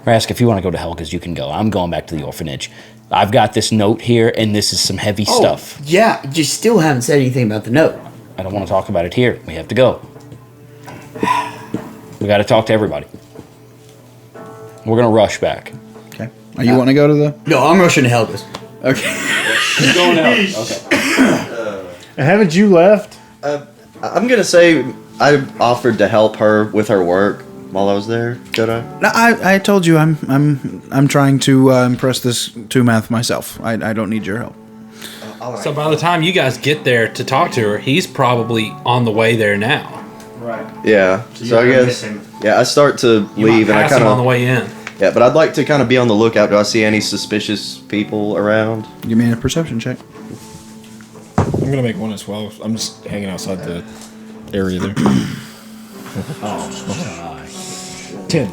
Rask, if you want to go to Helga's, you can go. I'm going back to the orphanage. I've got this note here, and this is some heavy stuff. Yeah, you still haven't said anything about the note. I don't want to talk about it here. We have to go. We got to talk to everybody. We're gonna rush back. Okay. Are you want to go to the? No, I'm rushing to Helga's. Okay. Going out. Okay. Haven't you left? I'm gonna say I offered to help her with her work while I was there. Did I? No, I told you I'm trying to impress this two-mouth myself. I don't need your help. So by the time you guys get there to talk to her, he's probably on the way there now. Right. Yeah. So I guess. Yeah, I start to You leave, might and I pass kind him on the of. way in. Yeah, but I'd like to kind of be on the lookout. Do I see any suspicious people around? Give me a perception check. I'm gonna make one as well. I'm just hanging outside the area there. 10.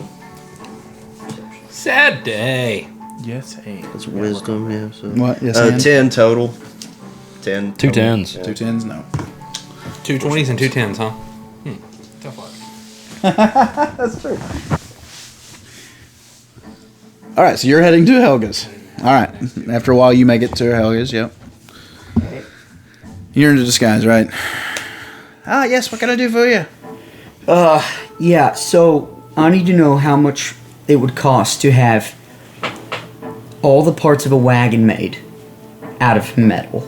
Sad day. Yes, hey. It's wisdom, yeah. So. What? Yes, and? 10 total. 10. Two total. tens. Yeah. 2 10s? No. 2 20s and 2 10s, huh? Tough luck. That's true. All right, so you're heading to Helga's. All right. After a while, you make it to Helga's. Yep. You're into disguise, right? Ah, yes. What can I do for you? Yeah, so I need to know how much it would cost to have all the parts of a wagon made out of metal.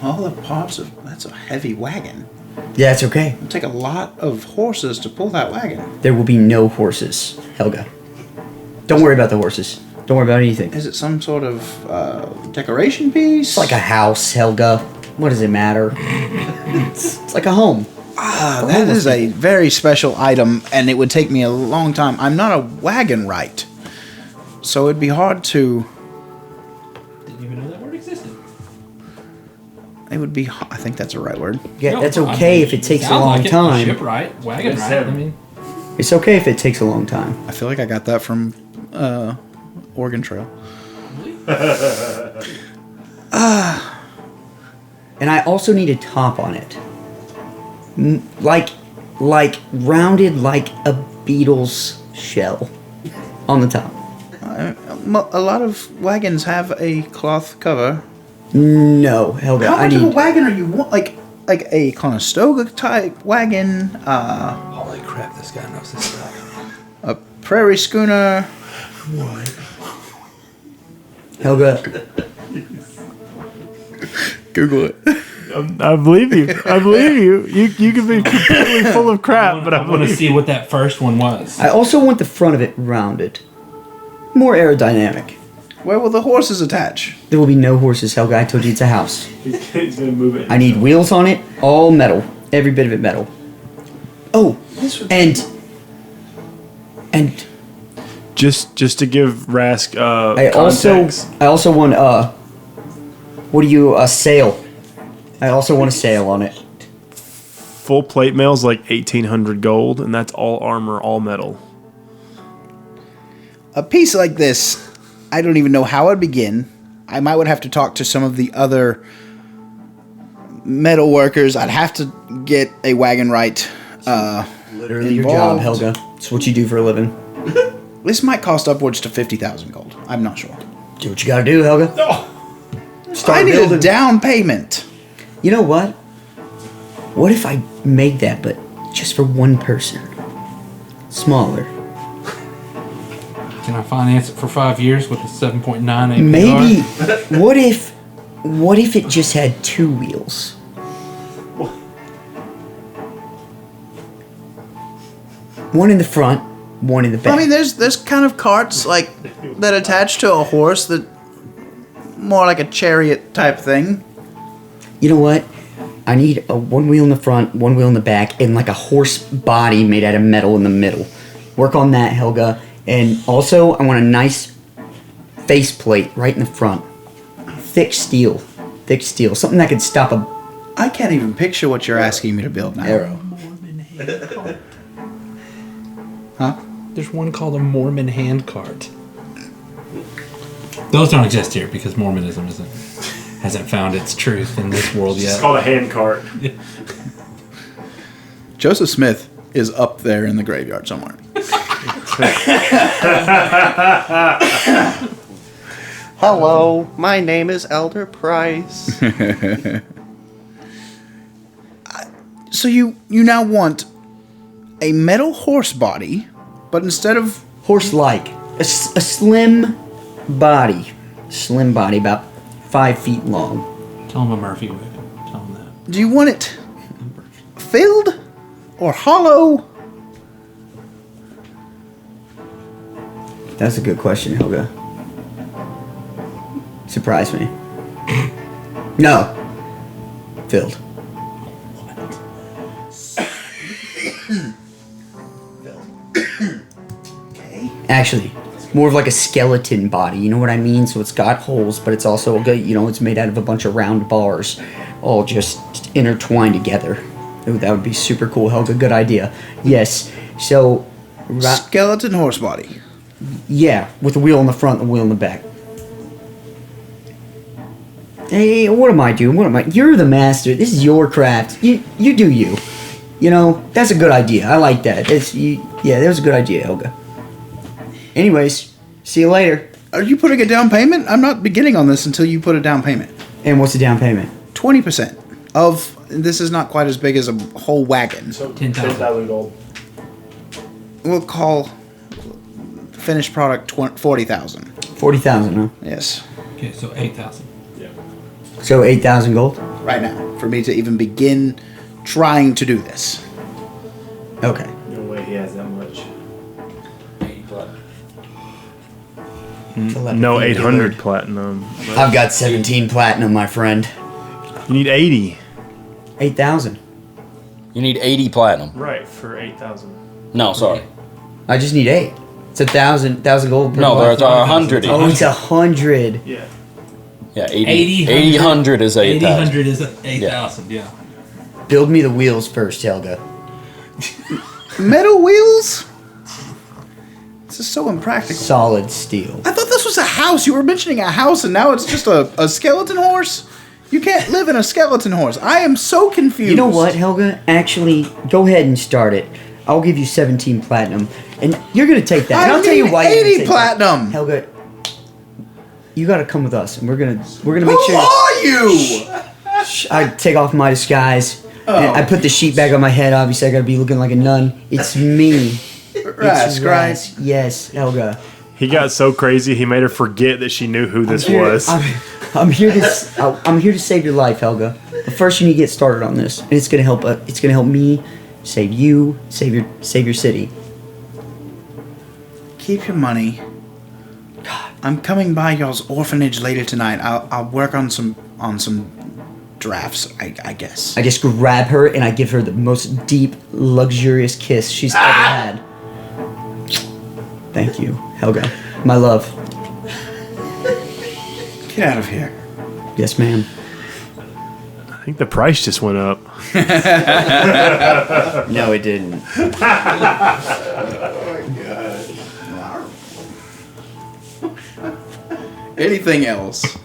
All the parts of that's a heavy wagon. Yeah, it's okay. It'll take a lot of horses to pull that wagon. There will be no horses, Helga. Don't worry about the horses. Don't worry about anything. Is it some sort of decoration piece? It's like a house, Helga. What does it matter? It's like a home. That is a very special item, and it would take me a long time. I'm not a wagon right, so it'd be hard to. Didn't even know that word existed. It would be. I think that's a right word. Yeah, No, that's I okay mean, if it takes a sounds long like it. time. Shipwright, wagon right. I mean, It's okay if it takes a long time. I feel like I got that from Oregon Trail. And I also need a top on it. Like rounded like a beetle's shell on the top. A lot of wagons have a cloth cover. No, Helga, How I much of a need. wagon are you want? Like a Conestoga type wagon, holy crap, this guy knows this stuff. a prairie schooner. Helga, Google it. I believe you. I believe you. You can be completely full of crap, but I I want to see what that first one was. I also want the front of it rounded. More aerodynamic. Where will the horses attach? There will be no horses, Helga. I told you it's a house. He's gonna move it. I need wheels on it, all metal. Every bit of it metal. Oh, and Just to give Rask I context. also want a sail. I also want a sail on it. Full plate mail's like 1,800 gold, and that's all armor, all metal. A piece like this, I don't even know how I'd begin. I might would have to talk to some of the other metal workers. I'd have to get a wagon right. Literally your job, Helga. It's what you do for a living. This might cost upwards to 50,000 gold. I'm not sure. Do what you gotta do, Helga. I need a down payment. You know what? What if I made that, but just for one person? Smaller. Can I finance it for 5 years with a 7.9 APR? Maybe. What if it just had 2 wheels? One in the front, one in the back. I mean, there's kind of carts like that attach to a horse that more like a chariot type thing. You know what? I need a one wheel in the front, one wheel in the back, and like a horse body made out of metal in the middle. Work on that, Helga. And also, I want a nice faceplate right in the front. Thick steel. Something that could stop a... I can't even picture what you're asking me to build now. Arrow. Huh? There's one called a Mormon hand cart. Those don't exist here because Mormonism hasn't found its truth in this world yet. It's called a hand cart. Joseph Smith is up there in the graveyard somewhere. Hello, my name is Elder Price. So you now want a metal horse body, but instead of... Horse-like. A slim body. Slim body, about 5 feet long. Tell him a Murphy whip. Tell him that. Do you want it filled or hollow? That's a good question, Helga. Surprise me. No. Filled. Actually, more of like a skeleton body, you know what I mean? So it's got holes, but it's also, it's made out of a bunch of round bars, all just intertwined together. Ooh, that would be super cool, Helga. Good idea. Yes. So, Skeleton horse body. yeah, with a wheel in the front and a wheel in the back. Hey, what am I doing? You're the master. This is your craft. You do you. You know, that's a good idea. I like that. That was a good idea, Helga. Anyways, see you later. Are you putting a down payment? I'm not beginning on this until you put a down payment. And what's the down payment? 20% of... This is not quite as big as a whole wagon. So 10,000 gold. We'll call finished product 40,000. 40,000, huh? Yes. Okay, so 8,000. Yeah. So 8,000 gold? Right now, for me to even begin trying to do this. Okay. No way he has that much. Telepathy No 800 delivered. platinum. I've got 17 platinum, my friend. You need 80. 8,000. You need 80 platinum. Right, for 8,000. No, sorry. I just need 8. It's 1,000 gold per No, block. there's 100. Oh, it's 100. Yeah. Yeah, 80, 100 is 8,000. 800 is 8,000, yeah. Build me the wheels first, Helga. Metal wheels? This is so impractical. Solid steel. I thought this was a house. You were mentioning a house, and now it's just a skeleton horse? You can't live in a skeleton horse. I am so confused. You know what, Helga? Actually, go ahead and start it. I'll give you 17 platinum, and you're gonna take that. And I'll tell you why. 80 platinum. Helga, you gotta come with us, and we're gonna make Who sure. are you? I take off my disguise. And I put the sheet bag on my head. Obviously, I gotta be looking like a nun. It's me. It's Ras. Yes, Helga. He got so crazy he made her forget that she knew who this was. I'm here to save your life, Helga. But first, you need to get started on this, and it's gonna help. It's gonna help me save you, save your city. Keep your money. I'm coming by y'all's orphanage later tonight. I'll work on some drafts, I guess. I just grab her and I give her the most deep, luxurious kiss she's ever had. Thank you, Helga. My love. Get out of here. Yes, ma'am. I think the price just went up. No, it didn't. Anything else?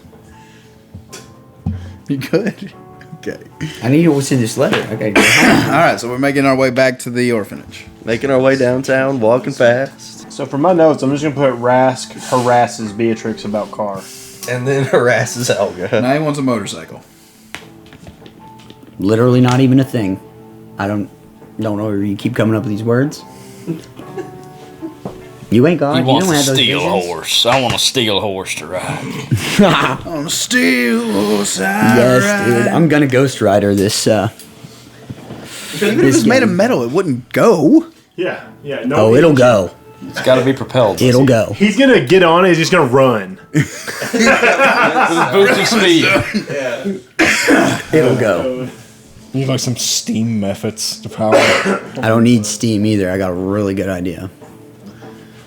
You good? Okay. I need to know what's in this letter. I gotta get home. All right, so we're making our way back to the orphanage. Making our way downtown, walking fast, So for my notes, I'm just going to put Rask harasses Beatrix about Carr. and then harasses Helga. Now he wants a motorcycle. Literally not even a thing. I don't know where you keep coming up with these words. You ain't God. He You wants don't a have those steel visions. horse. I want a steel horse to ride. On a steel horse I Yes, ride. dude. I'm gonna Ghost Rider this. Even if it's made of metal, it wouldn't go. Yeah, yeah. No, Oh, it'll go. It's got to be propelled. It'll go. He's going to get on it. He's just going to run. With boots of speed. It'll go. Like some steam methods to power. I don't need steam either. I got a really good idea.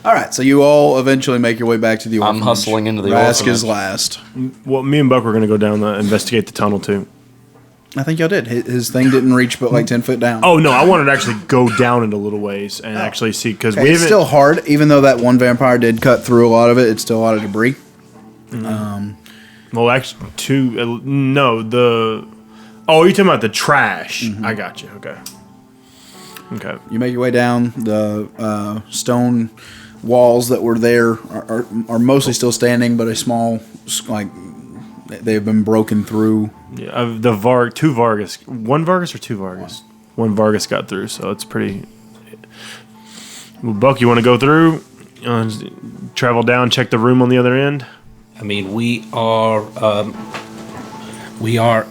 All right, so you all eventually make your way back to the orphanage. I'm hustling into the Rask is orphanage. last. Well, me and Buck were gonna go down the investigate the tunnel too. I think y'all did. His thing didn't reach but like 10 foot down. Oh no, I wanted to actually go down it a little ways and actually see because we It's haven't. still hard, even though that one vampire did cut through a lot of it. It's still a lot of debris. Well, actually, Oh, you're talking about the trash. I got you. Okay. Okay. You make your way down. The stone walls that were there are mostly still standing, but a small, like, they've been broken through. Yeah, one Vargas or two Vargas? One Vargas got through, so it's pretty. Well, Buck, you want to go through? Travel down, check the room on the other end. I mean, we are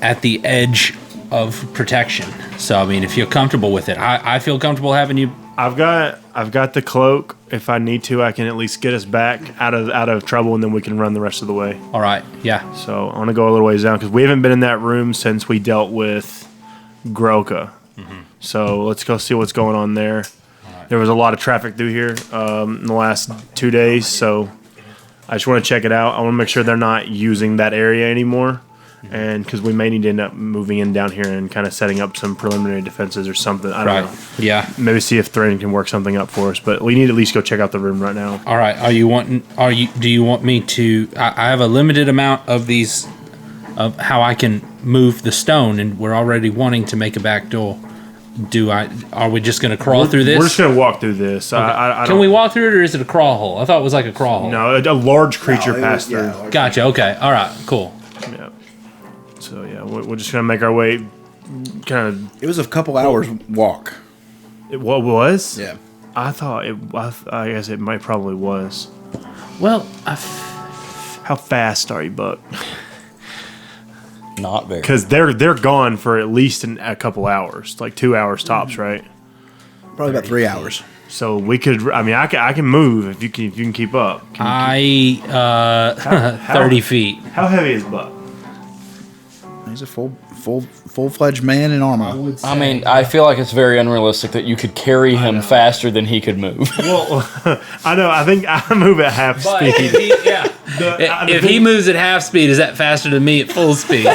at the edge of protection. So I mean, if you're comfortable with it, I feel comfortable having you. I've got the cloak. If I need to, I can at least get us back out of trouble, and then we can run the rest of the way. All right. Yeah. So I want to go a little ways down because we haven't been in that room since we dealt with Groka. So let's go see what's going on there. There was a lot of traffic through here in the last 2 days, so I just want to check it out. I want to make sure they're not using that area anymore, and because we may need to end up moving in down here and kind of setting up some preliminary defenses or something. I don't know. Yeah. Maybe see if Thrain can work something up for us, but we need to at least go check out the room right now. All right. Do you want me to? I have a limited amount of these, of how I can move the stone, and we're already wanting to make a back door. Are we just going to crawl through this? We're just going to walk through this. Okay. I Can we walk through it, or is it a crawl hole? I thought it was like a crawl hole. No, a large creature passed through. Yeah, Gotcha. Okay. All right. Cool. Yeah. So yeah, we're just gonna make our way. Kind of. It was a couple hours walk. What was? Yeah. I thought it. I guess it probably was. Well, How fast are you, Buck? Not very. Because they're gone for at least a couple hours, like 2 hours tops, right? Probably about 3 hours. So we could. I mean, I can move if you can keep up. 30 feet. How heavy is Buck? He's a full-fledged man in armor. I mean, I feel like it's very unrealistic that you could carry him faster than he could move. Well, I know. I think I move at half speed. If he moves at half speed, is that faster than me at full speed?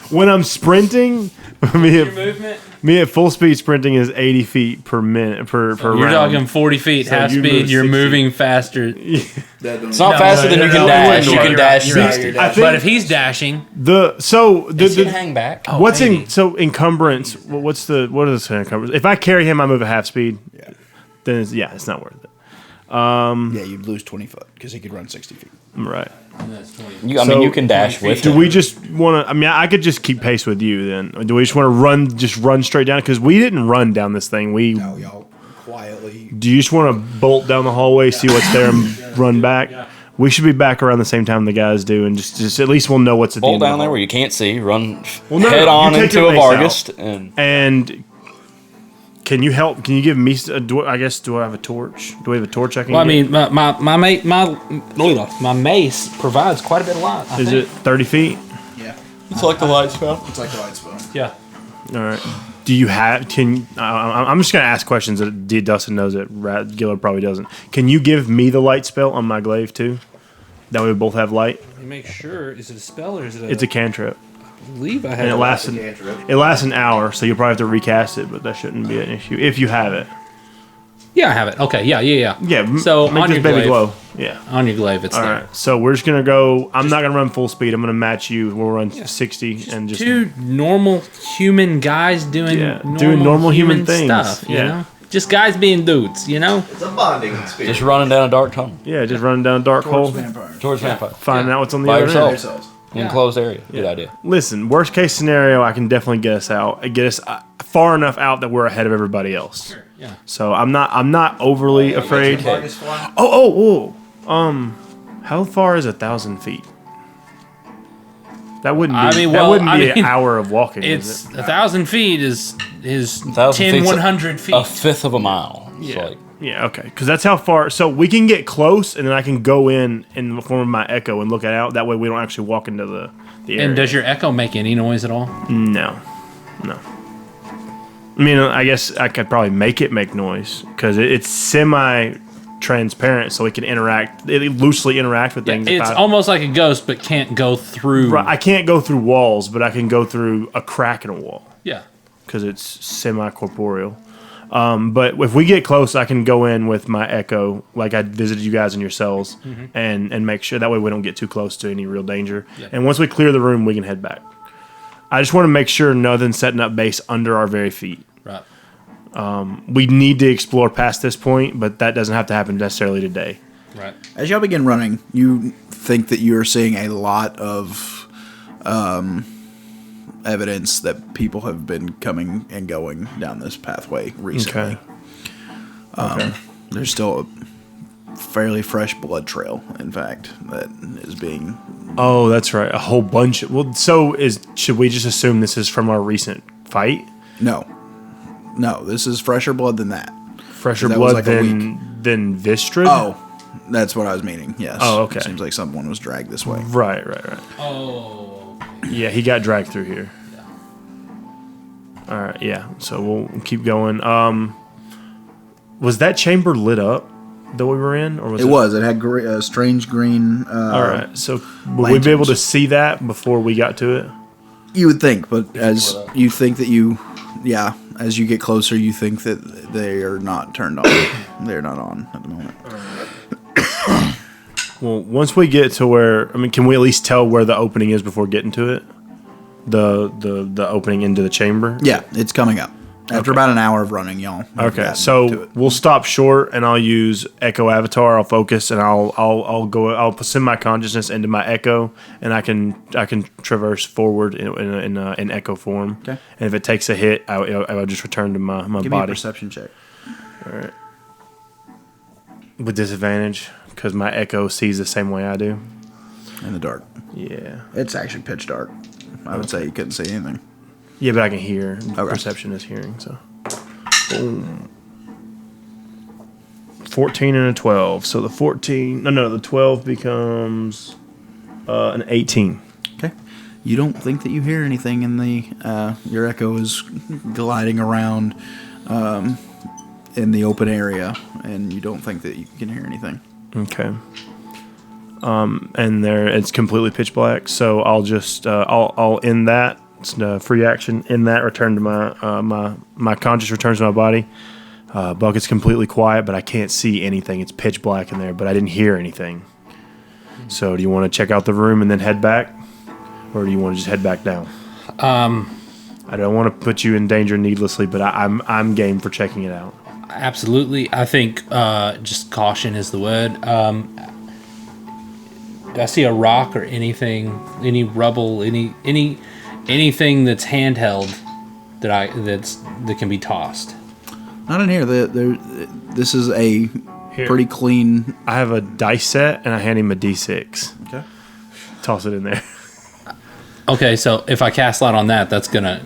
When I'm sprinting, movement? me at full speed sprinting is 80 feet per minute per You're round. talking 40 feet, So half you speed. move You're 60. moving faster. It's not faster than you can dash. You can dash 60. I think But if he's dashing, Hang back. what's maybe. encumbrance? What is the encumbrance? If I carry him, I move at half speed. Yeah. Then it's not worth it. Yeah, you'd lose 20 foot because he could run 60 feet. Right. You can dash with Do him. we just want to? I mean, I could just keep pace with you. Then, or do we just want to run straight down? Because we didn't run down this thing. No, y'all quietly. Do you just want to bolt down the hallway, see what's there, and run back? We should be back around the same time the guys do, and just at least we'll know what's at the Bolt end of down the there hall. where you can't see. Run no, head you on take into your a mace Vargas. out. And And can you help? Can you give me? Do I have a torch? Do we have a torch I can? well, I get? mean, my mace provides quite a bit of light. I Is think. it 30 feet? Yeah. it's like the light spell. It's like the light spell. Yeah. All right. Do you have? I'm just gonna ask questions that Dustin knows that Gillard probably doesn't. Can you give me the light spell on my glaive too? That way we both have light. Let me make sure. Is it a spell or is it? It's a cantrip, I believe I had. and it lasts an hour, so you'll probably have to recast it, but that shouldn't be an issue if you have it. Yeah, I have it. Okay. Yeah. Yeah. So make on this your baby glaive, glow. Yeah. on your glaive, it's All there. right. So we're just gonna go. I'm not gonna run full speed. I'm gonna match you. We'll run 60 and just. Two normal human guys doing normal human things. stuff. You Yeah. know, just guys being dudes. You know. It's a bonding experience. Just running down a dark tunnel Yeah, just running down a dark hole, towards vampire. finding out what's on the By other end. yourself. Enclosed area. Good idea. Listen, worst case scenario, I can definitely get us out. Get us far enough out that we're ahead of everybody else. Yeah. So I'm not overly afraid. Oh. How far is 1,000 feet? That wouldn't be. I mean, that well, wouldn't I be mean, an hour of walking. It's Is it? 1,000 feet is 1,000 10, feet's 100 feet. A fifth of a mile. It's Yeah. like Yeah, okay. Because that's how far. So we can get close, and then I can go in the form of my echo and look it out. That way we don't actually walk into the area. And does your echo make any noise at all? No. I mean, I guess I could probably make it make noise because it's semi-transparent, so it can loosely interact with things. It's almost like a ghost, but can't go through. Right, I can't go through walls, but I can go through a crack in a wall. Yeah. Because it's semi-corporeal. But if we get close, I can go in with my echo, like I visited you guys in your cells, and make sure that way we don't get too close to any real danger. Yeah. And once we clear the room, we can head back. I just want to make sure nothing's setting up base under our very feet. Right. We need to explore past this point, but that doesn't have to happen necessarily today. Right. As y'all begin running, you think that you're seeing a lot of evidence that people have been coming and going down this pathway recently. Okay. There's still a fairly fresh blood trail, in fact, that is being... Oh, that's right. A whole bunch. Well, should we just assume this is from our recent fight? No, this is fresher blood than that. Fresher blood than Vistrid? Oh, that's what I was meaning, yes. Oh, okay. It seems like someone was dragged this way. Right. Oh. Yeah, he got dragged through here. Yeah. All right, yeah. So we'll keep going. Was that chamber lit up that we were in, or was it? It was. It had strange green. All right. So would we be able to see that before we got to it? You would think, but as you think that as you get closer, you think that they are not turned on. They're not on at the moment. Well, once we get to where, can we at least tell where the opening is before getting to it? The opening into the chamber? Yeah, it's coming up. After about an hour of running, y'all. Okay, so we'll stop short, and I'll use Echo Avatar. I'll focus, and I'll send my consciousness into my Echo, and I can traverse forward in Echo form. Okay. And if it takes a hit, I'll just return to my Give body. me a perception check. All right. With disadvantage, because my Echo sees the same way I do. In the dark. Yeah. It's actually pitch dark. I would say you couldn't see anything. Yeah, but I can hear. Okay. Perception is hearing, so. Boom. 14 and a 12. So the 12 becomes an 18. Okay. You don't think that you hear anything in the, your echo is gliding around in the open area, and you don't think that you can hear anything. Okay. And it's completely pitch black, so I'll just, I'll end that. It's a free action. In that, return to my conscious returns to my body. Bucket's completely quiet, but I can't see anything. It's pitch black in there, but I didn't hear anything. So, do you want to check out the room and then head back, or do you want to just head back down? I don't want to put you in danger needlessly, but I'm game for checking it out. Absolutely, I think just caution is the word. Do I see a rock or anything, any rubble, anything that's handheld that can be tossed? Not in here. This is a pretty clean. I have a dice set, and I hand him a d6. Okay. Toss it in there. Okay, so if I cast light on that, that's gonna.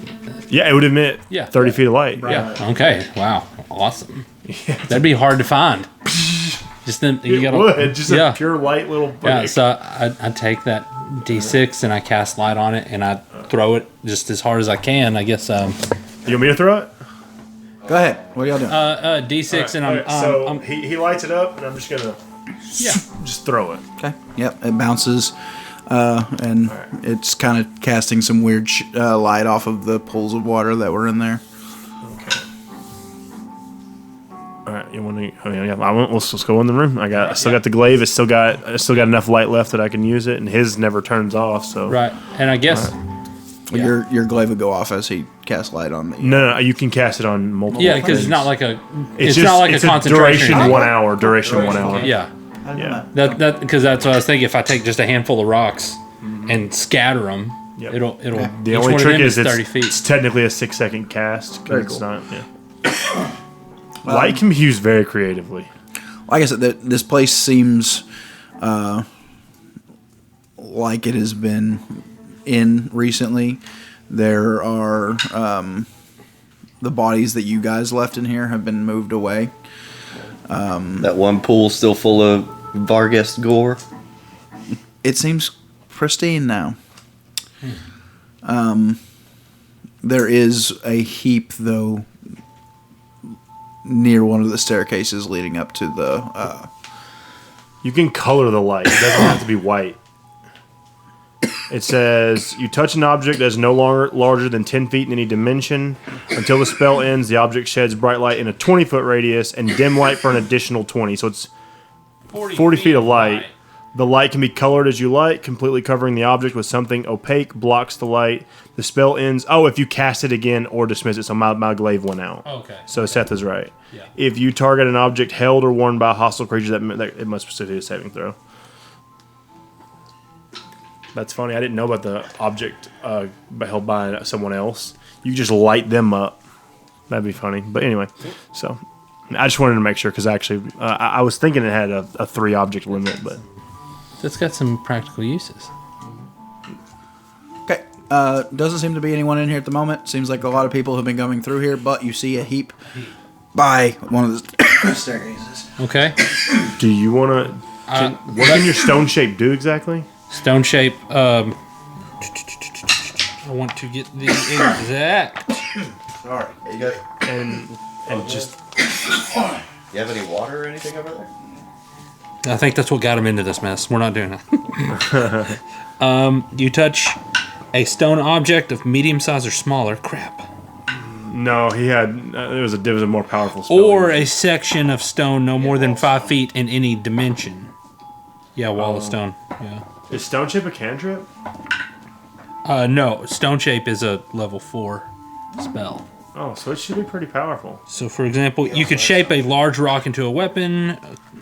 Yeah, it would emit 30 feet of light. Right. Yeah. Okay. Wow. Awesome. Yeah, that'd be hard to find. Just then you gotta. Just a pure light little. Break. Yeah. So I take that d6 and I cast light on it and I throw it just as hard as I can. I guess. You want me to throw it? Go ahead. What are y'all doing? D6 right, and I'm. So he lights it up and I'm just gonna. Yeah. Just throw it. Okay. Yep. It bounces, and it's kind of casting some weird light off of the pools of water that were in there. All right, you want to? Let's just go in the room. I still got the glaive. I still got enough light left that I can use it, and his never turns off. So right, and I guess your glaive would go off as he casts light on me. No, you can cast it on multiple. Yeah, because it's not like a. It's not like a concentration. Duration 1 hour. Duration 1 hour. Yeah. Yeah. That because that's what I was thinking. If I take just a handful of rocks and scatter them, it'll. The only trick is 30 feet. It's technically a 6-second cast. Very it's cool. not. Yeah. Light can be used very creatively. Like I said, this place seems like it has been in recently. There are the bodies that you guys left in here have been moved away. That one pool still full of Vargas gore. It seems pristine now. There is a heap, though, near one of the staircases leading up to the... You can color the light. It doesn't have to be white. It says, you touch an object that is no longer larger than 10 feet in any dimension. Until the spell ends, the object sheds bright light in a 20-foot radius and dim light for an additional 20. So it's 40 feet of light. The light can be colored as you like, completely covering the object with something opaque, blocks the light. The spell ends... Oh, if you cast it again or dismiss it. So my glaive went out. Okay. So Seth is right. Yeah. If you target an object held or worn by a hostile creature, that it must succeed a saving throw. That's funny. I didn't know about the object held by someone else. You just light them up. That'd be funny. But anyway, so I just wanted to make sure because actually I was thinking it had a 3-object limit, but It's got some practical uses. Okay. Doesn't seem to be anyone in here at the moment. Seems like a lot of people have been coming through here, but you see a heap by one of the staircases. Okay. do you want to? What can your stone shape do exactly? Stone shape. I want to get the exact. Sorry. You got And just You have any water or anything over there? I think that's what got him into this mess. We're not doing that. You touch a stone object of medium size or smaller. Crap. no. He had there was a more powerful spell. Or a section of stone no more than 5 feet in any dimension. Yeah, wall of stone. Yeah. Is stone shape a cantrip? No, stone shape is a level 4 spell. Oh, so it should be pretty powerful. So, for example, you could shape a large rock into a weapon,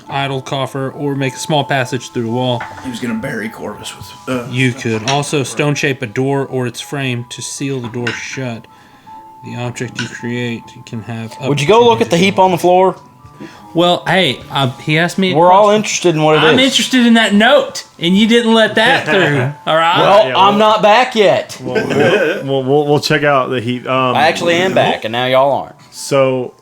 idle coffer, or make a small passage through a wall. He was going to bury Corvus with... You could also stone shape a door or its frame to seal the door shut. The object you create can have... Would you go look at the heap on the floor? Well, hey, he asked me... We're all interested in what it is. I'm interested in that note, and you didn't let that through. All right? Well, Yeah, I'm not back yet. We'll check out the heap. I actually am back, and now y'all aren't. So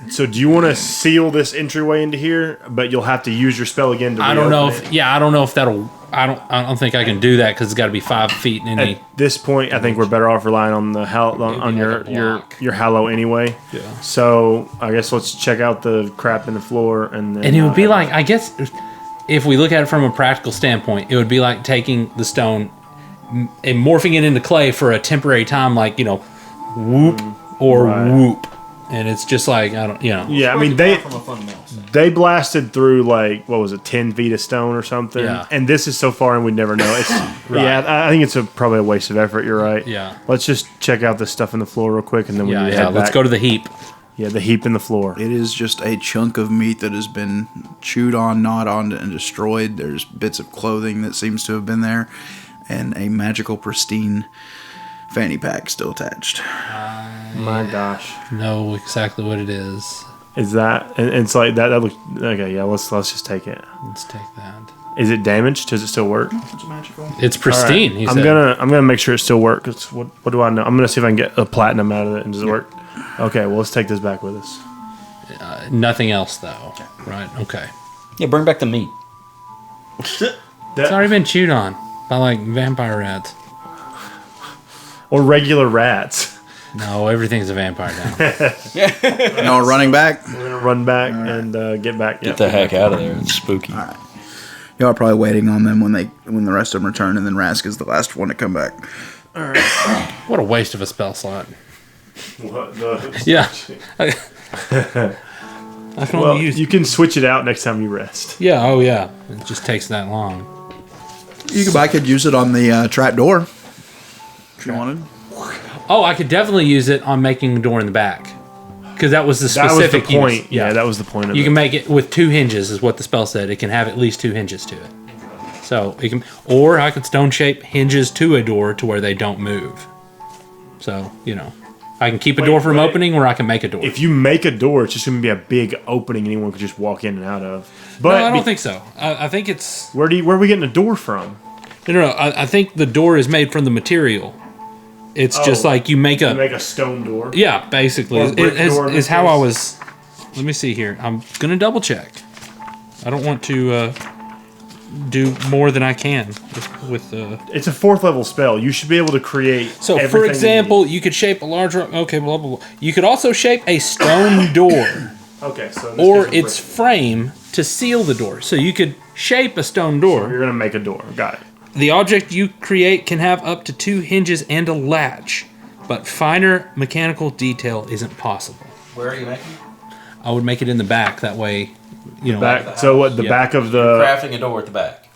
do you want to seal this entryway into here? But you'll have to use your spell again to. I don't know reopen if... Yeah, I don't know if that'll... I don't think I can do that because it's got to be 5 feet in any... At this point, I think we're better off relying on the on like a block. your Hallow anyway. Yeah. So I guess let's check out the crap in the floor and then. And it would be like, I guess, if we look at it from a practical standpoint, it would be like taking the stone and morphing it into clay for a temporary time, like, whoop or Right. whoop. And it's just like, Yeah, I mean they blasted through like what was it, 10 feet of stone or something. Yeah. And this is so far and we'd never know. It's yeah, I think it's probably a waste of effort. You're right. Yeah. Let's just check out the stuff in the floor real quick and then we need to head let's back. go to the heap. Yeah, the heap in the floor. It is just a chunk of meat that has been chewed on, gnawed on, and destroyed. There's bits of clothing that seems to have been there, and a magical, pristine fanny pack still attached. My gosh. Know exactly what it is. Is that? And it's like that. That looks okay. Yeah, let's just take it. Let's take that. Is it damaged? Does it still work? It's magical. It's pristine. All He right. said. I'm gonna make sure it still works. What do I know? I'm gonna see if I can get a platinum out of it. And does it work? Okay. Well, let's take this back with us. Nothing else, though. Right? Okay. Yeah, bring back the meat. It's already been chewed on by, like, vampire rats. Or regular rats. No, everything's a vampire now. No, running back. We're gonna run back and get back. Get the heck out of there. It's spooky. All right. Y'all are probably waiting on them when the rest of them return, and then Rask is the last one to come back. What a waste of a spell slot. What the? Yeah. I can Well, only use... you can switch it out next time you rest. Yeah, oh yeah. It just takes that long. I could use it on the trap door if you wanted. Oh, I could definitely use it on making the door in the back. Because that was the That was specific the point. use. Yeah, that was the point of You it. can make it with 2 hinges, is what the spell said. It can have at least 2 hinges to it. So it can, or I could stone shape hinges to a door to where they don't move. So, I can keep a door from opening, or I can make a door. If you make a door, it's just going to be a big opening anyone could just walk in and out of. No, But I don't think so. I think it's... Where are we getting a door from? No. I think the door is made from the material. It's just like you make You make a stone door. Yeah, basically. Or a brick door in Is this how case. I was Let me see here. I'm gonna double check. I don't want to do more than I can with It's a 4th level spell. You should be able to create. So, for everything example, you could shape a large rock. Okay, blah blah blah. You could also shape a stone door, Okay, so in this or case, we're its frame to seal the door. So you could shape a stone door. You're gonna make a door. Got it. The object you create can have up to 2 hinges and a latch, but finer mechanical detail isn't possible. Where are you making? I would make it in the back. That way, you know. Back. So what? The Yeah. back of the. Crafting a door at the back.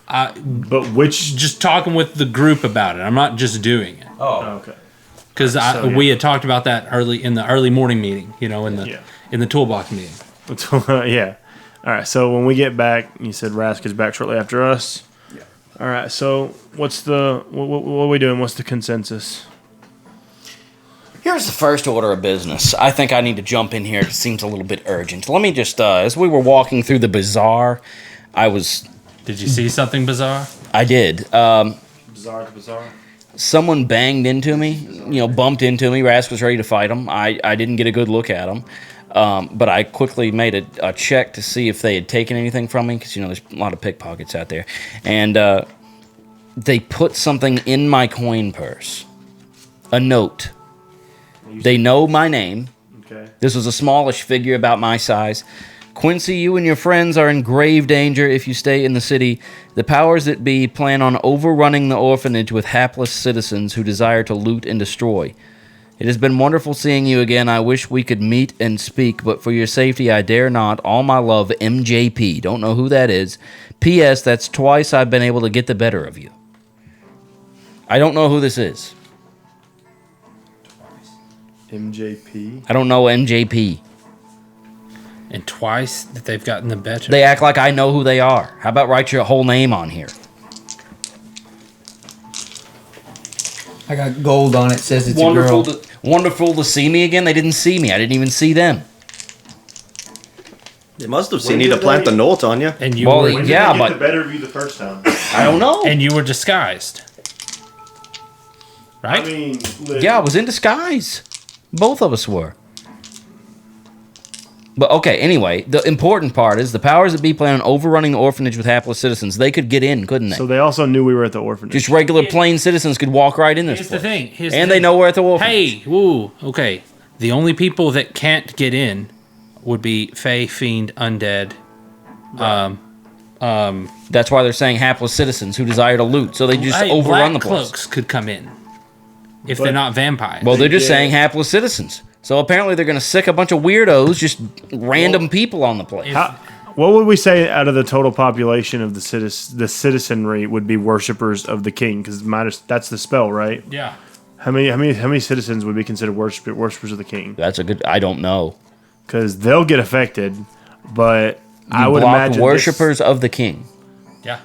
But which? Just talking with the group about it. I'm not just doing it. Oh. Okay. Because So, yeah. we had talked about that in the early morning meeting, in the Yeah. in the toolbox meeting. Yeah. All right. So when we get back, you said Rask is back shortly after us. Yeah. All right. So what's the what are we doing? What's the consensus? Here's the first order of business. I think I need to jump in here. It seems a little bit urgent. Let me just, as we were walking through the bazaar, Did you see something bizarre? I did. Bizarre to bizarre. Someone banged into me, bumped into me. Rask was ready to fight him. I didn't get a good look at him. But I quickly made a check to see if they had taken anything from me, because, there's a lot of pickpockets out there. And they put something in my coin purse. A note. They know my name. Okay. This was a smallish figure about my size. Quincy, you and your friends are in grave danger if you stay in the city. The powers that be plan on overrunning the orphanage with hapless citizens who desire to loot and destroy. It has been wonderful seeing you again. I wish we could meet and speak, but for your safety, I dare not. All my love, MJP. Don't know who that is. P.S. That's twice I've been able to get the better of you. I don't know who this is. MJP. I don't know MJP. And twice that they've gotten the better. They act like I know who they are. How about write your whole name on here? I got gold on it. Says it's Wonderful a girl. wonderful to see me again. They didn't see me. I didn't even see them. They must have When seen you to did plant they- the note on you. And you Well, were When did Yeah, they get but- the better of you the first time? I don't know. and you were disguised, right? I mean, Yeah, I was in disguise. Both of us were. But okay, anyway, the important part is the powers that be plan on overrunning the orphanage with hapless citizens. They could get in, couldn't they? So they also knew we were at the orphanage. Just regular plain citizens could walk right in this Here's the place. thing. Here's And the they thing. know we're at the orphanage. Hey, woo. Okay. The only people that can't get in would be Fey, Fiend, Undead. That's why they're saying hapless citizens who desire to loot. So they just Hey, overrun Black the place. Cloaks could come in if But- they're not vampires. Well, they're just Yeah. saying hapless citizens. So apparently they're going to sick a bunch of weirdos, just random people on the place. What would we say out of the total population of the citizenry would be worshippers of the king? Because that's the spell, right? yeah. How many citizens would be considered worshippers of the king? That's a good. I don't know. Because they'll get affected, but I You would block imagine worshippers of the king. Yeah.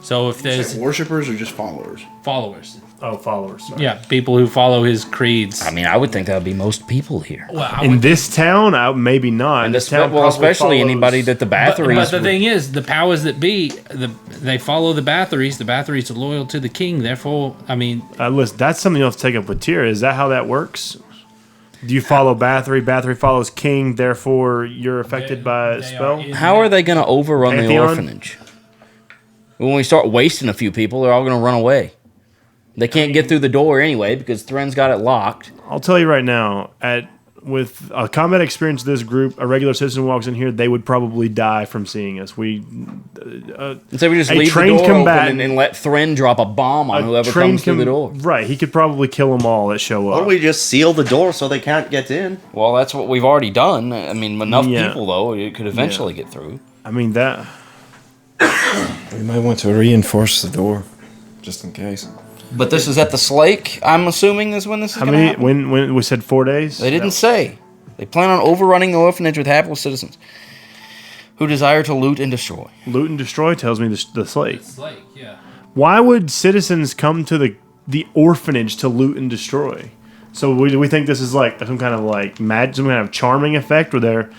So if there's Worshippers or just followers? followers, followers. Sorry. yeah, people who follow his creeds. I mean, I would think that would be most people here. well, I In would- this town, maybe not. And This this, town well, probably especially follows- anybody that the but Bathories. the thing is, the powers that be, they follow the Bathories. The Bathories are loyal to the king. Therefore, I mean, Listen, that's something you'll have to take up with Tyr. Is that how that works? Do you follow Bathory? Bathory follows King, therefore you're affected by a they spell? are in How are they going to overrun the Pantheon? orphanage? When we start wasting a few people, they're all going to run away. They can't get through the door anyway because Thren's got it locked. I'll tell you right now, with a combat experience of this group, a regular citizen walks in here, they would probably die from seeing us. And so we just A leave the trained door combatant- open and let Thren drop a bomb on whoever comes through the door. Right, he could probably kill them all that show Why up. don't we just seal the door so they can't get in? Well, that's what we've already done. I mean, enough Yeah. people, though, it could eventually get through. I mean, that... We might want to reinforce the door, just in case. But this is at the Slake, I'm assuming, is when this is How going to many... happen. When we said 4 days? They didn't say. They plan on overrunning the orphanage with hapless citizens who desire to loot and destroy. Loot and destroy tells me the Slake. Slake, yeah. Why would citizens come to the orphanage to loot and destroy? So do we think this is like some kind of like some kind of charming effect where they're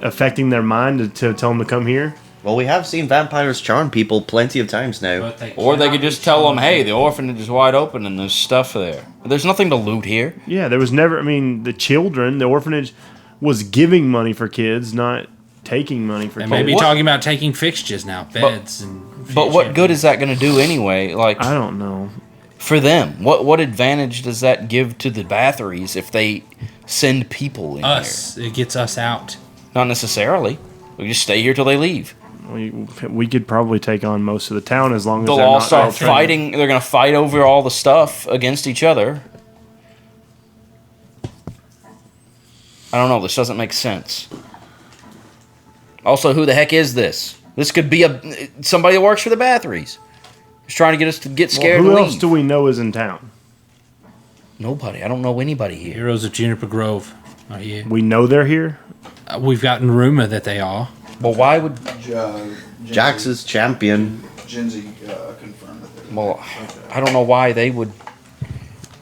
affecting their mind to tell them to come here? Well, we have seen vampires charm people plenty of times now. But they Or they cannot could be just tell them, charmed. hey, the orphanage is wide open and there's stuff there. There's nothing to loot here. Yeah, there was never. I mean, the children, the orphanage. was giving money for kids, not taking money for And kids. maybe talking about taking fixtures now, beds and. But what good is that going to do anyway? Like, I don't know. for them, what advantage does that give to the Bathories if they send people in Us. It gets us out. here? Not necessarily. We just stay here till they leave. We could probably take on most of the town as long as They'll they're all not start trained. fighting. They're going to fight over all the stuff against each other. I don't know. This doesn't make sense. Also, who the heck is this? This could be somebody that works for the Bathories. He's trying to get us to get scared Who and else leave. do we know is in town? Nobody. I don't know anybody here. Heroes of Juniper Grove are here. We know they're here. We've gotten rumor that they are. Well, why would... Jax's champion. Genzi confirmed that. Well, I don't know why they would...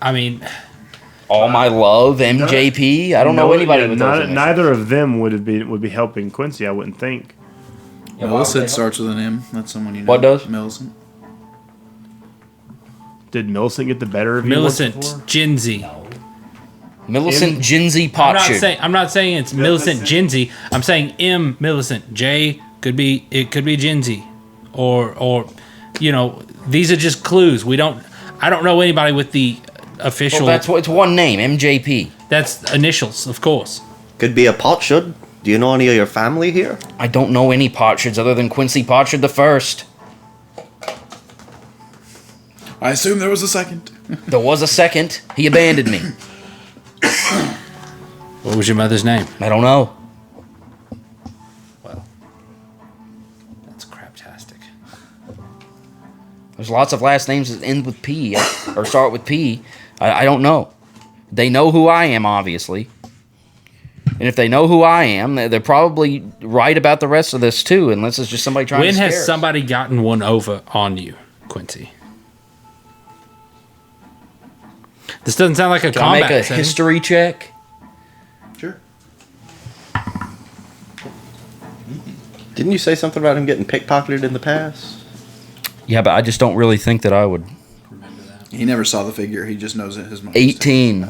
I mean, All My Love, MJP. I don't know anybody with those initials. Neither of them would be helping Quincy. I wouldn't think. Millicent starts with an M. That's someone you know. What does? Millicent. Did Millicent get the better of you? Millicent, once before? Ginsey. Millicent Ginsey I'm not saying it's Millicent Ginsey. I'm saying M Millicent. J could be Ginsey, or these are just clues. I don't know anybody with the official. Well, it's one name, MJP. That's initials, of course. Could be a Potsherd. Do you know any of your family here? I don't know any Potsherds other than Quincy Potsherd the First. I assume there was a second. There was a second. He abandoned me. What was your mother's name? I don't know. Well, that's craptastic. There's lots of last names that end with P or start with P. I don't know. They know who I am, obviously. And if they know who I am, they're probably right about the rest of this too, unless it's just somebody trying to When scare has us. somebody gotten one over on you, Quincy? This doesn't sound like a Can I combat make a setting. history check? Sure. Didn't you say something about him getting pickpocketed in the past? Yeah, but I just don't really think that I would. He never saw the figure. He just knows it. His mom. 18.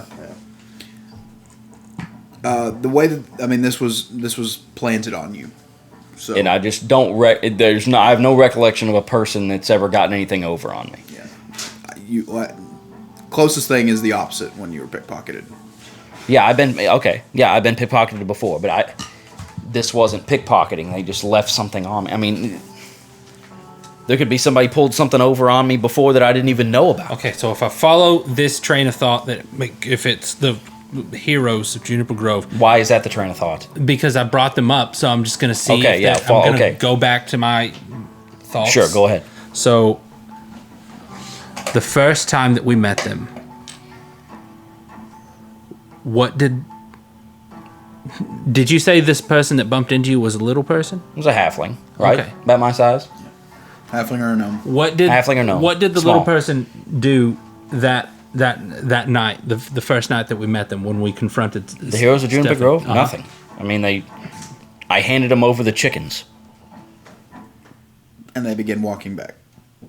The way that this was planted on you. So And I just don't. I have no recollection of a person that's ever gotten anything over on me. Closest thing is the opposite when you were pickpocketed. Yeah, I've been pickpocketed before, but this wasn't pickpocketing. They just left something on me. I mean, there could be somebody pulled something over on me before that I didn't even know about. Okay, so if I follow this train of thought, if it's the heroes of Juniper Grove, Why is that the train of thought? because I brought them up, so I'm just going to see. Okay, yeah, I'm going to okay. go back to my thoughts. Sure, go ahead. So, the first time that we met them, what did you say this person that bumped into you was a little person? It was a halfling, right? Okay. About my size. Halfling or a gnome. Halfling or gnome? What did the Small. little person do that night, the first night that we met them when we confronted The heroes of Juniper Stefan? Grove? Uh-huh. Nothing. I mean, I handed them over the chickens. And they begin walking back.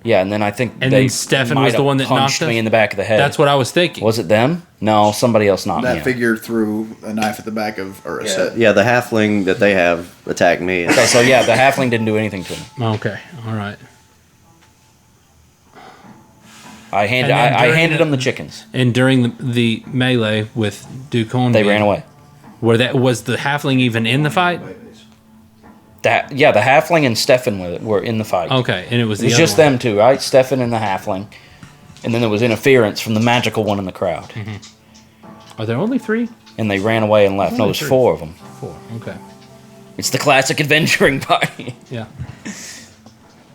Yeah, and then I think And they then Stefan might was the have one that punched knocked me us? in the back of the head. That's what I was thinking. Was it them? No, somebody else knocked me That out. figure threw a knife at the back of Ursa. Yeah, the halfling that they have attacked me. Okay, so yeah, the halfling didn't do anything to me. Okay, all right. I handed And then I during handed the- them the chickens. And during the melee with Duke Hornby, They ran away. Was the halfling even in the fight? The halfling and Stefan were in the fight. Okay, and it was It was the just other one. them two, right? Stefan and the halfling. And then there was interference from the magical one in the crowd. Are there only 3? And they ran away and left. No, Only there's 3. 4 of them. 4. Okay. It's the classic adventuring party. Yeah.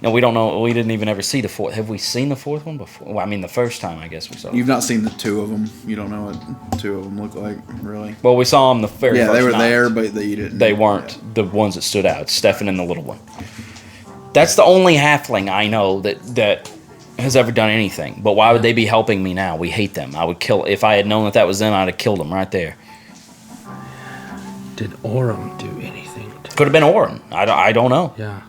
No, we don't know. We didn't even ever see the 4th. Have we seen the 4th one before? Well, I mean, the first time, I guess we saw it. You've not seen the 2 of them. You don't know what 2 of them look like, really. Well, we saw them the very first Yeah, they were night. there, but you didn't. They weren't the ones that stood out. Stefan and the little one. That's the only halfling I know that has ever done anything. But why would they be helping me now? We hate them. I would kill... If I had known that was them, I'd have killed them right there. Did Orem do anything? Could have been Orin. I don't know. Yeah.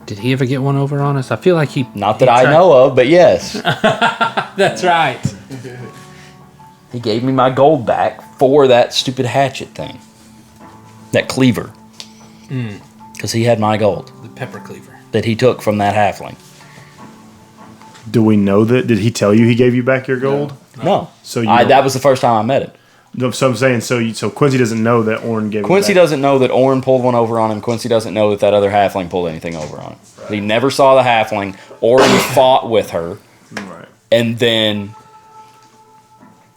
Did he ever get one over on us? I feel like he... Not that he I tried- know of, but yes. That's right. He gave me my gold back for that stupid hatchet thing. That cleaver. Because he had my gold The pepper cleaver. that he took from that halfling. Do we know that? Did he tell you he gave you back your gold? No. So that was the first time I met him. No, so I'm saying, so Quincy doesn't know that Orin gave. Quincy it back. doesn't know that Orin pulled one over on him. Quincy doesn't know that other halfling pulled anything over on him. Right. He never saw the halfling. Orin fought with her. Right. And then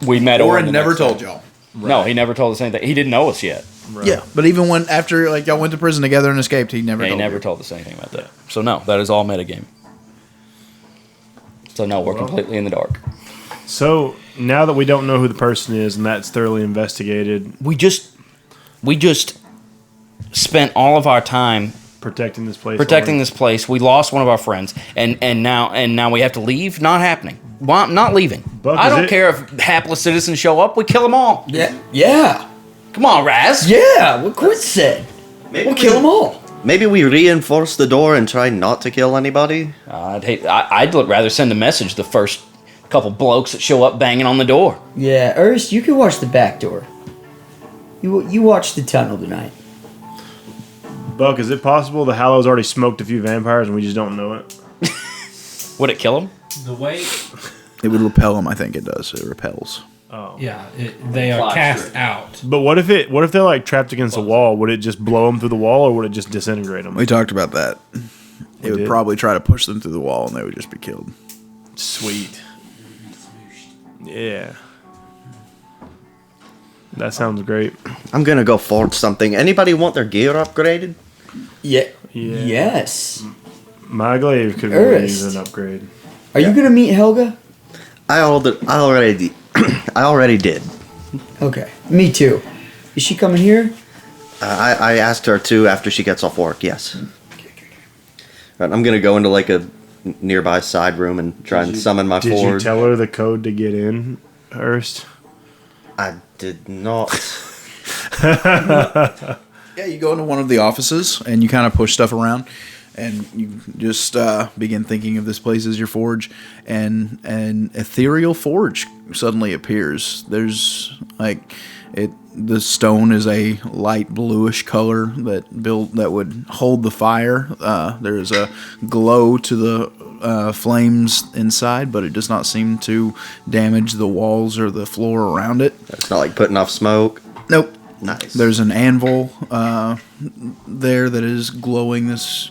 we met Orin. Orin never told y'all. Right. No, he never told us anything. He didn't know us yet. Right. Yeah, but even when after like y'all went to prison together and escaped, he never. He told never you. told us anything about that. So no, that is all metagame. So no, we're completely in the dark. So now that we don't know who the person is and that's thoroughly investigated, We just spent all of our time protecting this place. protecting this place. We lost one of our friends, and now we have to leave. Not happening. Well, I'm not leaving. Buck, I is don't it- care if hapless citizens show up. We kill them all. Yeah. Come on, Raz. Yeah. What Quinn said. We'll kill them all. Maybe we reinforce the door and try not to kill anybody. I'd rather send a message the first couple blokes that show up banging on the door. Yeah, Ernst, you can watch the back door. You watch the tunnel tonight. Buck, is it possible the Hallow's already smoked a few vampires and we just don't know it? Would it kill them? The way, It would repel him. I think it does. It repels. they are cast out. But what if they're like trapped against a wall? Would it just blow them through the wall, or would it just disintegrate them? We talked about that. It would did? probably try to push them through the wall, and they would just be killed. Sweet. Yeah. That sounds great. I'm gonna go forge something. Anybody want their gear upgraded? Yeah. Yeah. Yes. My glaive could really Ernest. use an upgrade. Are you gonna meet Helga? I already did. Okay. Me too. Is she coming here? I asked her to after she gets off work. Yes. Right, I'm gonna go into like a nearby side room and try and summon my Did you forge. tell her the code to get in, Ernst? I did not. Yeah, you go into one of the offices, and you kind of push stuff around, and you just begin thinking of this place as your forge, and an ethereal forge suddenly appears. There's like the stone is a light bluish color that would hold the fire. There's a glow to the flames inside, but it does not seem to damage the walls or the floor around it. It's not like putting off smoke. Nope. Nice. There's an anvil there that is glowing this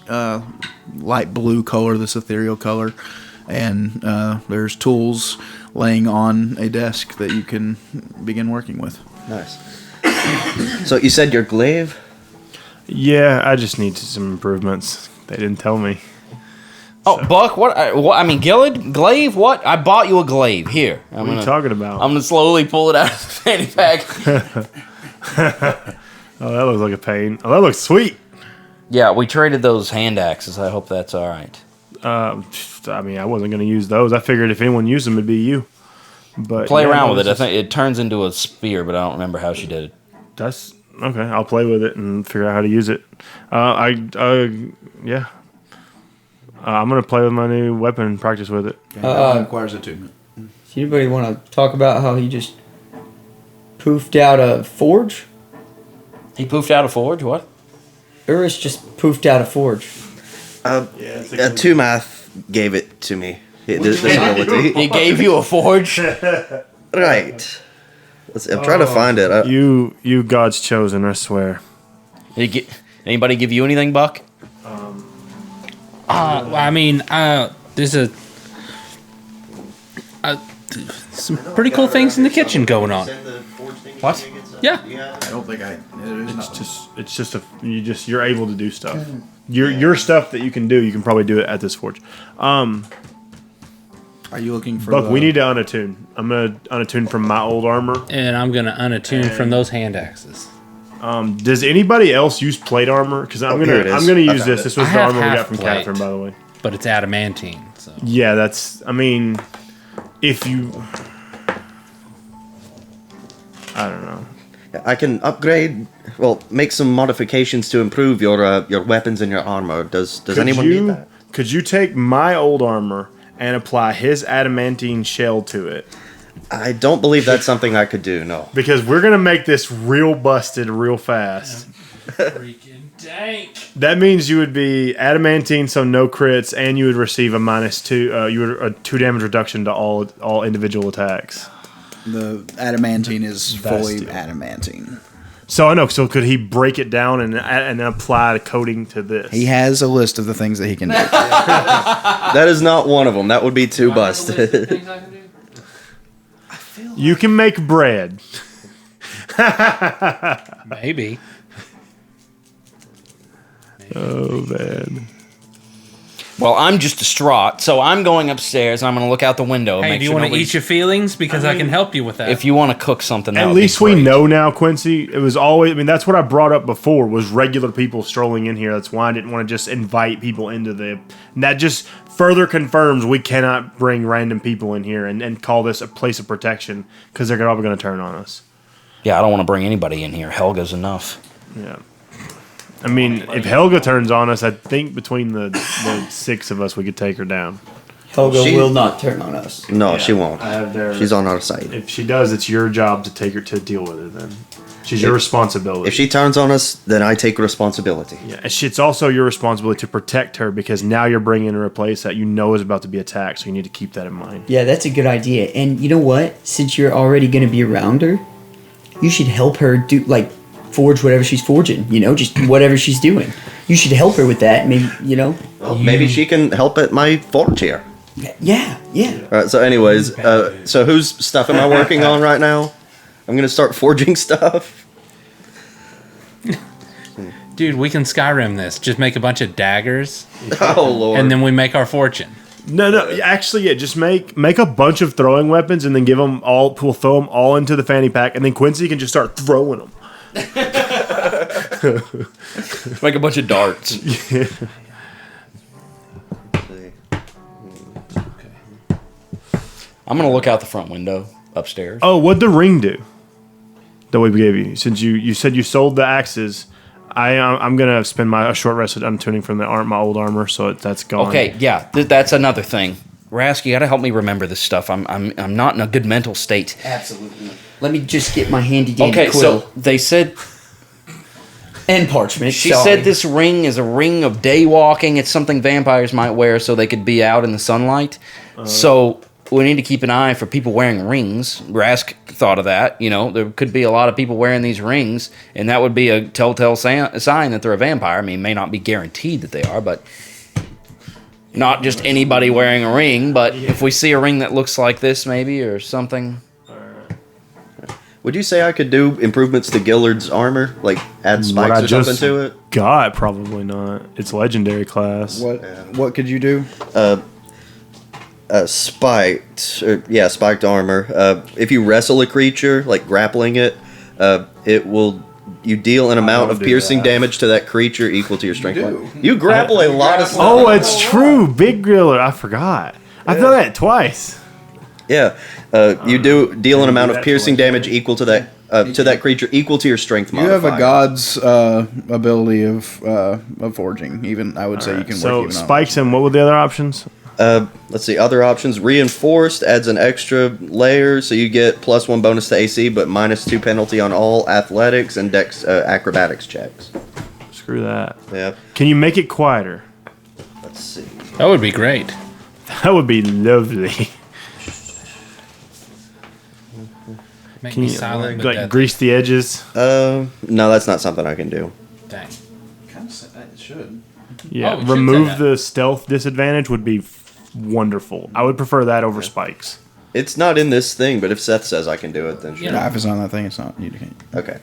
light blue color, this ethereal color, and there's tools laying on a desk that you can begin working with. Nice. So you said your glaive? Yeah, I just need some improvements. They didn't tell me. Oh, Buck, what? I mean, glaive? What? I bought you a glaive. Here. What are you talking about? I'm gonna slowly pull it out of the fanny pack. Oh, that looks like a pain. Oh, that looks sweet. Yeah, we traded those hand axes. I hope that's all right. I mean, I wasn't going to use those. I figured if anyone used them, it'd be you. But Play yeah, around no, with it. I it's think it turns into a spear, but I don't remember how she did it. That's okay. I'll play with it and figure out how to use it. Yeah. I'm gonna play with my new weapon and practice with it. That requires attunement. Does anybody want to talk about how he just poofed out a forge? He poofed out a forge. What? Urus just poofed out a forge. Tumath gave it to me. There's no ability. He gave you a forge. Right. I'm trying to find it. You God's chosen, I swear. Anybody give you anything, Buck? I mean, there's some pretty cool things in the kitchen going on. What? Yeah. I don't think You're able to do stuff. Your stuff that you can do, you can probably do it at this forge. Are you looking for? Buck, we need to unattune. I'm gonna unattune from my old armor. And I'm gonna unattune from those hand axes. Does anybody else use plate armor? Because I'm here it is. gonna use I this. found This was I the have armor we got half from plate. Catherine, by the way. But it's adamantine, so. Yeah, that's. I mean, if you. I don't know. I can upgrade. Well, make some modifications to improve your weapons and your armor. Does anyone need that? Could you take my old armor and apply his adamantine shell to it? I don't believe that's something I could do. No. Because we're gonna make this real busted real fast. Freaking tank. That means you would be adamantine, so no crits, and you would receive a -2. You would a 2 damage reduction to all individual attacks. The adamantine is fully Bastille. adamantine. So I know. So could he break it down and then apply the coating to this? He has a list of the things that he can do. That is not one of them. That would be too busted. You can make bread. Maybe. Oh man. Well, I'm just distraught, so I'm going upstairs. And I'm going to look out the window. Hey, make do you sure want to nobody's- eat your feelings? Because I can help you with that. If you want to cook something, that At would be least we great. know now, Quincy. It was always. I mean, that's what I brought up before. Was regular people strolling in here. That's why I didn't want to just invite people into the. And that just further confirms we cannot bring random people in here and call this a place of protection because they're probably going to turn on us. Yeah, I don't want to bring anybody in here. Helga's enough. Yeah. I mean, if Helga turns on us, I think between the 6 of us, we could take her down. Helga She- will not turn on us. No, she won't. I have their. She's on our side. If she does, it's your job to take her to deal with her. Then she's your responsibility. If she turns on us, then I take responsibility. Yeah, it's also your responsibility to protect her because now you're bringing her a place that you know is about to be attacked. So you need to keep that in mind. Yeah, that's a good idea. And you know what? Since you're already going to be around her, you should help her do, like, forge whatever she's forging. You know, just whatever she's doing. You should help her with that. Maybe, you know. Well, maybe she can help at my forge here. Yeah, yeah. All right. So, anyways, so whose stuff am I working on right now? I'm gonna start forging stuff. Dude, we can Skyrim this. Just make a bunch of daggers, Oh lord. and then we make our fortune. No. Actually, yeah. Just make a bunch of throwing weapons and then give them all. We'll throw them all into the fanny pack, and then Quincy can just start throwing them. Make a bunch of darts. I'm going to look out the front window upstairs. Oh, what'd the ring do that we gave you? Since you said you sold the axes, I'm gonna spend a short rest untuning from my old armor, so that's gone. Okay, yeah, that's another thing. Rask, you got to help me remember this stuff. I'm not in a good mental state. Absolutely. Let me just get my handy dandy Okay, quill so they said and parchment. she sorry. said this ring is a ring of day walking. It's something vampires might wear so they could be out in the sunlight. So we need to keep an eye for people wearing rings. Rask thought of that. You know, there could be a lot of people wearing these rings, and that would be a telltale sign that they're a vampire. I mean, it may not be guaranteed that they are, but not just anybody wearing a ring. But if we see a ring that looks like this, maybe, or something. Would you say I could do improvements to Gillard's armor, like add spikes or something to it? God, probably not. It's legendary class. What could you do? Spiked armor. If you wrestle a creature, like grappling it, you deal an amount of do piercing that. damage to that creature equal to your strength. do. You grapple a lot of stuff. Oh, it's true. Big Griller. I forgot. I've done that twice. Yeah, you do deal an amount that of piercing twice, damage equal to that creature equal to your strength You modifier. have a god's ability of forging. Even I would say you can work So even on spikes and what were the other options? Let's see, other options. Reinforced adds an extra layer, so you get +1 bonus to AC, but -2 penalty on all athletics and dex acrobatics checks. Screw that. Yeah, Can you make it quieter? let's see. That would be great. That would be lovely. Make Can me you silent, but like deadly. grease the edges? No, that's not something I can do. Dang. It should. Yeah. Oh, it should say Remove that. the stealth disadvantage would be wonderful. I would prefer that over spikes. It's not in this thing, but if Seth says I can do it, then sure. Nah, if it's on that thing, it's not. You can't. Okay.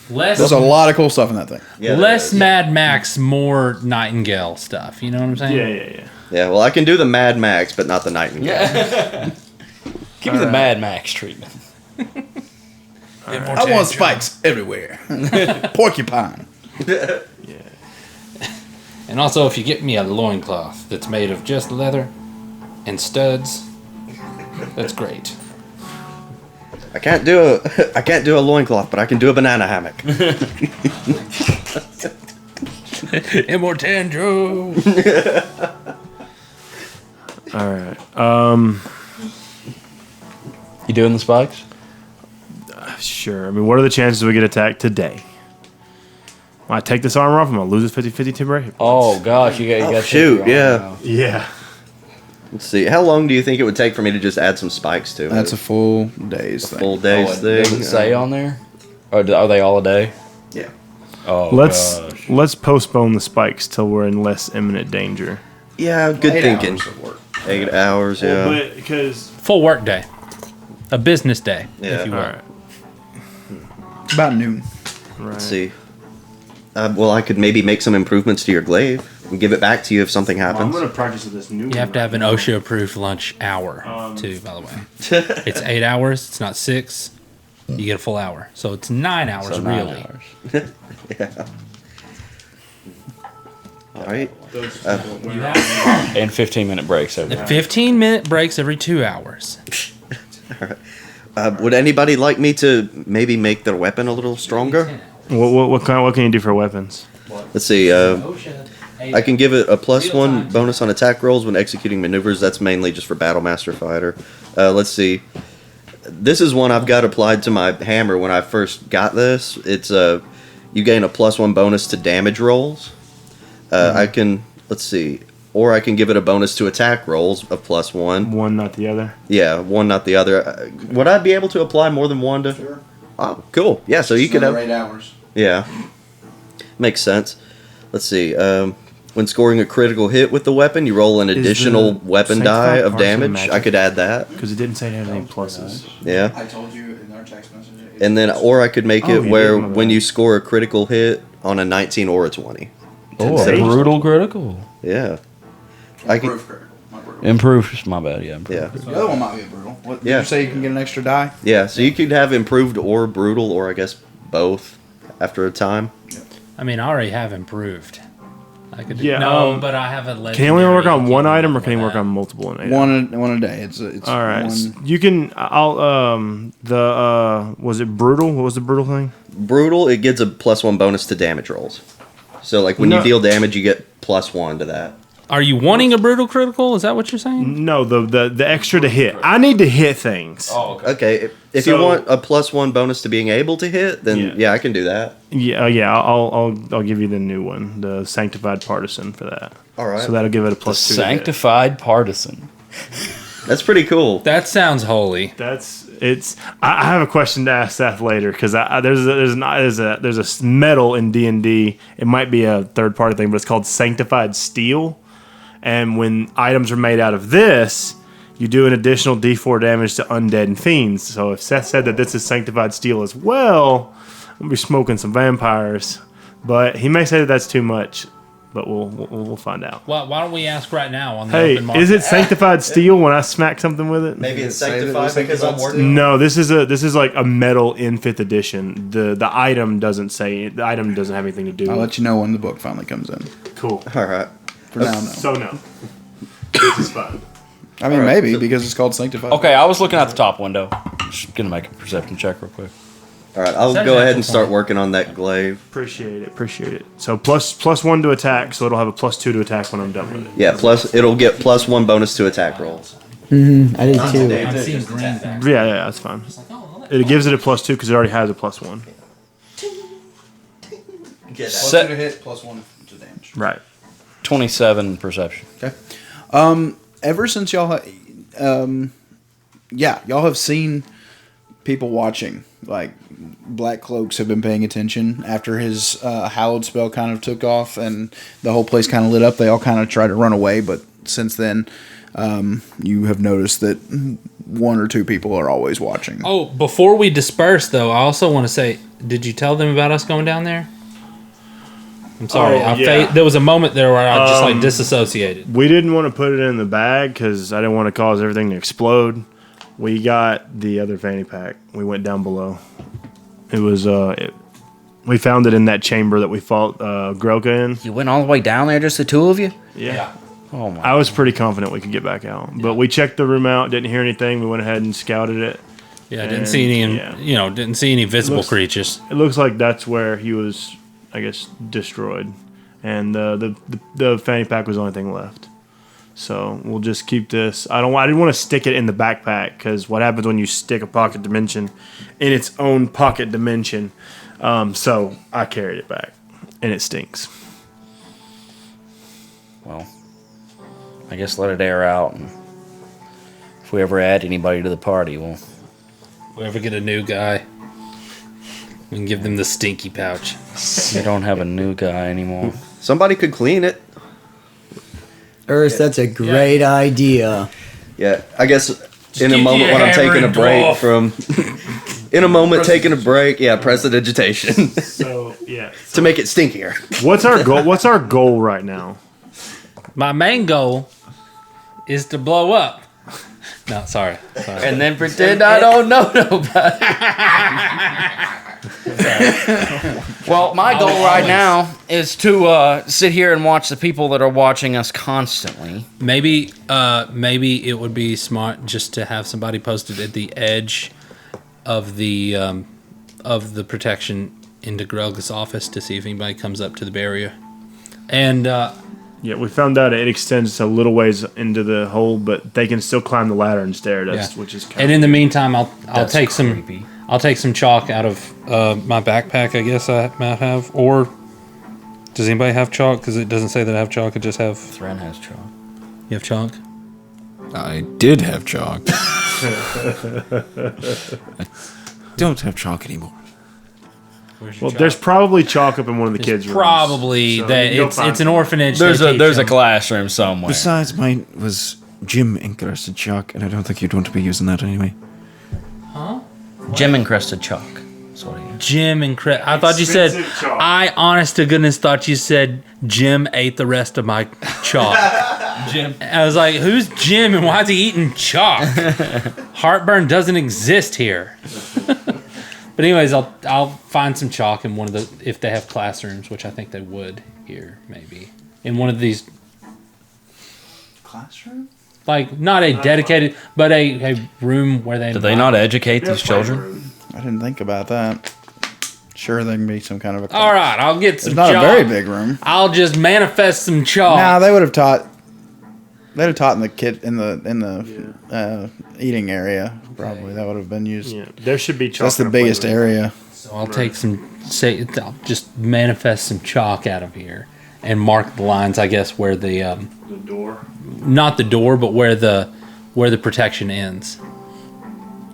Less, There's a lot of cool stuff in that thing. Yeah, less there is. Mad Max, more Nightingale stuff. You know what I'm saying? Yeah. Yeah, well, I can do the Mad Max, but not the Nightingale. Give me the Mad Max treatment. I want spikes everywhere. Porcupine. And also, if you get me a loincloth that's made of just leather and studs, that's great. I can't do a loincloth, but I can do a banana hammock. Immortandro! All right. You doing the spikes? Sure. I mean, what are the chances we get attacked today? When I take this armor off, I'm gonna lose a 50-50 temporary. Oh gosh, you got shoot, yeah. Yeah. Let's see. How long do you think it would take for me to just add some spikes to it? That's a full day's thing. full day's thing. Does it say on there? Or are they all a day? Yeah. Oh, Let's postpone the spikes till we're in less imminent danger. Yeah, good 8 thinking. hours of work. 8 hours, yeah. But because Full work day. A business day, Yeah. if you will. all right, About noon. Let's see. Well, I could maybe make some improvements to your glaive and give it back to you if something happens. practice with this new. You have to have an OSHA-approved lunch hour, too, by the way. It's 8 hours. It's not 6. You get a full hour. So it's 9 hours, So 9 really. hours. Yeah. All right. And 15-minute breaks every And 15-minute breaks every 2 hours. Would anybody like me to maybe make their weapon a little stronger? What can you do for weapons? Let's see. I can give it a +1 bonus on attack rolls when executing maneuvers. That's mainly just for Battle Master Fighter. Let's see. This is one I've got applied to my hammer when I first got this. It's you gain a +1 bonus to damage rolls. I can, let's see, or I can give it a bonus to attack rolls of +1. One, not the other. Yeah, one, not the other. Would I be able to apply more than one to? Sure. Oh, cool. Yeah, so you could have. 8 hours. Yeah, makes sense. Let's see. When scoring a critical hit with the weapon, you roll an additional weapon die sanctified of partisan damage. magic? I could add that. Because it didn't say it had any pluses. Yeah. I told you in our text message. And then, or I could make Oh, it you where did, my when bad. you score a critical hit on a 19 or a 20. Oh, Instead a of- brutal critical. Yeah. I can. Proof card. Not brutal. Improved. My bad. Yeah. Improved. Yeah. The other one might be a brutal. What, did Yeah. you say you can get an extra die? Yeah. So you could have improved or brutal, or I guess both after a time. I mean, I already have improved. I could do, Yeah, no, but I have a legendary. Can he only work on one item, or with can he work that. on multiple in 8 One a day. It's All right, one. you can. I'll was it brutal? What was the brutal thing? Brutal, it gets a +1 bonus to damage rolls. So like when No. you deal damage, you get +1 to that. Are you wanting a brutal critical? Is that what you're saying? No, the extra to hit. I need to hit things. Oh, okay. Okay, if you So- want a +1 bonus to being able to hit, then Yeah. yeah, I can do that. Yeah. I'll give you the new one, the sanctified partisan for that. All right. So that'll give it a The +2. to hit. sanctified partisan. That's pretty cool. That sounds holy. I have a question to ask Seth later because there's a metal in D&D. It might be a third party thing, but it's called sanctified steel. And when items are made out of this, you do an additional D4 damage to undead and fiends. So if Seth said that this is sanctified steel as well, I'm gonna be smoking some vampires. But he may say that that's too much. But we'll find out. Why don't we ask right now on the Hey, open market? is it sanctified steel when I smack something with it? Maybe it's Say that it sanctified was because I'm sanctified working. No, this is like a metal in 5th edition. The item doesn't say the item doesn't have anything to do. I'll with let you know when the book finally comes in. Cool. All right. For now, no. So no, this is fine. I mean, Alright, maybe so- because it's called sanctified. Okay, I was looking out the top window. Just gonna make a perception check real quick. All right. I'll Set go an ahead actual and start point. working on that glaive. Appreciate it. So +1 to attack, so it'll have a +2 to attack when I'm done with it. Yeah. Plus, it'll get +1 bonus to attack rolls. I did too. I'm seeing green things. Yeah, that's fine. It gives it a +2 because it already has a +1. +2 to hit, +1 to damage. Right. 27 perception. Okay. Ever since y'all, y'all have seen people watching. Like Black Cloaks have been paying attention after his hallowed spell kind of took off and the whole place kind of lit up. They all kind of tried to run away, but since then, you have noticed that 1 or 2 people are always watching. Oh, before we disperse, though, I also want to say, did you tell them about us going down there? I'm sorry. Oh, yeah. There was a moment there where I just disassociated. We didn't want to put it in the bag because I didn't want to cause everything to explode. We got the other fanny pack. We went down below. It was we found it in that chamber that we fought Grelka in. You went all the way down there, just the two of you? Yeah. Oh my! I was pretty confident we could get back out, but we checked the room out. Didn't hear anything. We went ahead and scouted it. Yeah, I didn't And, see any, yeah. didn't see any visible Looks- creatures. It looks like that's where he was, I guess, destroyed, and the fanny pack was the only thing left. So we'll just keep this. I didn't want to stick it in the backpack because what happens when you stick a pocket dimension in its own pocket dimension? So I carried it back, and it stinks. Well, I guess let it air out, and if we ever add anybody to the party, we'll... If we ever get a new guy, we can give them the stinky pouch. We don't have a new guy anymore. Somebody could clean it. Earth, that's a great idea. Yeah, I guess in a moment when I'm taking a break from... In a moment, taking a break, prestidigitation. So, yeah. To make it stinkier. What's our goal? What's our goal right now? My main goal is to blow up. No, sorry. And then pretend I don't know nobody. Well, my goal right now is to sit here and watch the people that are watching us constantly. Maybe it would be smart just to have somebody posted at the edge of the protection into Grelga's office to see if anybody comes up to the barrier. And yeah, we found out it extends a little ways into the hole, but they can still climb the ladder and stair at us, which is. And in the meantime, I'll take creepy. I'll take some chalk out of my backpack. I guess I might have. Or does anybody have chalk? Because it doesn't say that I have chalk. It just have. Thren has chalk. You have chalk? I did have chalk. I don't have chalk anymore. Well, there's probably chalk up in one of the kids' rooms. Probably So that you'll it's find an orphanage. There's they a teach them. classroom somewhere. Besides, mine was gym encrusted chalk, and I don't think you'd want to be using that anyway. Gem encrusted chalk. That's what he is. Jim and Chris. I thought you said. Expensive chalk. I, honest to goodness, thought you said Jim ate the rest of my chalk. Jim. I was like, who's Jim and why is he eating chalk? Heartburn doesn't exist here. But anyways, I'll find some chalk in one of the, if they have classrooms, which I think they would here, maybe. In one of these, Classroom? like, not a dedicated, but a room where they... Do they not educate these children? I didn't think about that. Sure, there can be some kind of a. All right, I'll get some It's not chalk. a very big room. I'll just manifest some chalk. Nah, they would have taught. They'd have taught in the eating area. Probably that would have been used. Yeah, there should be chalk. That's the in a biggest playroom. area. So I'll take some, I'll just manifest some chalk out of here and mark the lines, I guess, where the The door. not the door, but where the protection ends.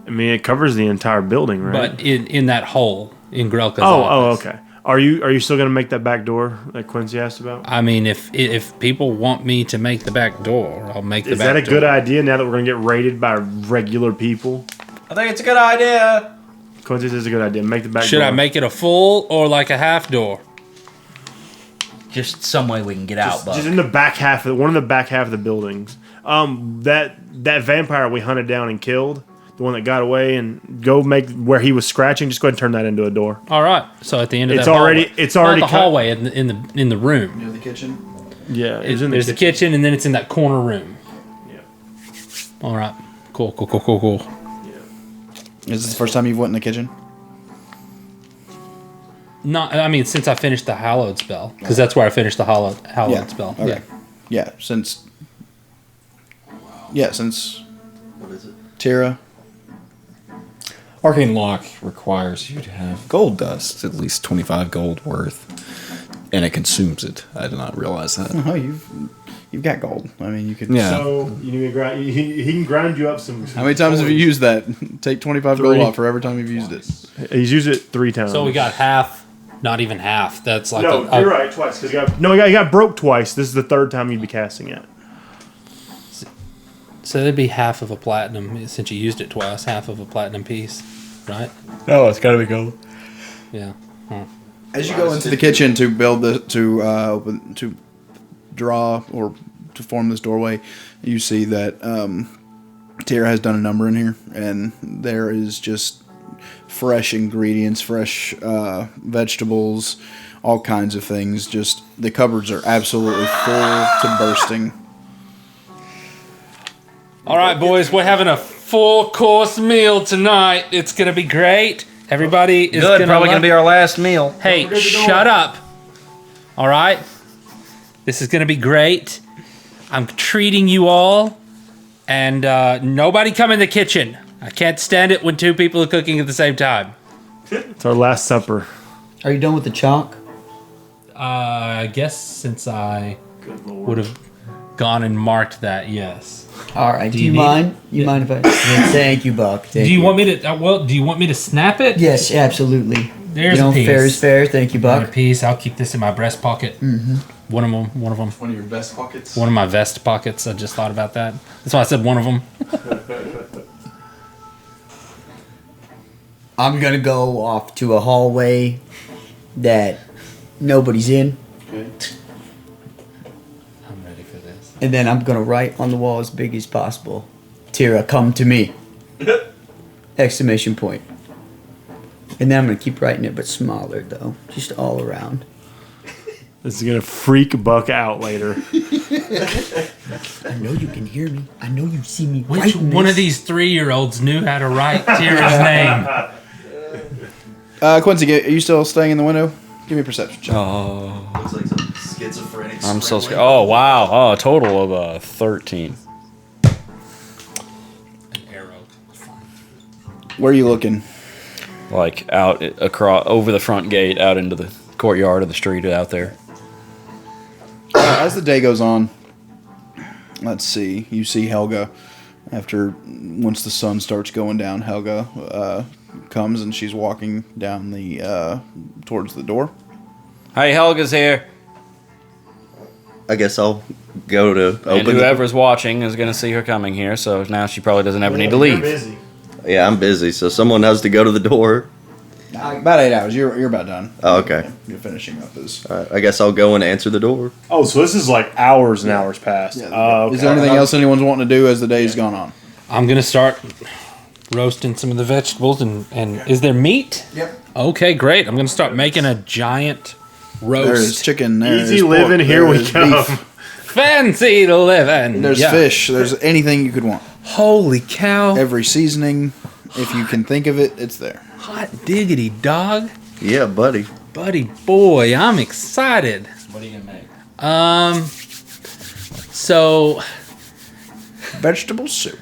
I mean, it covers the entire building, right? But in that hole in Grelka's oh, office. okay. Are you still gonna make that back door that Quincy asked about? I mean, if people want me to make the back door, I'll make the Is back door. that a good idea now that we're gonna get raided by regular people? I think it's a good idea. Quincy says it's a good idea. Make the back door. Should I make it a full or like a half door? Just some way we can get out, Buck. just in the back half of one of the back half of the buildings? That vampire we hunted down and killed, the one that got away, and go make where he was scratching. Just go ahead and turn that into a door. All right. So at the end of It's that already- hallway. it's already Not the cut- hallway in the room. Near the kitchen. Yeah, it's in There's the kitchen, and then it's in that corner room. Yeah. All right. Cool. Is this the first time you've went in the kitchen? Not, I mean, since I finished the hallowed spell, because that's where I finished the hallowed spell. Okay. Yeah. Since. What is it? Tira. Arcane Lock requires you to have gold dust, at least 25 gold worth, and it consumes it. I did not realize that. Oh, you've got gold. I mean, you could. Yeah. So you need to grind. He can grind you up some. How many times have you used that? Take 25 Three. gold off for every time you've used it. He's used it 3 times. So we got half, not even half. That's like no. You're right. Twice because he got broke twice. This is the 3rd time you'd be casting it. So that'd be half of a platinum since you used it twice. Half of a platinum piece, right? No, it's got to be gold. Yeah. As you go into the kitchen to build to draw or to form this doorway, you see that Tira has done a number in here, and there is just fresh ingredients, fresh vegetables, all kinds of things. Just the cupboards are absolutely full to bursting. All right, boys, we're having a full course meal tonight. It's gonna be great. Everybody is Good, probably going to be our last meal. Hey, shut up. All right? This is going to be great. I'm treating you all. And nobody come in the kitchen. I can't stand it when 2 people are cooking at the same time. It's our last supper. Are you done with the chalk? I guess since I would have gone and marked that, yes. All right. Do you need mind? it? You mind if I? Thank you, Buck. Thank Do you want me to? Do you want me to snap it? Yes, absolutely. There's a piece. Fair is fair. Thank you, Got a Buck. piece. I'll keep this in my breast pocket. Mm-hmm. One of them. One of your best pockets. One of my vest pockets. I just thought about that. That's why I said one of them. I'm gonna go off to a hallway that nobody's in, I'm ready for this. and then I'm gonna write on the wall as big as possible. Tira, come to me! Exclamation point. And then I'm gonna keep writing it, but smaller though, just all around. This is gonna freak Buck out later. I know you can hear me. I know you see me. Which writing one this. of these 3-year-olds knew how to write Tira's name? Quincy, are you still staying in the window? Give me a perception check. Oh, Looks like some schizophrenic. I'm so scared. Oh, wow. Oh, a total of 13. An arrow. Where are you looking? Like out across over the front gate, out into the courtyard of the street out there. As the day goes on, let's see. You see Helga. Once the sun starts going down, Helga comes and she's walking down the towards the door. Hey, Helga's here. I guess I'll go to And open. whoever's watching is going to see her coming here, so now she probably doesn't ever need to You're leave. busy. Yeah, I'm busy, so someone has to go to the door. About 8 hours. You're about done. Oh, okay. You're finishing up. I guess I'll go and answer the door. Oh, so this is like hours and hours past. Okay. Is there anything else anyone's wanting to do as the day's gone on? I'm gonna start roasting some of the vegetables and is there meat? Yep. Okay, great. I'm gonna start making a giant roast. There's chicken. There's Easy pork, living. Here we there's come. beef, Fancy living. There's Yeah. fish. There's anything you could want. Holy cow! Every seasoning, if you can think of it, it's there. Hot diggity dog, Yeah, buddy. buddy boy, I'm excited. What are you gonna make? So Vegetable soup.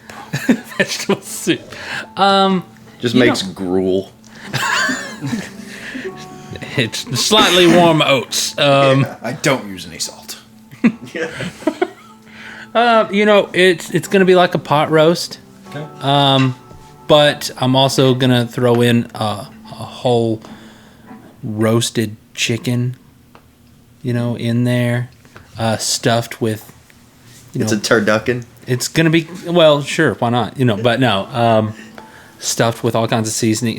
vegetable soup. Just You makes know- gruel. It's slightly warm oats. I don't use any salt. It's gonna be like a pot roast. Okay. But I'm also gonna throw in a whole roasted chicken, in there, stuffed with, It's a turducken. it's gonna be sure, why not? But no, stuffed with all kinds of seasoning,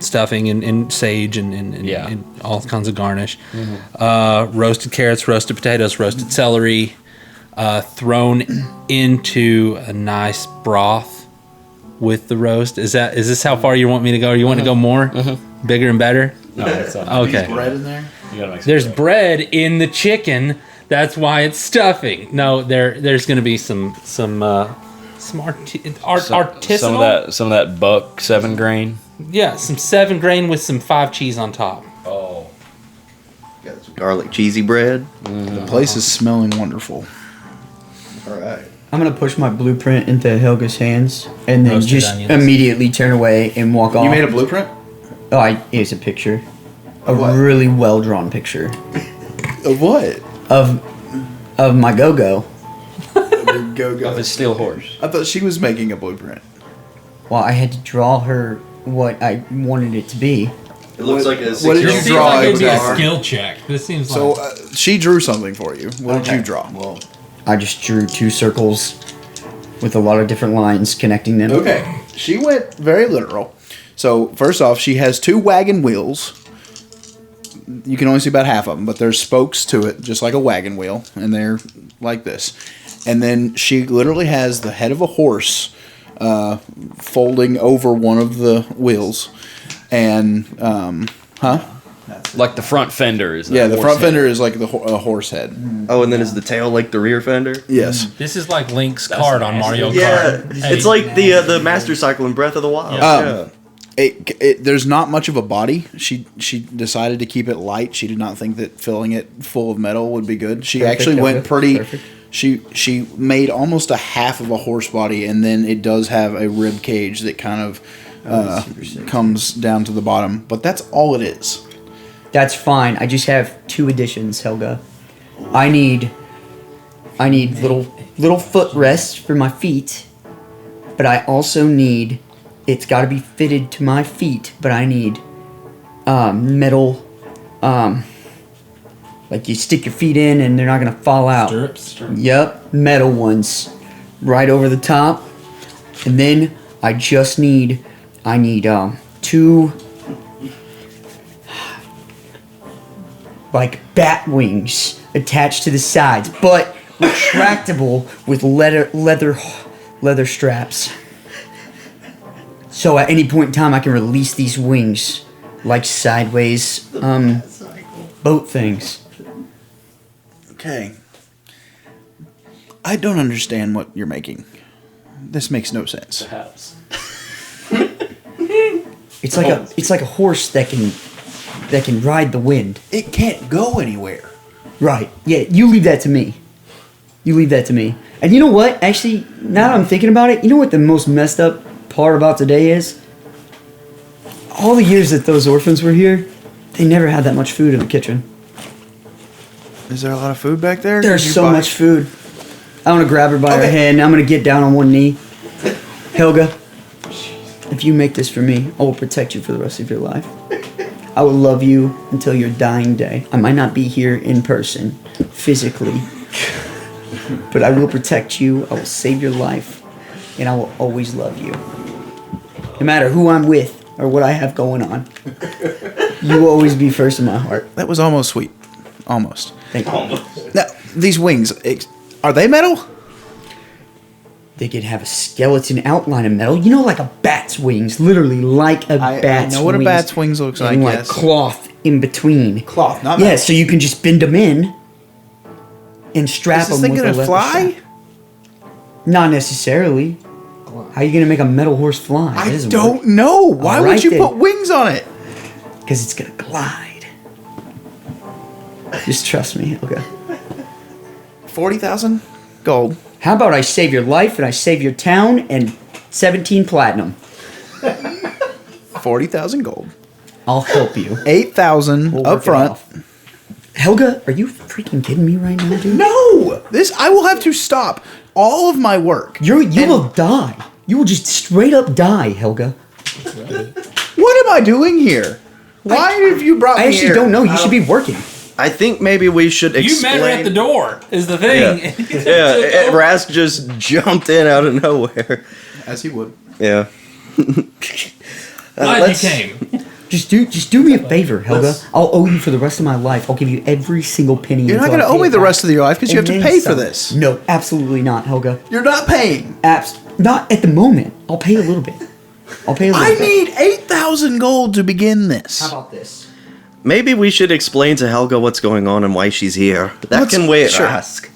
stuffing and sage and all kinds of garnish, roasted carrots, roasted potatoes, roasted celery, thrown into a nice broth. With the roast, is this how far you want me to go? Or you want to go more, bigger and better? No, it's not. Okay. Bread in there. You gotta make some There's bread. bread in the chicken. That's why it's stuffing. No, there's going to be some artisanal. Some of that buck 7 grain. Yeah, some 7 grain with some 5 cheese on top. Oh. Got some garlic cheesy bread. The place is smelling wonderful. All right. I'm gonna push my blueprint into Helga's hands and then Roasted just onions. immediately turn away and walk off. You made a blueprint? It's a picture, a what? really well drawn picture Of what? of my go-go. Go Of his steel horse. I thought she was making a blueprint. Well, I had to draw her what I wanted it to be. It looks like a What did you This seems draw like it'd be a exactly? skill check. This seems So like she drew something for you. What did you draw? Well, I just drew 2 circles with a lot of different lines connecting them. Okay. She went very literal. So first off, she has 2 wagon wheels. You can only see about half of them, but there's spokes to it, just like a wagon wheel, and they're like this. And then she literally has the head of a horse folding over one of the wheels, and Like the front fender is. the horse front head. fender is like a horse head. Oh, and then is the tail like the rear fender? Yes. this is like Link's card on Mario Yeah, Kart. it's like the Master Cycle in Breath of the Wild. Yeah. There's not much of a body. She decided to keep it light. She did not think that filling it full of metal would be good. She Perfect, actually went okay, pretty. perfect. She made almost a half of a horse body, and then it does have a rib cage that kind of that's super sick. comes down to the bottom. But that's all it is. That's fine. I just have 2 additions, Helga. I need little footrests for my feet, but I also need. It's got to be fitted to my feet, but I need metal. Like you stick your feet in and they're not gonna fall out. Stirrups. Yep, metal ones, right over the top, and then I need 2 like bat wings attached to the sides, but retractable with leather straps. So at any point in time, I can release these wings like sideways boat things. Okay. I don't understand what you're making. This makes no sense. Perhaps. It's like a horse that can ride the wind. It can't go anywhere. Right. Yeah, you leave that to me. And you know what? Actually, now that I'm thinking about it, you know what the most messed up part about today is? All the years that those orphans were here, they never had that much food in the kitchen. Is there a lot of food back there? There's so much food. I want to grab her by her hand. And I'm going to get down on one knee. Helga, if you make this for me, I will protect you for the rest of your life. I will love you until your dying day. I might not be here in person, physically, but I will protect you. I will save your life, and I will always love you. No matter who I'm with or what I have going on, you will always be first in my heart. That was almost sweet. Almost. Thank you. Now, these wings, are they metal? They could have a skeleton outline of metal. You know, like a bat's wings. Literally like a bat's wings. I know what a bat's wings looks like, and like yes. cloth in between. Cloth, not Yeah, metal. so you can just bend them in and strap Is this them thing with a gonna leather fly? strap. Not necessarily. How are you going to make a metal horse fly? I don't know. Why All would right you then. put wings on it? Because it's going to glide. Just trust me, okay? 40,000 gold. How about I save your life and I save your town and 17 platinum? 40,000 gold. I'll help you. 8,000 We'll up work it front. off. Helga, are you freaking kidding me right now, dude? No! I will have to stop all of my work. You will die. You will just straight up die, Helga. What am I doing here? Why have you brought me I actually here? don't know. You should be working. I think maybe we should explain. You met her at the door. Is the thing. Yeah, Rask just jumped in out of nowhere. As he would. Yeah. Glad you came. Just do me a favor, Helga. I'll owe you for the rest of my life. I'll give you every single penny. You're not until going to I owe pay me it the back. rest of your life because you have And to then pay for some. this. No, absolutely not, Helga. You're not paying. Not at the moment. I'll pay a little bit. I need 8,000 gold to begin this. How about this? Maybe we should explain to Helga what's going on and why she's here. That can wait, sure. Rask.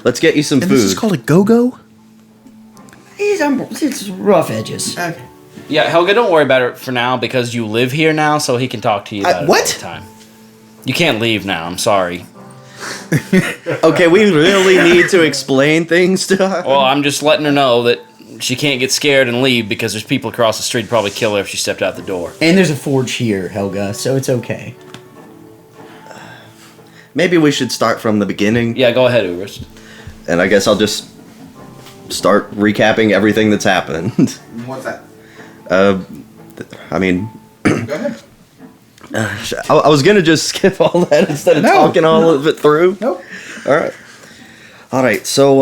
Let's get you some And food. this is called a go-go? It's rough edges. Okay. Yeah, Helga, don't worry about it for now because you live here now, so he can talk to you about it what? all the time. You can't leave now. I'm sorry. Okay, we really need to explain things to her. Well, I'm just letting her know that she can't get scared and leave because there's people across the street who'd probably kill her if she stepped out the door. And there's a forge here, Helga, so it's okay. Maybe we should start from the beginning. Yeah, go ahead, Urist. And I guess I'll just start recapping everything that's happened. What's that? I mean, Go ahead. I was gonna just skip all that instead of talking all of it through. Nope. All right. So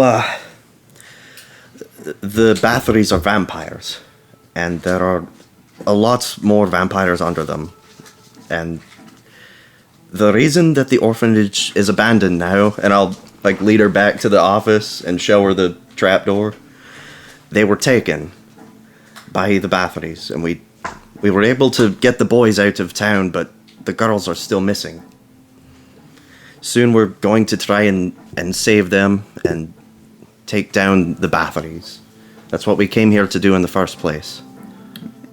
the Bathories are vampires, and there are a lot more vampires under them. And the reason that the orphanage is abandoned now, and I'll lead her back to the office and show her the trapdoor. They were taken by the Bathories, and we were able to get the boys out of town, but the girls are still missing. Soon we're going to try and save them and take down the Bathories. That's what we came here to do in the first place.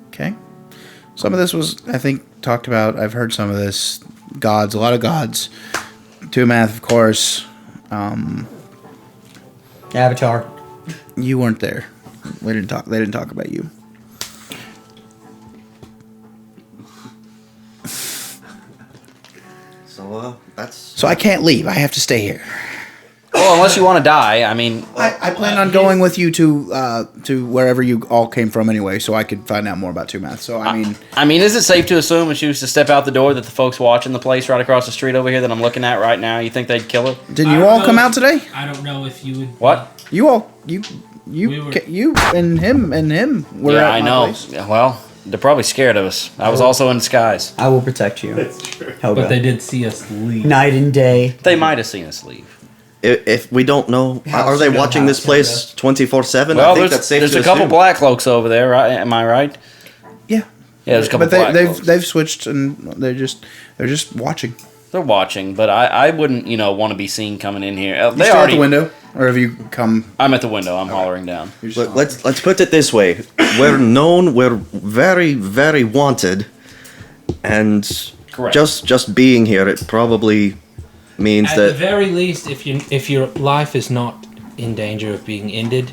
Okay. Some of this was, I think, talked about. I've heard some of this. Gods, a lot of gods. Tumath, of course. Avatar. You weren't there. We didn't talk. They didn't talk about you. So I can't leave. I have to stay here. Well, unless you want to die. I mean, I plan on going with you to wherever you all came from anyway, so I could find out more about Two Math. So I mean, is it safe to assume if she was to step out the door that the folks watching the place right across the street over here that I'm looking at right now, you think they'd kill her? Didn't you all come out today? I don't know if you would. What? You all you and him were Yeah, at I my know. place. Yeah, well, they're probably scared of us. I was also in disguise. I will protect you. That's true. Helga. But they did see us leave. Night and day. They might have seen us leave. If we don't know, are they watching this place 24/7? Well, I think that's safe there's to a couple assume. black cloaks over there, right? Am I right? Yeah. Yeah, there's a couple But black they've cloaks. they've switched and they're just watching. They're watching, but I wouldn't, want to be seen coming in here. You still at the window, or have you come? I'm at the window. I'm hollering down. Let's put it this way: we're known, we're very, very wanted, and Correct. just being here, it probably means At the that very least, if your life is not in danger of being ended,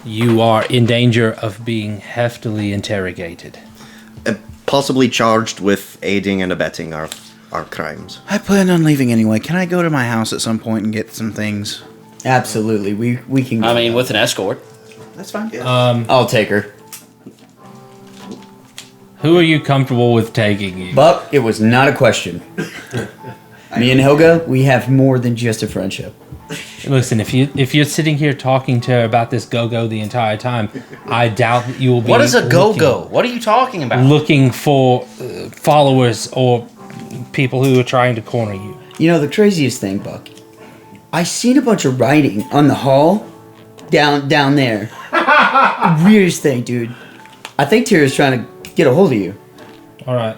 you are in danger of being heftily interrogated. possibly charged with aiding and abetting our crimes. I plan on leaving anyway. Can I go to my house at some point and get some things? Absolutely, we can. I mean, with an escort. That's fine. I'll take her. Who are you comfortable with taking you? Buck, it was not a question. Me and Helga, we have more than just a friendship. Listen, if you're sitting here talking to her about this go-go the entire time, I doubt that you will be. What is a go-go? What are you talking about? Looking for followers or people who are trying to corner you. You know the craziest thing, Buck? I seen a bunch of writing on the hall down there. Weirdest thing, dude. I think Tira's trying to get a hold of you. All right.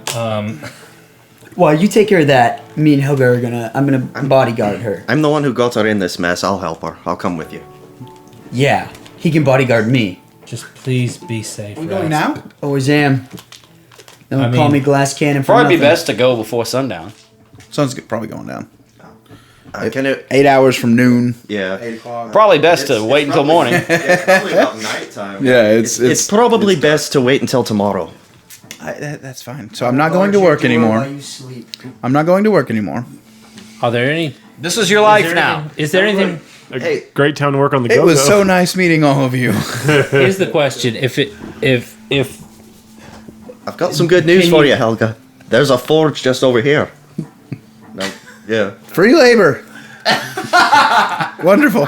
While you take care of that, me and Helga are I'm gonna bodyguard her. I'm the one who got her in this mess. I'll help her. I'll come with you. Yeah, he can bodyguard me. Just please be safe. We going now? Always am. Don't I call mean, me glass cannon for Probably be nothing. best to go before sundown. Sun's probably going down. Can it? 8 hours from noon. Yeah. 8 o'clock. Probably best to wait until morning. It's probably about nighttime. Yeah, It's probably best to wait until tomorrow. That's fine. So I'm not going to work anymore. I'm not going to work anymore. Are there any? This is your life now. Is there anything? A great time to work on the It go-go. was so nice meeting all of you. Here's the question: if I've got some good news Can for you- you, Helga. There's a forge just over here. No, yeah. Free labor. Wonderful.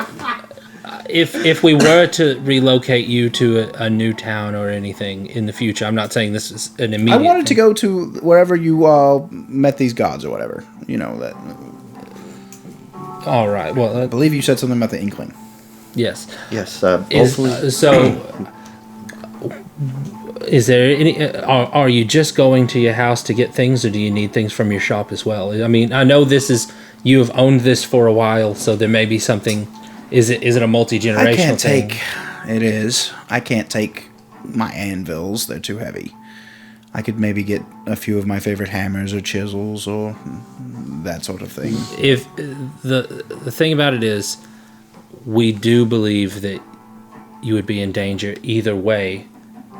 if we were to relocate you to a new town or anything in the future, I'm not saying this is an I immediate. wanted to thing. go to wherever you met these gods or whatever. You know that. All right. Well, I believe you said something about the Inkling. yes. Yes. Is, Hopefully. is there any? Are you just going to your house to get things, or do you need things from your shop as well? I mean, I know this is you have owned this for a while, so there may be something. Is it a multi-generational I can't thing? take. It is. I can't take my anvils. They're too heavy. I could maybe get a few of my favorite hammers or chisels or that sort of thing. If the thing about it is, we do believe that you would be in danger either way.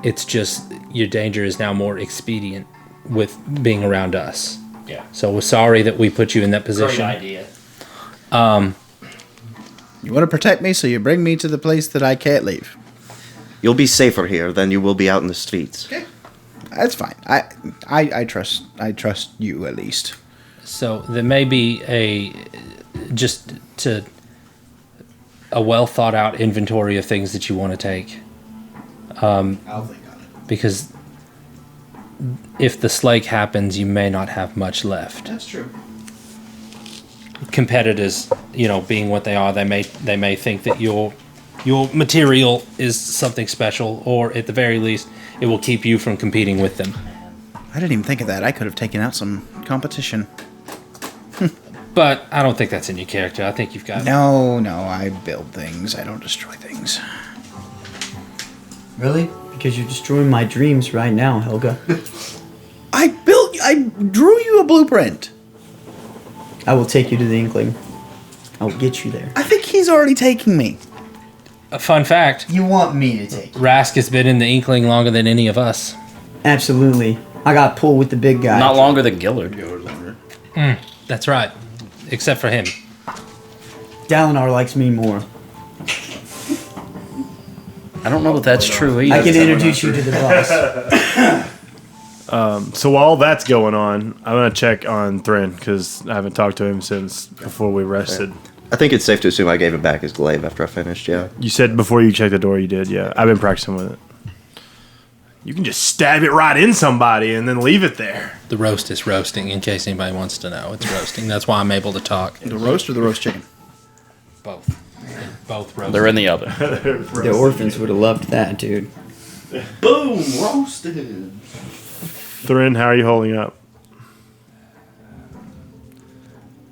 It's just your danger is now more expedient with being around us. Yeah. So we're sorry that we put you in that position. idea. You want to protect me, so you bring me to the place that I can't leave. You'll be safer here than you will be out in the streets. Okay. That's fine. I trust you at least. So there may be a well thought out inventory of things that you want to take. I'll think on it. Because if the Slake happens, you may not have much left. That's true. Competitors, being what they are, they may think that your material is something special, or at the very least, it will keep you from competing with them. I didn't even think of that. I could have taken out some competition. But I don't think that's in your character. I think you've got. No, I build things. I don't destroy things. Really? Because you're destroying my dreams right now, Helga. I drew you a blueprint. I will take you to the Inkling. I will get you there. I think he's already taking me. A fun fact: You want me to take you? Rask has been in the Inkling longer than any of us. Absolutely. I got pulled with the big guy. Not longer than Gillard. That's right. except for him. Dalinar likes me more. I don't know if that's true either. I can introduce you to the boss. So while that's going on, I'm gonna check on Thrin because I haven't talked to him since before we rested. I think it's safe to assume I gave him back his glaive after I finished, yeah. You said before you checked the door you did, yeah. I've been practicing with it. You can just stab it right in somebody and then leave it there. The roast is roasting, in case anybody wants to know. It's roasting. That's why I'm able to talk. The roast or the roast chicken? Both. Both roasting. They're in the oven. The orphans would have loved that, dude. Boom! Roasted! Thrin, how are you holding up?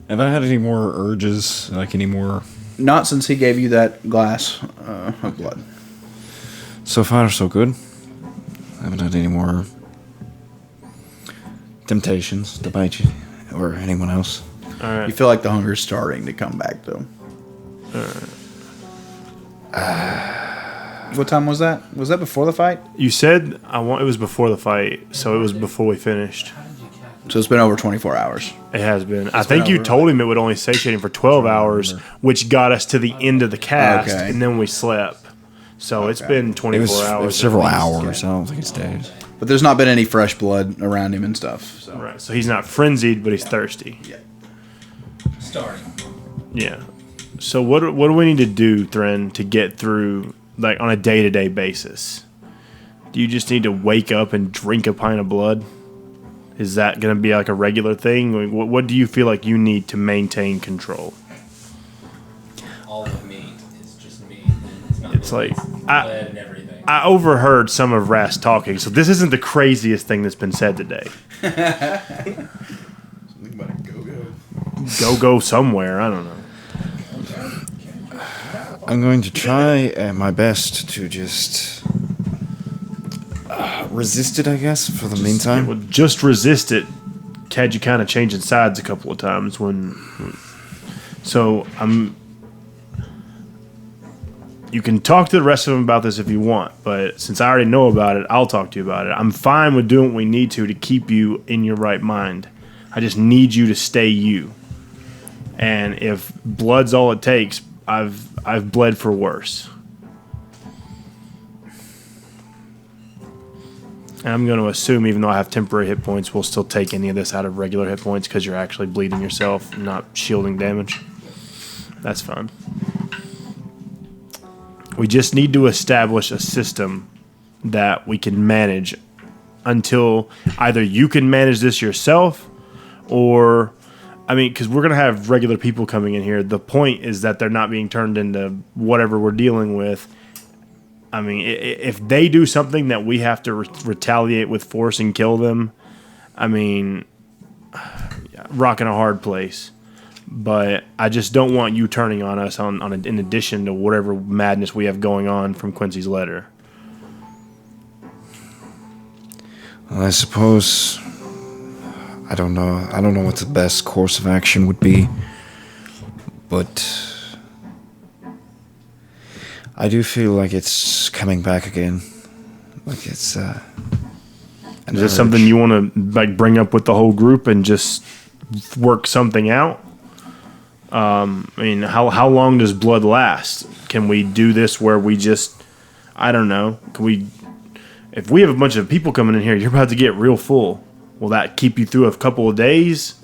Have I had any more urges? Like any more? Not since he gave you that glass of blood. So far, so good. I haven't had any more temptations to bite you or anyone else. All right. You feel like the hunger's starting to come back, though. What time was that? Was that before the fight? You said it was before the fight, so it was before we finished. So it's been over 24 hours. It has been. I think you told him it would only satiate him for 12 hours, which got us to the end of the cast, Okay. and then we slept. So it's been 24 It was hours. several at least. hours. I don't think it's days. But there's not been any fresh blood around him and stuff. So. Right. So he's not frenzied, but he's thirsty. Yeah. Starting. Yeah. So what do we need to do, Thrin, to get through, like, on a day-to-day basis? Do you just need to wake up and drink a pint of blood? Is that going to be like a regular thing? Like, what do you feel like you need to maintain control? All of meat is just meat. It's like blood and everything. I overheard some of Rast talking, so this isn't the craziest thing that's been said today. Something about a go-go. Go somewhere. I don't know. I'm going to try my best to just resist it, I guess, for the meantime. Well, just resist it. Had you kind of changing sides a couple of times so you can talk to the rest of them about this if you want, but since I already know about it, I'll talk to you about it. I'm fine with doing what we need to keep you in your right mind. I just need you to stay you. And if blood's all it takes, I've bled for worse. And I'm going to assume, even though I have temporary hit points, we'll still take any of this out of regular hit points because you're actually bleeding yourself, not shielding damage. That's fine. We just need to establish a system that we can manage until either you can manage this yourself or... I mean, because we're going to have regular people coming in here. The point is that they're not being turned into whatever we're dealing with. I mean, if they do something that we have to retaliate with force and kill them, I mean, rocking a hard place. But I just don't want you turning on us in addition to whatever madness we have going on from Quincy's letter. Well, I suppose... I don't know. I don't know what the best course of action would be. But... I do feel like it's coming back again. Like it's... Is this something you want to like bring up with the whole group and just work something out? I mean, how long does blood last? Can we do this where we just... I don't know. Can we... If we have a bunch of people coming in here, you're about to get real full. Will that keep you through a couple of days?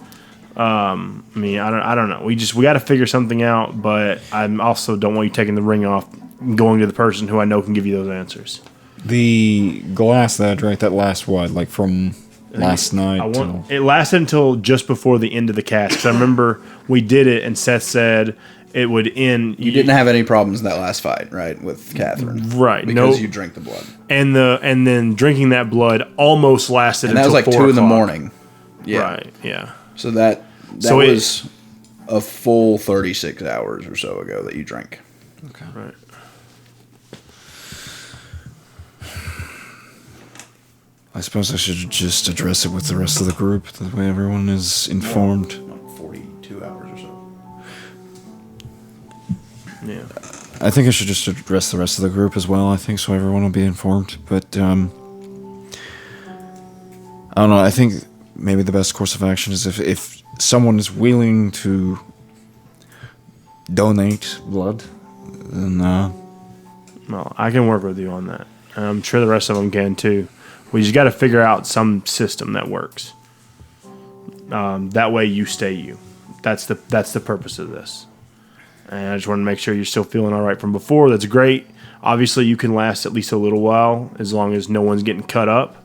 I mean, I don't know. We got to figure something out, but I also don't want you taking the ring off and going to the person who I know can give you those answers. The glass that I drank, that last what? Like from last night? It lasted until just before the end of the cast. Because I remember we did it and Seth said it would end. You didn't have any problems in that last fight, right, with Catherine? Right. Because you drank the blood. And then drinking that blood almost lasted and that until was like 4 2 in the o'clock. morning. Yeah. Right, yeah. So that So was a full 36 hours or so ago that you drank. Okay. Right. I suppose I should just address it with the rest of the group. That way everyone is informed. 42 hours or so. Yeah. I think I should just address the rest of the group as well, I think, so everyone will be informed. But, I don't know, I think maybe the best course of action is if someone is willing to donate blood, then Well, I can work with you on that. And I'm sure the rest of them can too. We just got to figure out some system that works. That way you stay you. That's the purpose of this. And I just want to make sure you're still feeling all right from before. That's great. Obviously, you can last at least a little while as long as no one's getting cut up.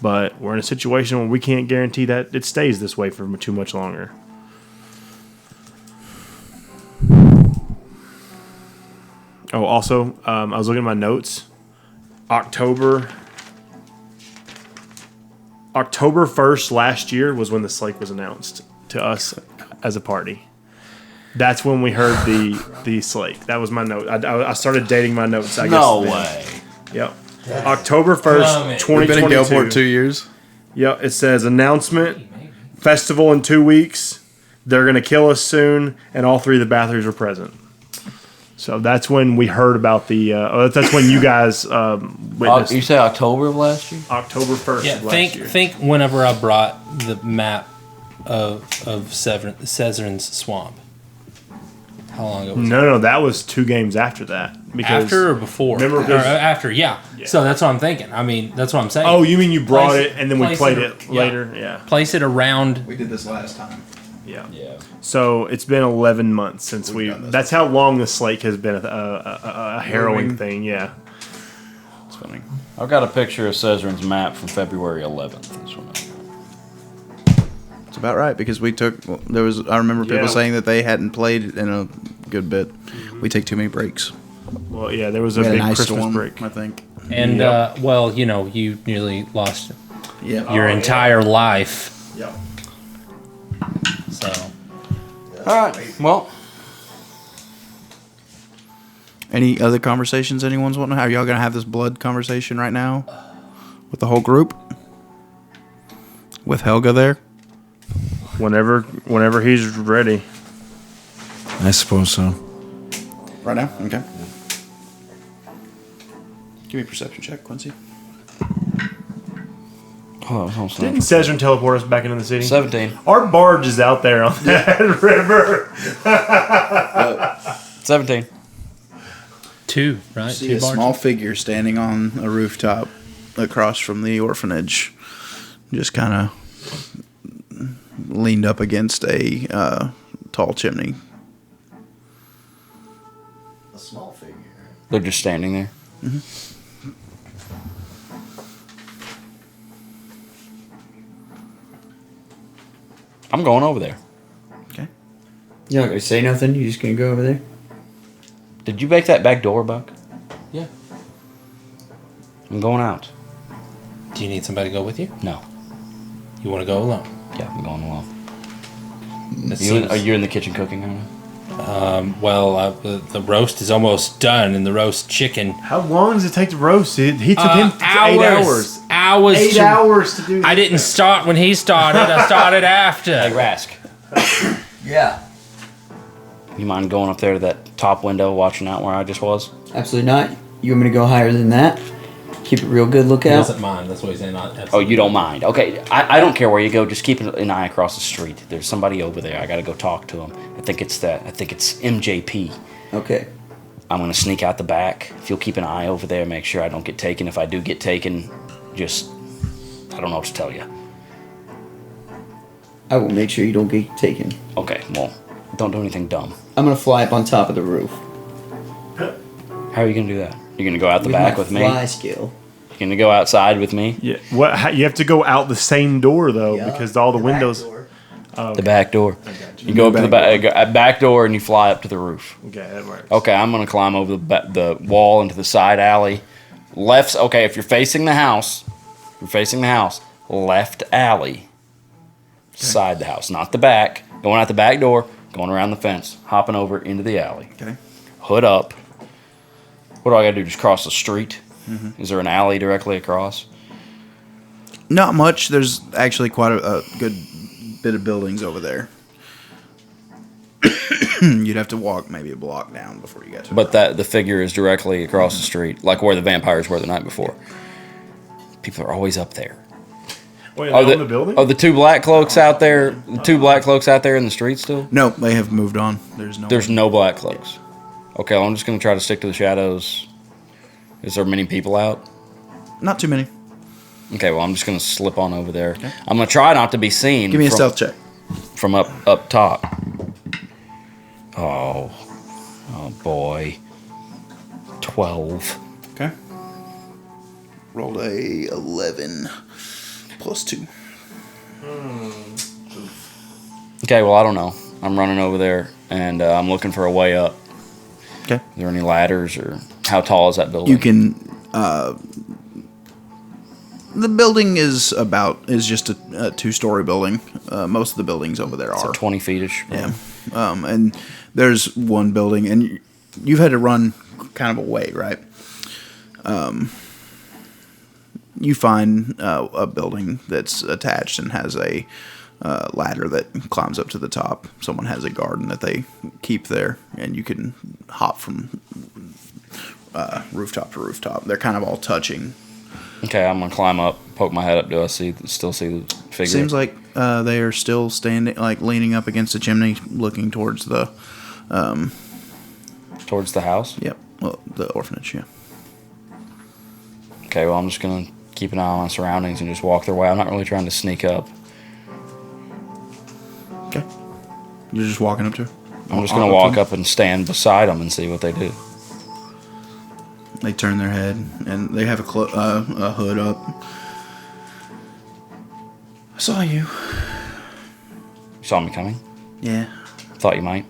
But we're in a situation where we can't guarantee that it stays this way for too much longer. Oh, also, I was looking at my notes. October 1st last year was when the Slake was announced to us as a party. That's when we heard the Slake. That was my note. I started dating my notes, I guess. No then. way. Yep. October 1st, 2022. We've been in Galeport 2 years. Yep. It says announcement, festival in 2 weeks. They're going to kill us soon, and all 3 of the bathrooms were present. So that's when we heard about the. That's when you guys witnessed. You say October of last year? October 1st Yeah, of last year. think whenever I brought the map of Sezerin's Swamp. How long ago was No, that was 2 games after that. Because after or before? Remember, Or after, yeah. So that's what I'm thinking. I mean, that's what I'm saying. Oh, you mean you brought Place it and then we place played it- it yeah. later? Yeah. Place it around. We did this last time. Yeah. Yeah. So it's been 11 months since We've we. done this That's how long the Slake has been a harrowing Looming. thing. Yeah. It's funny. I've got a picture of Cesar's map from February 11th. This one. It's about right because we took. There was. I remember people Yeah. saying that they hadn't played in a good bit. We take too many breaks. Well, yeah, there was a We had big an ice Christmas storm, break. I think. And, Yep. well, you nearly lost Yeah. your entire life. Yeah. So, All right. Well, Any other conversations anyone's wanting to have? Are y'all gonna have this blood conversation right now with the whole group? With Helga there? Whenever he's ready. I suppose so. Right now? Okay. Give me a perception check, Quincy. oh, almost Didn't Cesar teleport us back into the city? 17. Our barge is out there on that river. 17. 2, right? See 2 a bars. small figure standing on a rooftop across from the orphanage. Just kind of leaned up against a tall chimney. A small figure. They're just standing there. I'm going over there. Okay. You're not gonna say nothing? You just gonna go over there? Did you make that back door, Buck? Yeah. I'm going out. Do you need somebody to go with you? No. You want to go alone? Yeah, I'm going alone. It You in, seems- are you in the kitchen cooking right now? Well, the roast is almost done, and the roast chicken. How long does it take to roast it? He took him 8 hours. Hours. 8 hours to do that. I didn't start when he started. I started after. Hey, Rask. Yeah. You mind going up there to that top window watching out where I just was? Absolutely not. You want me to go higher than that? Keep a real good He lookout. doesn't mind. That's what he's saying. Oh, you don't mind. Okay, I don't care where you go. Just keep an eye across the street. There's somebody over there. I got to go talk to him. I think it's MJP. Okay. I'm going to sneak out the back. If you'll keep an eye over there, make sure I don't get taken. If I do get taken, just, I don't know what to tell you. I will make sure you don't get taken. Okay, well, don't do anything dumb. I'm gonna fly up on top of the roof. How are you going to do that? You're going to go out the with back my with me? fly skill. You're going to go outside with me? Yeah. What? You have to go out the same door though, Yeah, because all the back windows. door. The back door. You go up to the back door and you fly up to the roof. Okay, that works. Okay, I'm gonna climb over the wall into the side alley. Left. Okay, if you're facing the house, left alley, side the house, not the back. Going out the back door, going around the fence, hopping over into the alley. Okay. Hood up. What do I gotta do? Just cross the street? Is there an alley directly across? Not much. There's actually quite a good bit of buildings over there. You'd have to walk maybe a block down before you get to it. But the figure is directly across the street, like where the vampires were the night before. People are always up there. Wait, Are are they on the building? Are the two black cloaks out there? The two black cloaks out there in the street still? No, they have moved on. There's no black cloaks. Okay, well, I'm just gonna try to stick to the shadows. Is there many people out? Not too many. Okay, well, I'm just gonna slip on over there. Okay. I'm gonna try not to be seen. Give me a stealth check. From up top. Oh boy. 12. Okay. Rolled a 11 plus 2. Okay, well, I don't know. I'm running over there and I'm looking for a way up. Okay. Are there any ladders or how tall is that building? You can. The building is just a 2-story building. Most of the buildings over there are 20 feet-ish. Yeah. And there's one building, and you've had to run kind of away, right? You find a building that's attached and has a ladder that climbs up to the top. Someone has a garden that they keep there, and you can hop from rooftop to rooftop. They're kind of all touching. Okay, I'm gonna climb up, poke my head up. Do I still see the figure? Seems like they are still standing, like leaning up against the chimney, looking towards the. Towards the house? Yep. Well, the orphanage. Yeah. Okay. Well, I'm just gonna keep an eye on my surroundings and just walk their way. I'm not really trying to sneak up. Okay. You're just walking up to her? I'm just gonna walk up and stand beside them and see what they do. They turn their head, and they have a hood up. I saw you. You saw me coming? Yeah. Thought you might.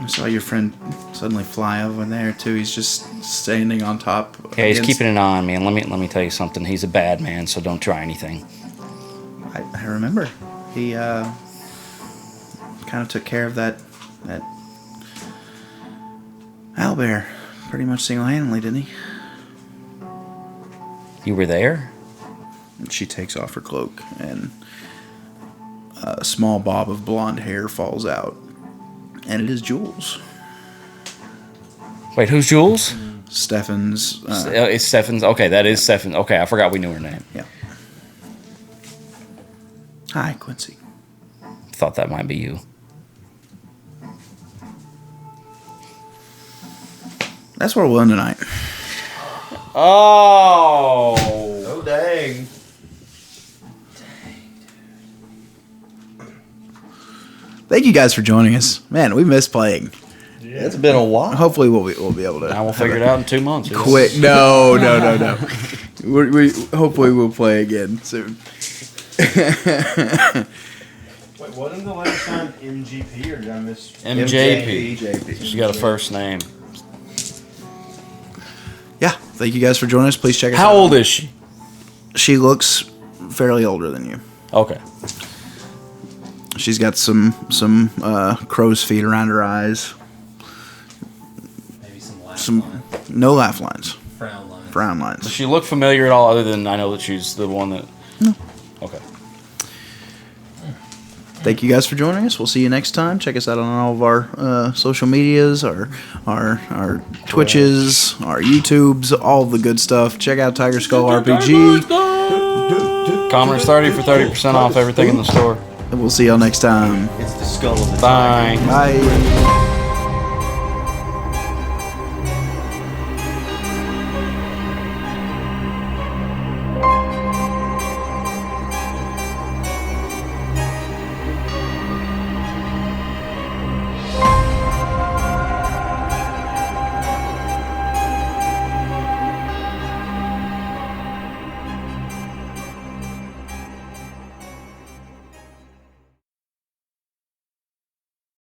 I saw your friend suddenly fly over there, too. He's just standing on top. Yeah, he's keeping an eye on me, and let me tell you something. He's a bad man, so don't try anything. I remember. He kind of took care of that owlbear pretty much single-handedly, didn't he? You were there? And she takes off her cloak, and a small bob of blonde hair falls out, and it is Jules. Wait, who's Jules? Stefan's. It's Stefan's. Okay, that is Stefan. Okay, I forgot we knew her name. Yeah. Hi, Quincy. Thought that might be you. That's where we'll end tonight. Oh. Oh, dang. Thank you guys for joining us. Man, we missed playing. Yeah. It's been a while. Hopefully we'll be able to. Now we'll figure it out in 2 months. Quick. No. We hopefully we'll play again soon. Wait, wasn't the last time MGP or did I miss? MJP. She's got a first name. Yeah. Thank you guys for joining us. Please check us out. How old is she? She looks fairly older than you. Okay. She's got some crow's feet around her eyes. Maybe some laugh Some lines. no laugh lines. Frown lines. Frown Does lines. she look familiar at all other than I know that she's the one that... No. Okay. Thank you guys for joining us. We'll see you next time. Check us out on all of our social medias, our Twitches, our YouTubes, all the good stuff. Check out Tiger Skull RPG. Commerce 30 for 30% off everything in the store. And we'll see y'all next time. It's the skull of the Bye. Bye.